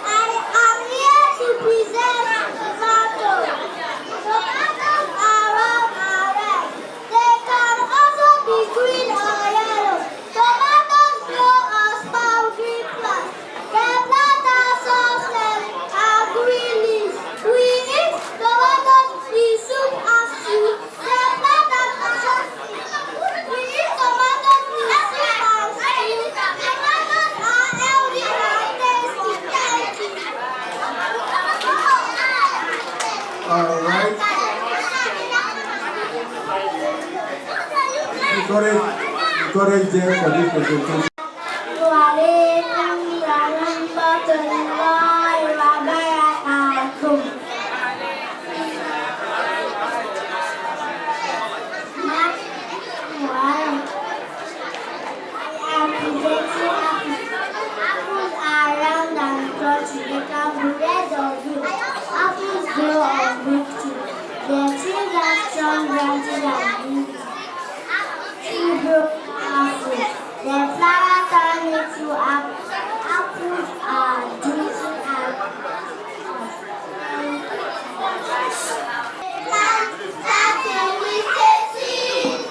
I am here to present tomatoes. Tomatoes are round and red. They can also be green or yellow. Tomatoes grow on small green plants. The plants are soft and green leaves. We eat tomatoes in soup and stew. The plants are soft. We eat tomatoes in soup and stew. Tomatoes are healthy encourage them for this presentation. Apples grow on victory. Their trees are strong branches and leaves. Trees grow apples. Their flowers turn into apples. Apples are juicy and starting with a seed.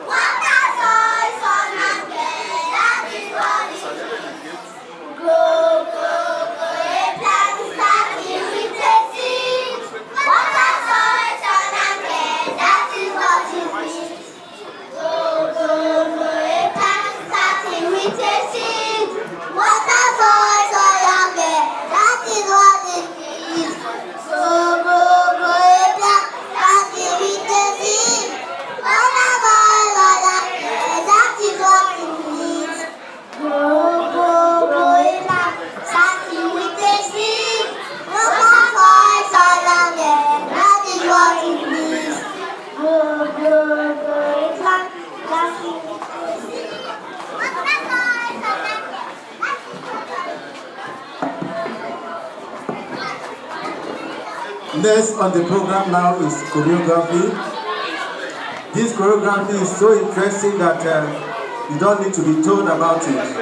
Water, soil, sun, and clay. That is what it is. Grow, grow, grow. A plant starting with a seed. Water, soil, sun, and clay. That is what it is. Grow, grow, grow. A plant starting with a seed. Water, soil, sun, and clay. That is what it is. Grow, grow, grow. A plant starting with a seed. Water, soil, sun, and clay. That is what it is. Grow, grow, grow. A plant starting with a seed. Water, soil, sun, and clay. That is what it is. Grow, grow, grow. A plant starting with a seed. Water, soil, sun, and clay. Next on the program now is choreography. This choreography is so interesting that you don't need to be told about it.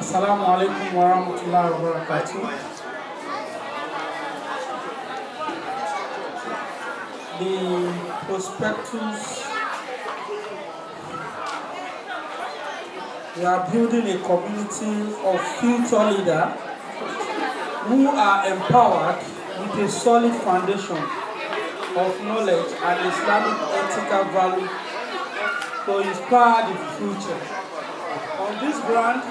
Assalamu alaikum wa rahmatullahi wa barakatuh. The prospectus, we are building a community of future leaders who are empowered with a solid foundation of knowledge and Islamic ethical value to inspire the future. On this ground,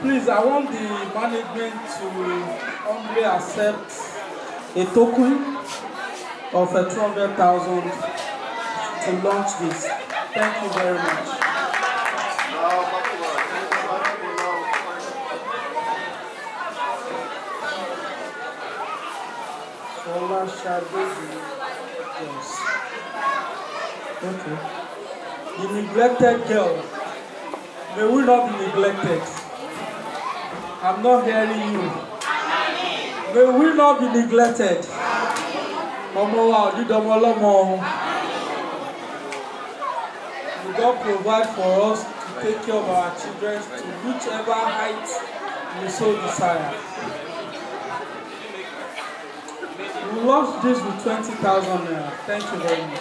please, I want the management to humbly accept a token of 200,000 to launch this. Thank you very much. Yes. Okay. The neglected girl. May we not be neglected. I'm not hearing you. May we not be neglected. May God provide for us to take care of our children to whichever height we so desire. launched this with 20,000 naira. Thank you very much.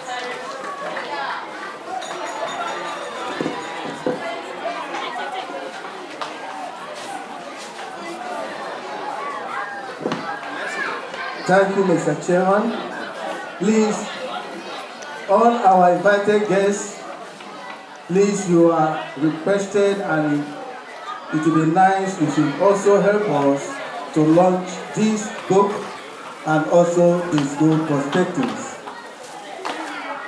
Thank you, Mr. Chairman. Please, all our invited guests, please, you are requested, and it will be nice if you also help us to launch this book and also his good perspectives.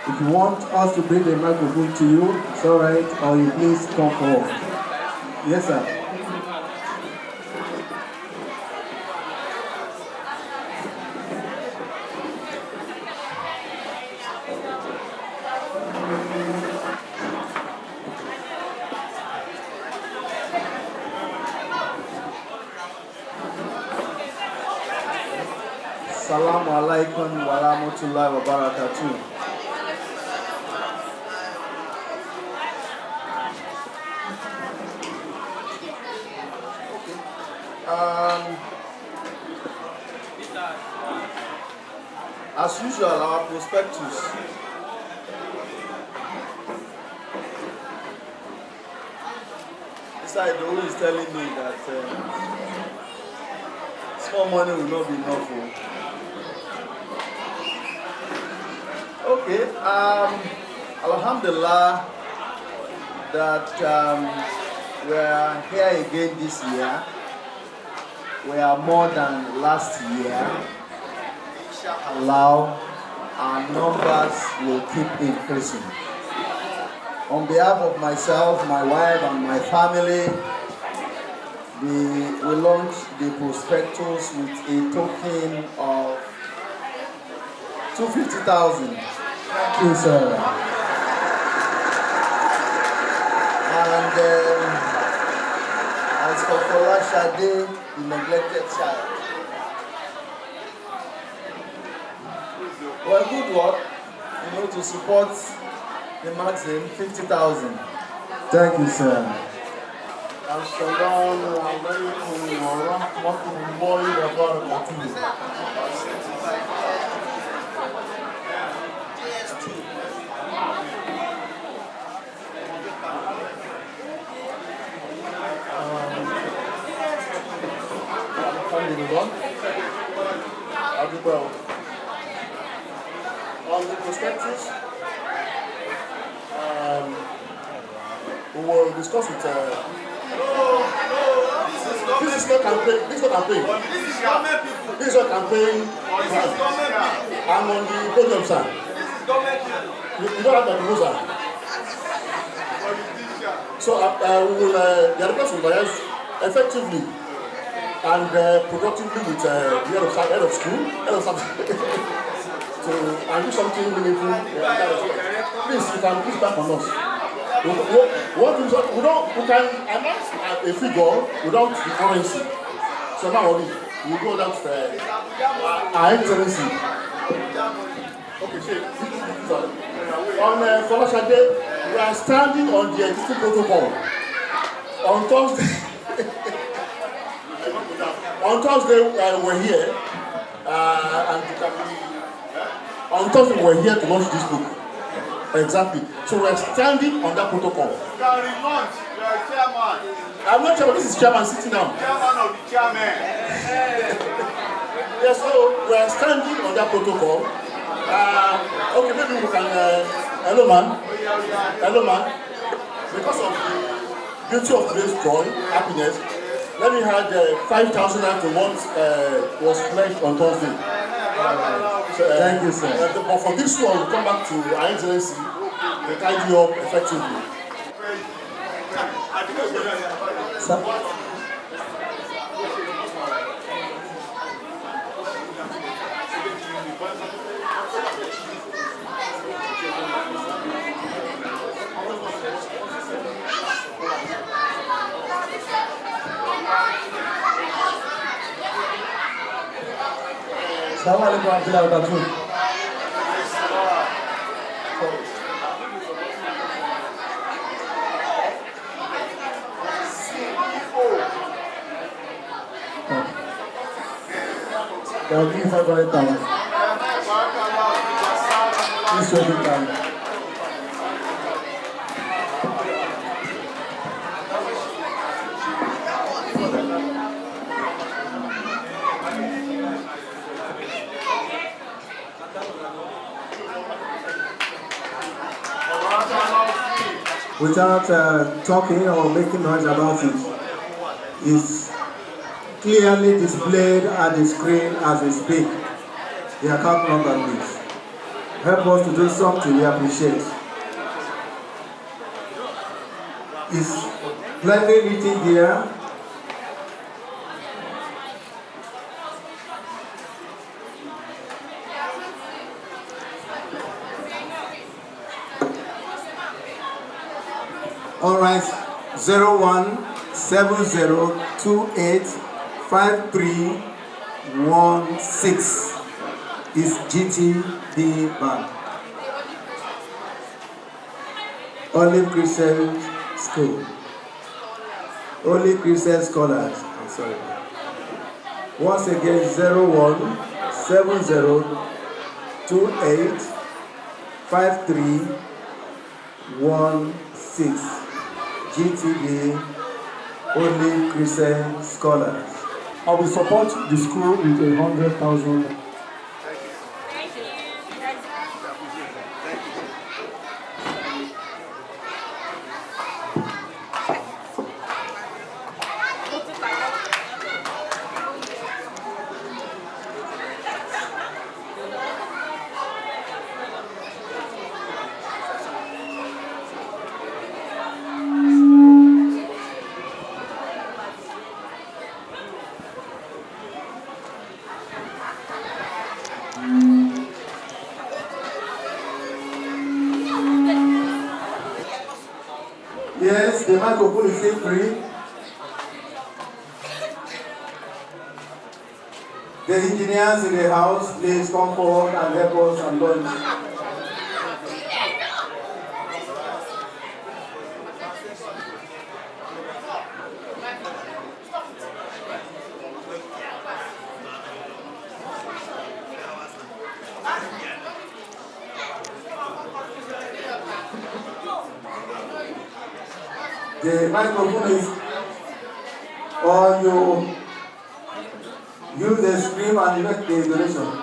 If you want us to bring the microphone to you, it's all right, or you please come forward. Yes, sir. Assalamu alaikum wa rahmatullahi wa barakatuh. As usual, our prospectus. Mr. Idowu is telling me that small money will not be enough for. Okay, Alhamdulillah that we are here again this year. We are more than last year. Inshallah, our numbers will keep increasing. On behalf of myself, my wife, and my family, we launched the prospectus with a token of 250,000. Thank you, sir. And as for Folashade, the neglected child. Well, good work, to support the maximum 50,000. Thank you, sir. Assalamu alaikum wa rahmatullahi wa barakatuh. On the prospectus, we will discuss with. This is not campaign. This is not campaign. This is not campaign. I'm on the podium, sir. You don't have the proposal. So we will. The request will liaise effectively and productively with the head of school, head of subject. And do something meaningful. Please, you can push back on us. We can announce a figure without the currency. So now we go down to our excellency. Okay, on Folashade, we are standing on the existing protocol. On Thursday, we're here, and you can be. On Thursday, we're here to launch this book. Exactly. So we're standing on that protocol. You are relaunch. You are chairman. I'm not chairman. This is chairman sitting down. Chairman of the chairman. Yes, so we're standing on that protocol. Okay, maybe we can. Hello, man. Hello, man. Because of the beauty of today's joy, happiness, let me have 5,000 to what was pledged on Thursday. Thank you, sir. But for this one, we'll come back to our excellency to guide you up effectively. Sir? Assalamu alaikum wa rahmatullahi wa barakatuh. They'll give 500,000. Please wait in time. Without talking or making noise about it, it's clearly displayed at the screen as we speak. The account number, please. Help us to do something we appreciate. It's plainly written there. All right, 0170285316 is GTB Bank. Olive Crescent School. Olive Crescent Scholars. I'm sorry. Once again, 0170285316. GTB Olive Crescent Scholars. I will support the school with 100,000. Yes, the microphone is still free. The engineers in the house, please come forward and help us and launch. The microphone is on. You use the screen and make the donation.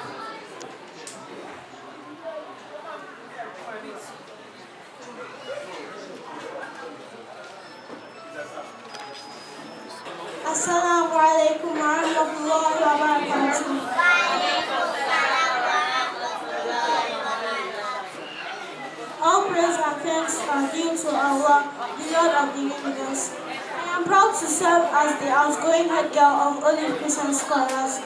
Assalamu alaikum wa rahmatullahi wa barakatuh. All praise and thanks are due to Allah, the Lord of the universe. I am proud to serve as the outgoing head girl of Olive Crescent Scholars.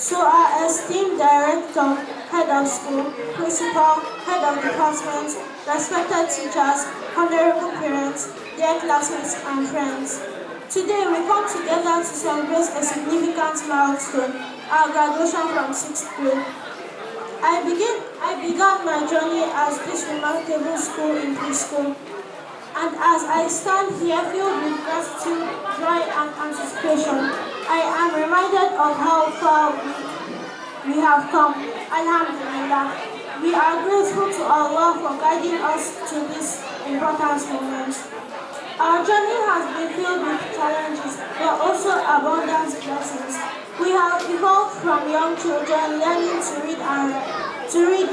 To our esteemed director, head of school, principal, head of department, respected teachers, honorable parents, dear classmates and friends. Today we come together to celebrate a significant milestone, our graduation from 6th grade. I began my journey at this remarkable school in preschool, and as I stand here filled with gratitude, joy and anticipation, I am reminded of how far we have come. Alhamdulillah. We are grateful to Allah for guiding us to this important moment. Our journey has been filled with challenges, but also abundant blessings. We have evolved from young children learning to read,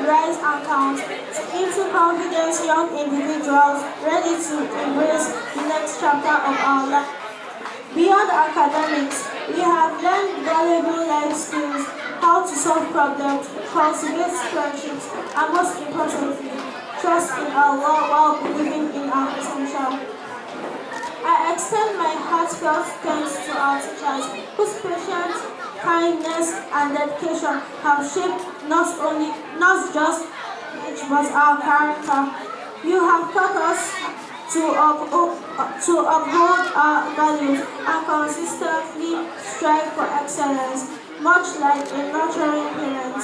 write, and count, into confident young individuals ready to embrace the next chapter of our life. Beyond academics, we have learned valuable life skills, how to solve problems, cultivate friendships, and most importantly, trust in Allah while believing in our potential. I extend my heartfelt thanks to our teachers whose patience, kindness, and dedication have shaped not just which was our character. You have taught us to uphold our values and consistently strive for excellence, much like a nurturing parent.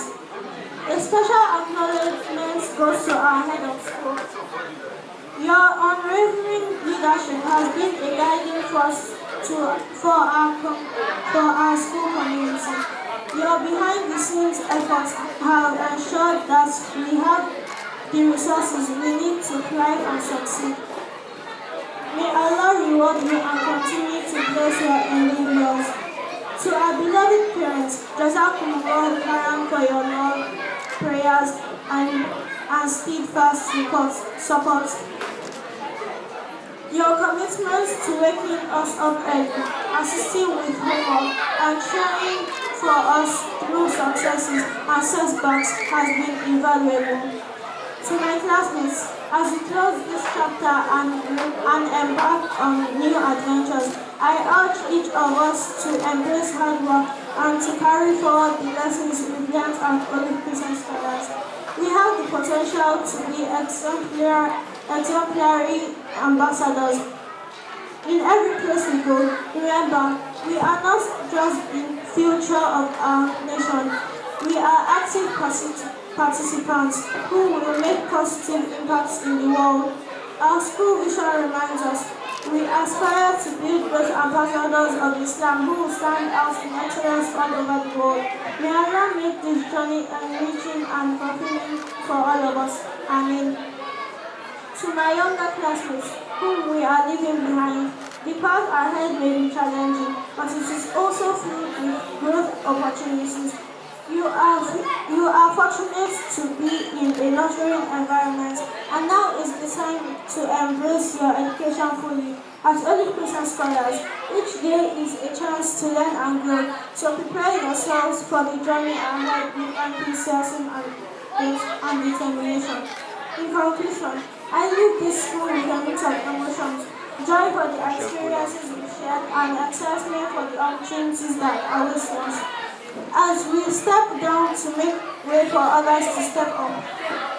A special acknowledgement goes to our head of school. Your unwavering leadership has been a guiding force for our school community. Your behind-the-scenes efforts have ensured that we have the resources we need to thrive and succeed. May Allah reward you and continue to bless your endeavors. To our beloved parents, Jazakumullah khairan for your love, prayers, and steadfast support. Your commitment to waking us up early, assisting with homework, and cheering for us through successes and setbacks has been invaluable. To my classmates, as we close this chapter and embark on new adventures, I urge each of us to embrace hard work and to carry forward the lessons we've learned at Olive Crescent Scholars. We have the potential to be exemplary ambassadors. In every place we go, remember, we are not just the future of our nation. We are active participants who will make positive impacts in the world. Our school vision reminds us we aspire to build great ambassadors of Islam who will stand out in excellence all over the world. May Allah make this journey enriching and fulfilling for all of us. Amen. To my younger classmates, whom we are leaving behind, the path ahead may be challenging, but it is also filled with growth opportunities. You are fortunate to be in a nurturing environment, and now is the time to embrace your education fully. As Olive Crescent Scholars, each day is a chance to learn and grow, so prepare yourselves for the journey ahead with enthusiasm and determination. In conclusion, I leave this school with a mix of emotions, joy for the experiences we shared, and excitement for the opportunities that await us. As we step down to make way for others to step up,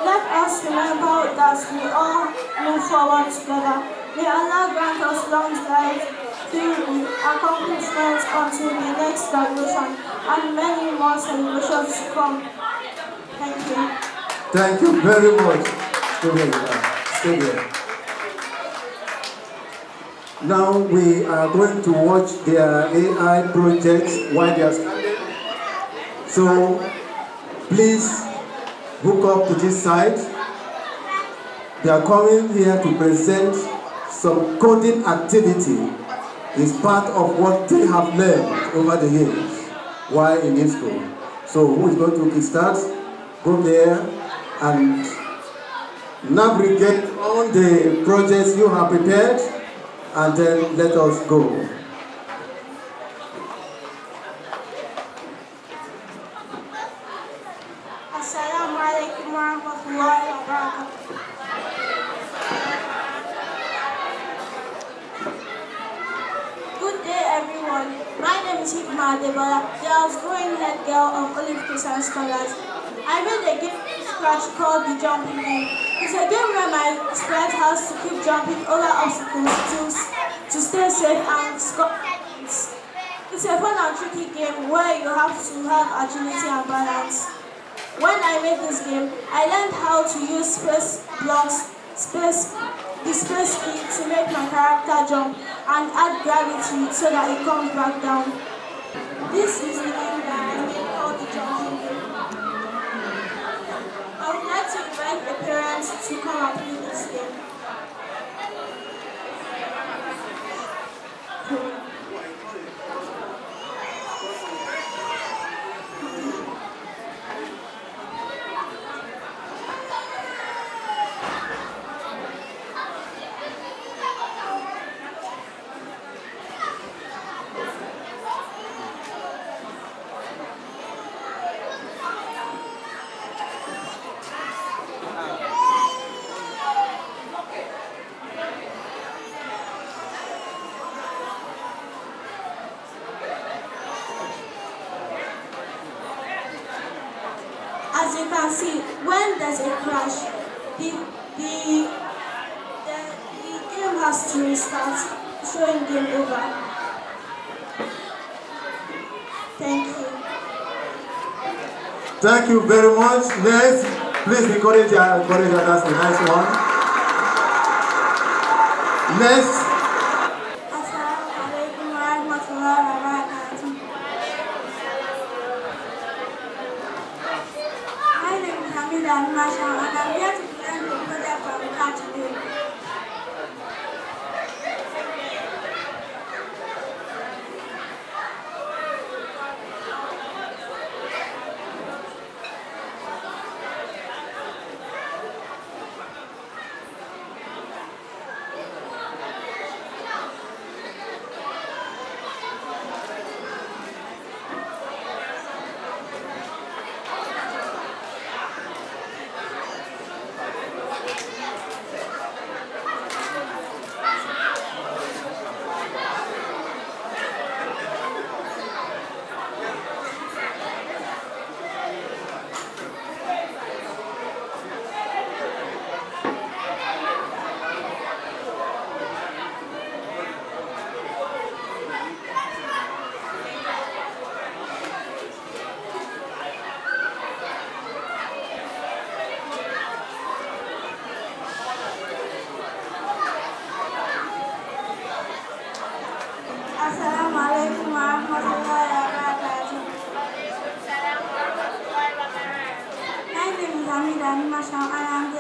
let us remember that we all move forward together. May Allah grant us long life filled with accomplishments until the next graduation and many more celebrations to come. Thank you. Thank you very much. Stay here. Now we are going to watch their AI projects while they are standing. So please hook up to this side. They are coming here to present some coding activity. It's part of what they have learned over the years while in this school. So who is going to kickstart? Go there and navigate on the projects you have prepared, and then let us go. Assalamu alaikum warahmatullahi wabarakatuh. Good day, everyone. My name is Hikma Adebola, the outgoing head girl of Olive Crescent Scholars. I made a game from scratch called the Jumping Game. It's a game where my sprite has to keep jumping over obstacles to stay safe and score points. It's a fun and tricky game where you have to have agility and balance. When I made this game, I learned how to use space blocks, the space key to make my character jump and add gravity so that it comes back down. This is the game that I made called the Jumping Game. I would like to invite the parents to come and play this game. As you can see, when there's a crash, the game has to restart, showing game over. Thank you. Thank you very much. Next, please encourage others. The next one. Next. Assalamu alaikum warahmatullahi wabarakatuh. My name is Hamida Masha, and I'm here to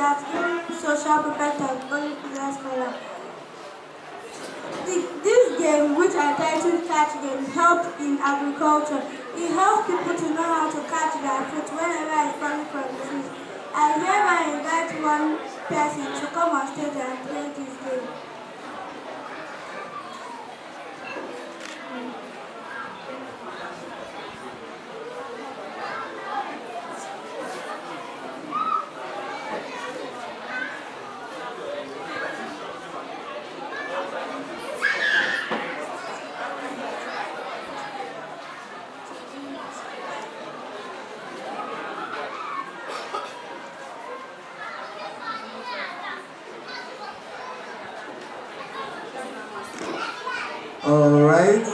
Valedictory, social prefect and only class scholar. This game, which I titled Catch Game, helped in agriculture. It helps people to know how to catch their fruit whenever it's coming from the trees. I hereby invite one person to come on stage and play this game. All right.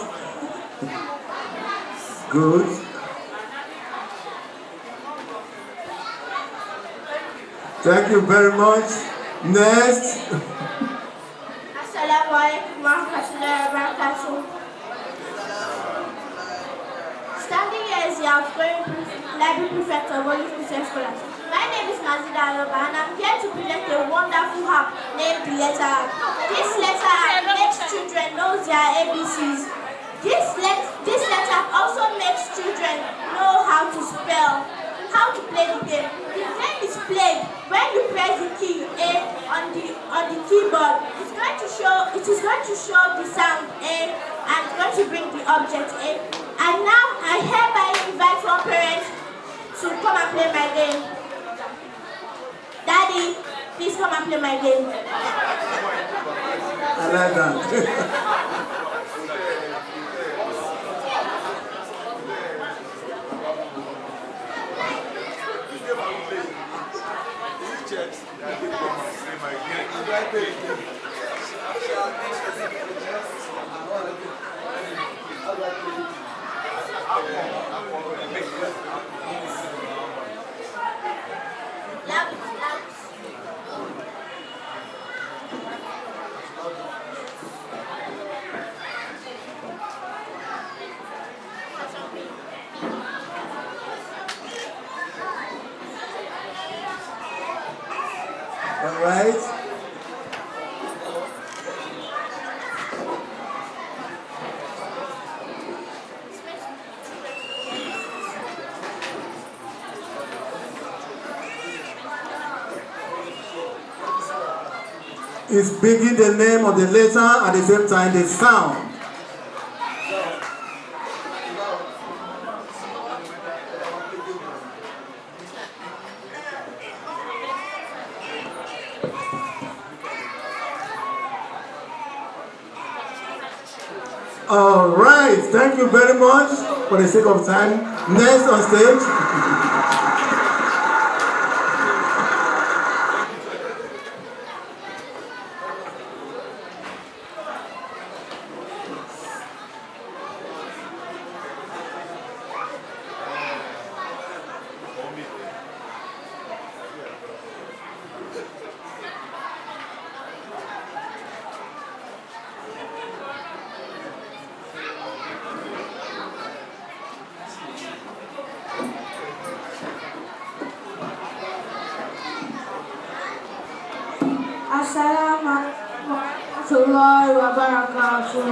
Good. Thank you very much. Next. Assalamu alaikum warahmatullahi wabarakatuh. Standing here is the outgoing library prefect of Holy Christian Scholars. My name is Mazida Aloba and I'm here to present a wonderful app named the Letter App. This letter app makes children know their ABCs. This letter app also makes children know how to spell, how to play the game. The game is played when you press the key A on the keyboard. It is going to show the sound A and it's going to bring the object A. And now I hereby invite one parent to come and play my game. Daddy, please come and play my game. I like that. All right. It's speaking the name of the letter at the same time the sound. All right, thank you very much. For the sake of time, next on stage. Assalamu alaikum warahmatullahi wabarakatuh.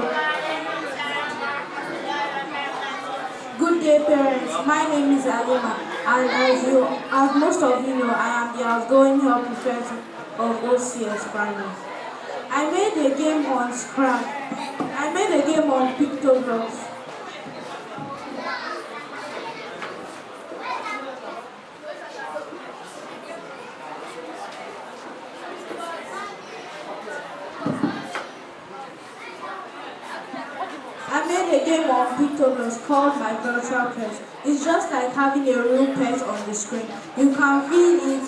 Good day, parents. My name is Alima, and as most of you know, I am the outgoing health prefect of OCS Primary. I made a game on Scrap. I made a game on pictographs. I made a game of pictographs called My Virtual Pet. It's just like having a real pet on the screen. You can feed it,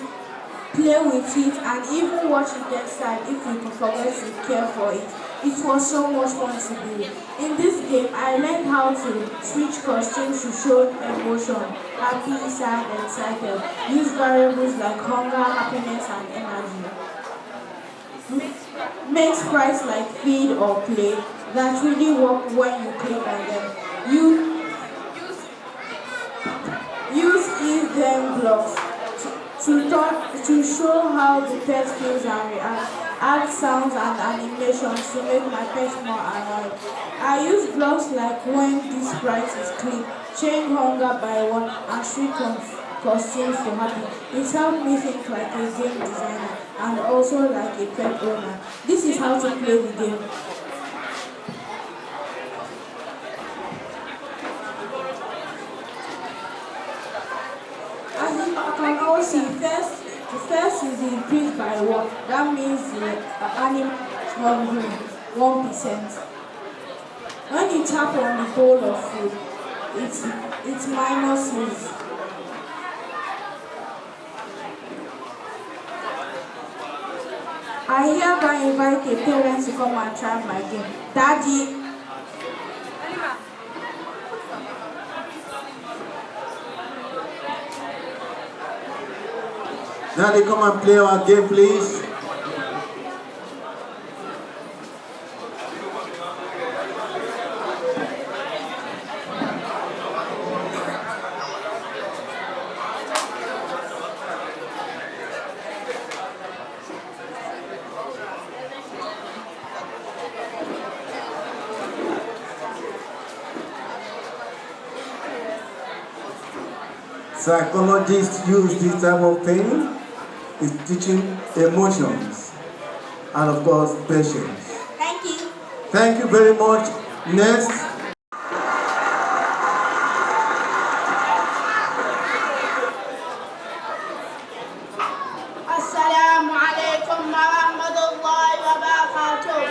play with it, and even watch it get sad if you forget to care for it. It was so much fun to do. In this game, I learned how to switch costumes to show emotion, happy, sad, excited. Use variables like hunger, happiness, and energy. Make sprites like feed or play that really work when you click on them. Use if-then blocks to show how the pet feels and reacts, add sounds and animations to make my pet more alive. I use blocks like when this sprite is clean, change hunger by one, and street costumes to happy. It helped me think like a game designer and also like a pet owner. This is how to play the game. As you can all see, the first is increased by 1. That means the animal is hungry, 1%. When you tap on the bowl of food, it's minuses. I hereby invite a parent to come and try my game. Daddy. Daddy, come and play our game, please. Psychologists use this type of thing. It's teaching emotions and of course patience. Thank you. Thank you very much. Next. Assalamu alaikum wa rahmatullahi wa barakatuh.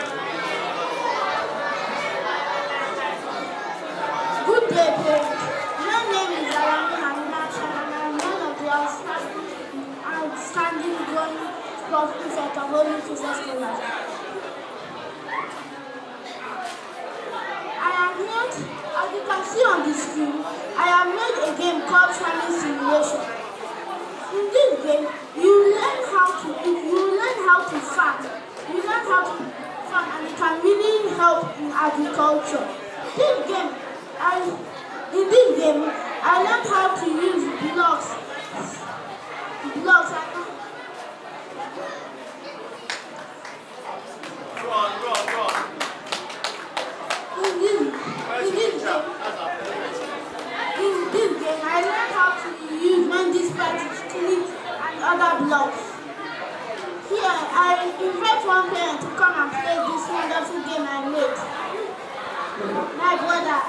Good day, parents. My name is Alami Haminasha and I'm one of the outstanding growing sports prefect of Holy Jesus College. I am made, as you can see on the screen, I have made a game called Farming Simulation. In this game, you learn how to farm. You learn how to farm and it can really help in agriculture. In this game, I learned how to use blocks. In this game, I learned how to use when this part is clean and other blocks. Here, I invite one parent to come and play this wonderful game I made. My brother.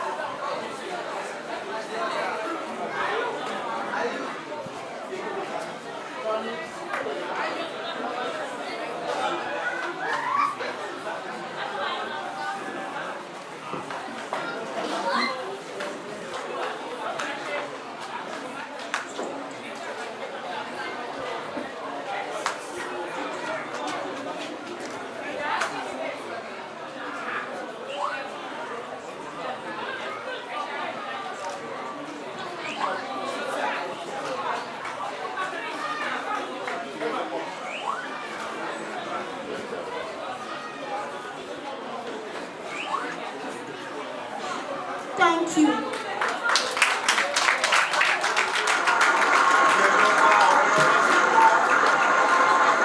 Thank you.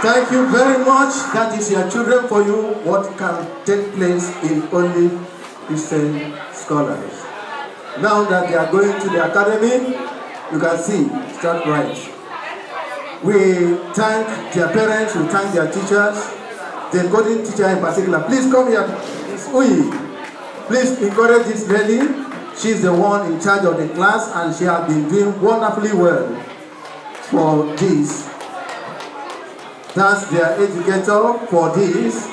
Thank you very much. That is your children for you. What can take place in only Christian scholars. Now that they are going to the academy, you can see, start right. We thank their parents, we thank their teachers, the coding teacher in particular. Please come here. It's Uyi. Please encourage this lady. She's the one in charge of the class and she has been doing wonderfully well for this. That's their educator for this.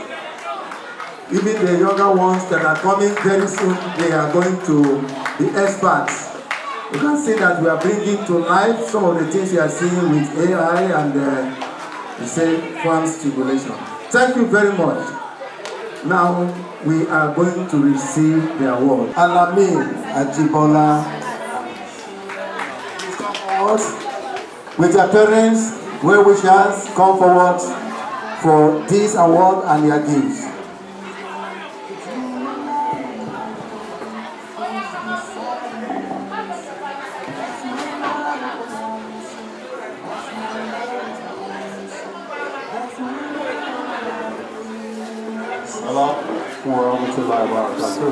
Even the younger ones that are coming very soon, they are going to be experts. You can see that we are bringing to life some of the things you are seeing with AI and we say farm stimulation. Thank you very much. Now we are going to receive the award. Alamin Ajibola, come forward with their parents. Well wishers, come forward for this award and their gifts. Alaikum warahmatullahi wabarakatuh.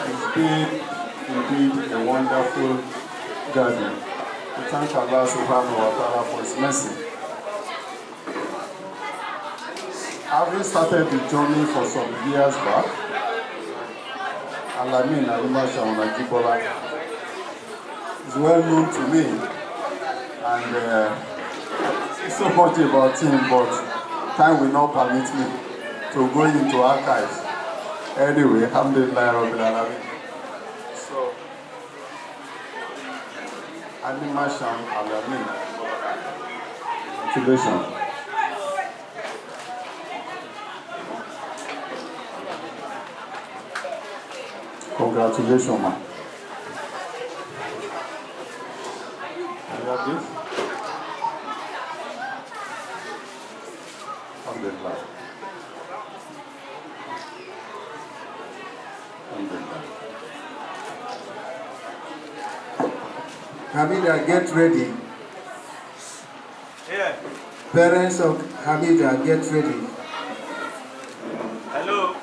It's been indeed a wonderful gathering. We thank Allah subhanahu wa ta'ala for His mercy. Having started the journey for some years back, Alamin Alimasha Onajibola is well known to me, and so much about him, but time will not permit me to go into archives. Anyway, alhamdulillah rabbil alamin. So, Alimasha Alamin, congratulations. Congratulations, man. You have this? Alhamdulillah. Alhamdulillah. Hamida, get ready. Yeah. Parents of Hamida, get ready. Hello.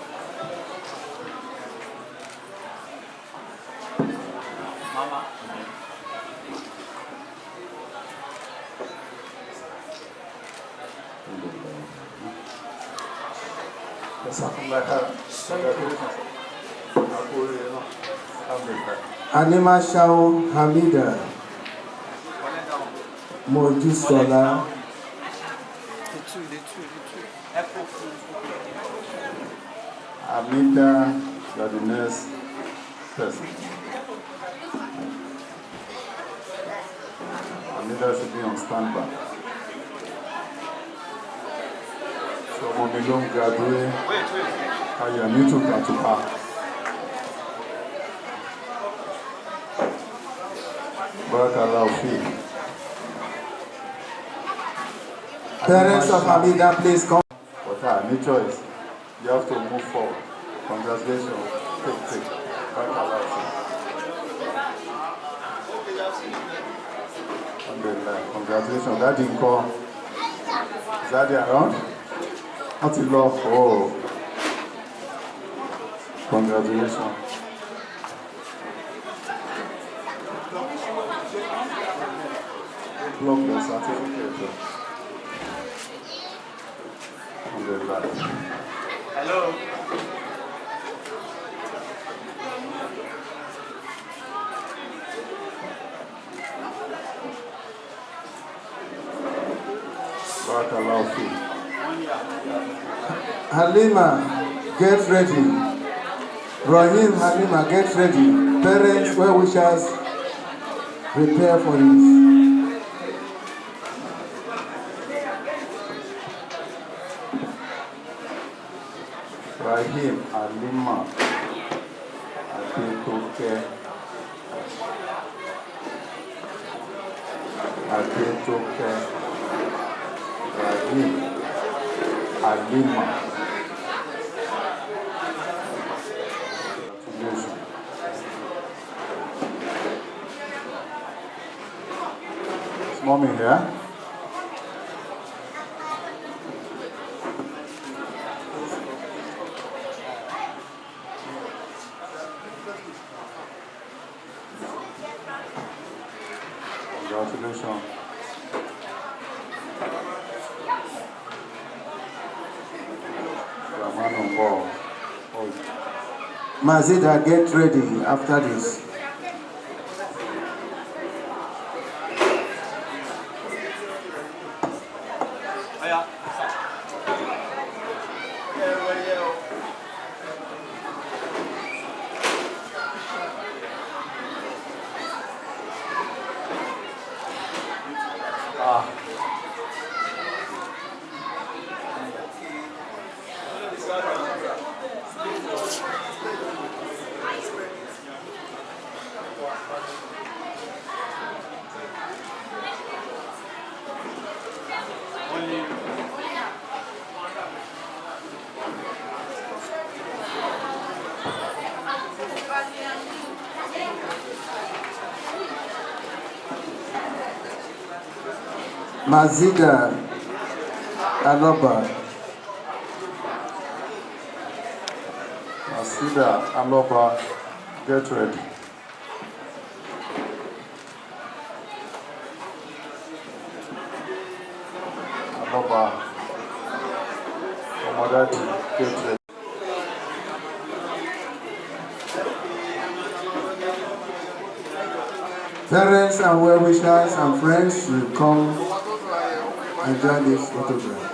Mama. Anima Shao Hamida Mojisola Amida, you are the next person. Amida should be on standby. So when we don't graduate, I need to get to her. Barakallahu fi. Parents of Hamida, please come. But I need choice. You have to move forward. Congratulations. Take. Barakallahu fi. Alhamdulillah. Congratulations. Daddy call. Is Daddy around? Not in love. Oh. Congratulations. Block the certificate. Alhamdulillah. Hello. Barakallahu fi. Halima, get ready. Rahim, Halima, get ready. Parents, well wishers, prepare for this. Rahim, Halima, Adetoke, Rahim, Halima. Congratulations. Is mommy here? Congratulations. Mazida, get ready after this. Mazida Aloba. Masida Aloba, get ready. Aloba, Omodati, get ready. Parents and well-wishers and friends will come and join this photograph.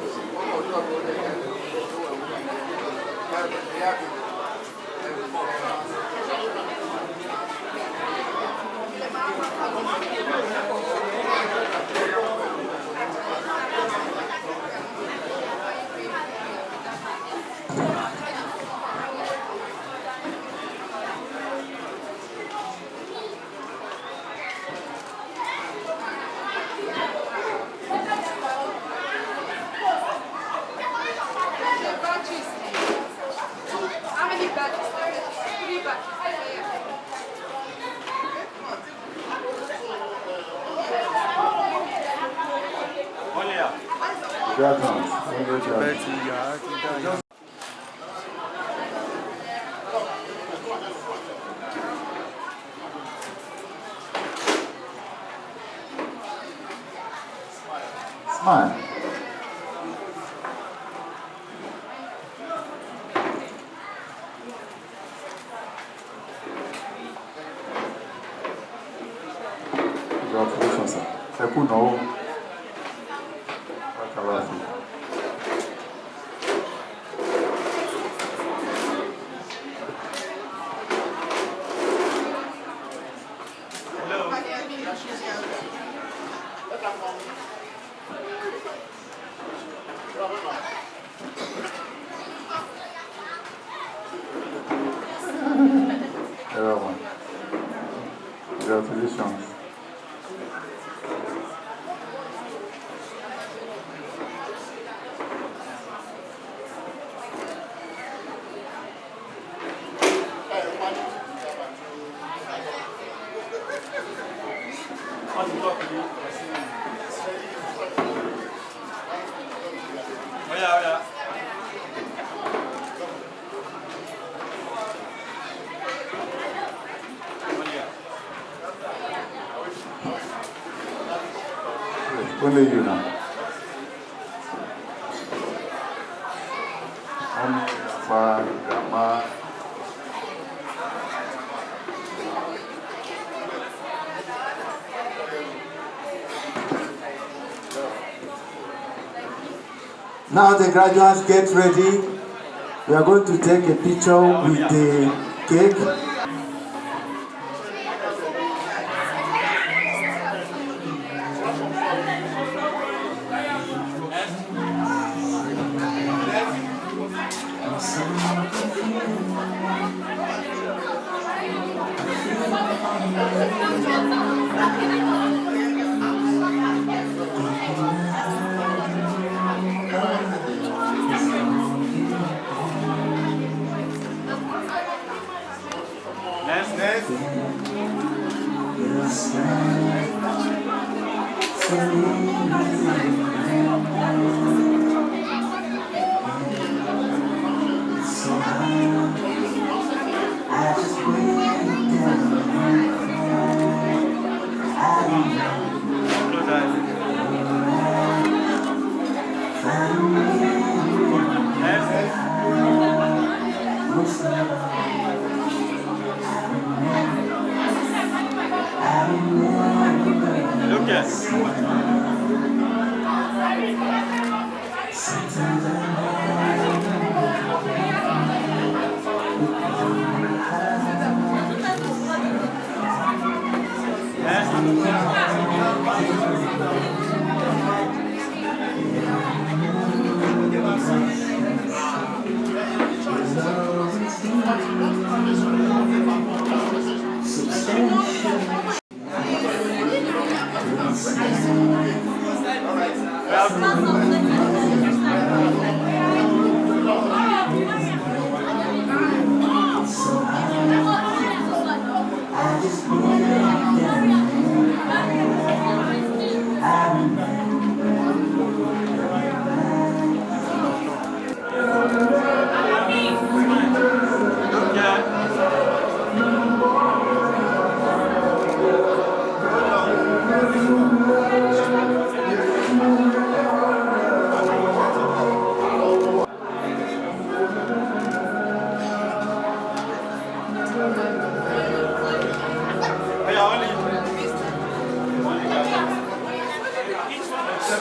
Smile. Congratulations, sir. Ekuno. Wakarafi. Everyone. Congratulations. Only you now. Now the graduates get ready. We are going to take a picture with the cake. On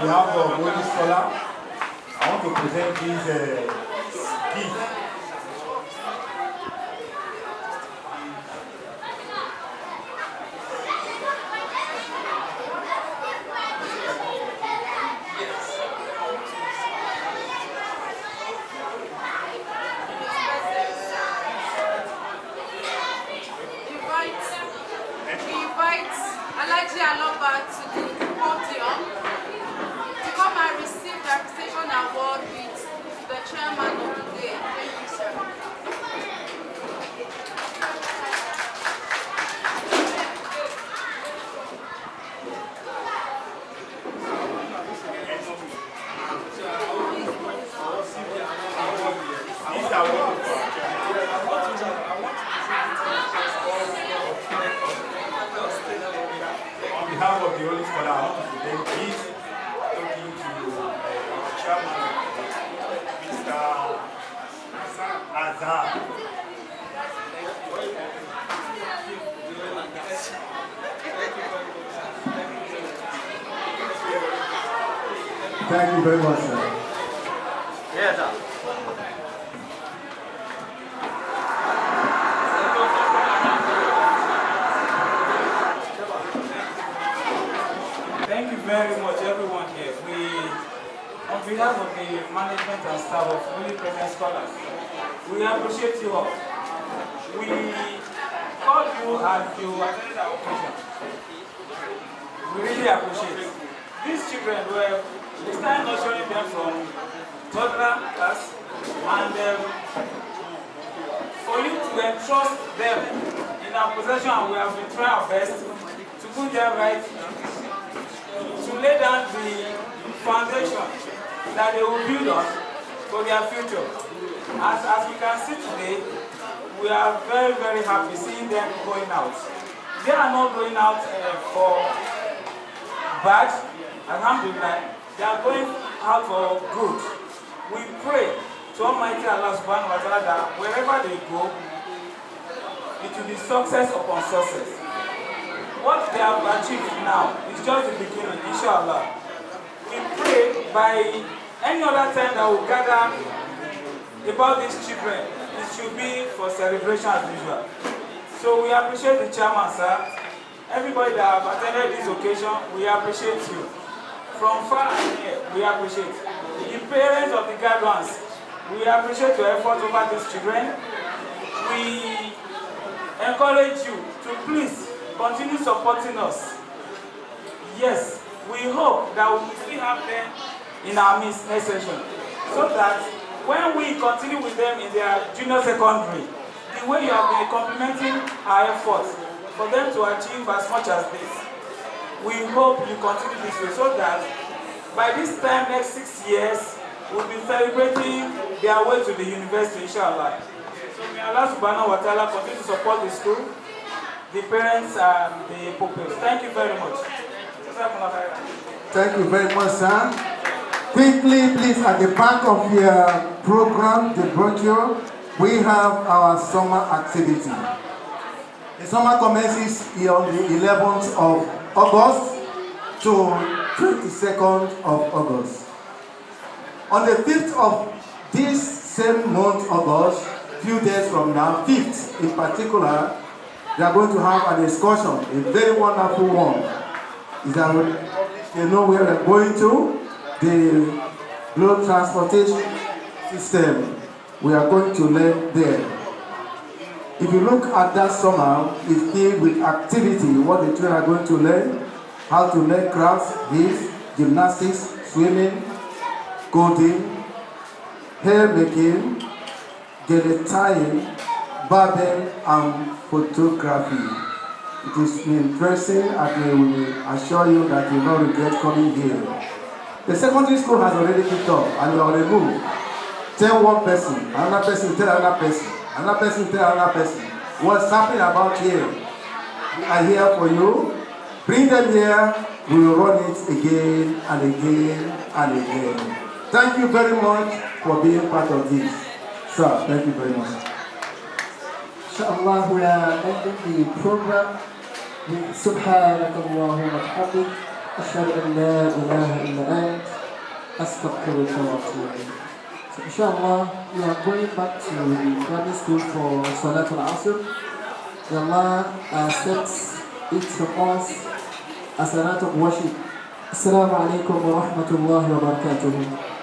behalf of Holy Scholar, I want to present this gift. Invite Alaji Aloba to the podium to come and receive the appreciation award with the chairman of the day. Thank you, sir. On behalf of the Holy Scholar, I want to present this talking to our chairman, Mr. Azar. Thank you very much, sir. Yes, sir. Thank you very much, everyone here. On behalf of the management and staff of Holy Crescent Scholars, we appreciate you all. We called you and you attended our occasion. We really appreciate it. These children we started nurturing them from toddler class, and for you to entrust them in our possession, and we have been trying our best to put them right, to lay down the foundation that they will build on for their future. As we can see today, we are very, very happy seeing them going out. They are not going out for bad, alhamdulillah, they are going out for good. We pray to Almighty Allah subhanahu wa ta'ala that wherever they go, it will be success upon success. What they have achieved now is just the beginning, inshallah. We pray by any other time that we gather about these children, it should be for celebration as usual. So we appreciate the chairman, sir. Everybody that have attended this occasion, we appreciate you. From far and near, we appreciate. The parents of the graduates, we appreciate your effort over these children. We encourage you to please continue supporting us. Yes, we hope that we will still have them in our next session, so that when we continue with them in their junior secondary, the way you have been complimenting our efforts for them to achieve as much as this, we hope you continue this way, so that by this time next 6 years, we'll be celebrating their way to the university, inshallah. So may Allah subhanahu wa ta'ala continue to support the school, the parents and the pupils. Thank you very much. Thank you very much, sir. Quickly, please, at the back of your program, the brochure, we have our summer activity. The summer commences on the 11th of August to 22nd of August. On the 5th of this same month, August, few days from now, 5th in particular, they are going to have an excursion, a very wonderful one. Is that they know where they're going to? The road transportation system. We are going to learn there. If you look at that summer, it's filled with activity. What the children are going to learn: how to learn crafts, games, gymnastics, swimming, coding, hair making, gellet tying, barbing and photography. It is interesting and we will assure you that you will not regret coming here. The secondary school has already picked up and you are on the move. Tell one person, another person tell another person, another person tell another person. What's happening about here? We are here for you. Bring them here. We will run it again and again and again. Thank you very much for being part of this. Sir, thank you very much. Inshallah, we are ending the program with Subhanakallah wa bihamdik, ashhadu an la ilaha illa ant, astaghfiruka wa atubu ilayk. So inshallah, we are going back to the primary school for Salat al-Asr. May Allah accepts it from us as an act of worship. Assalamu alaikum wa rahmatullahi wa barakatuh.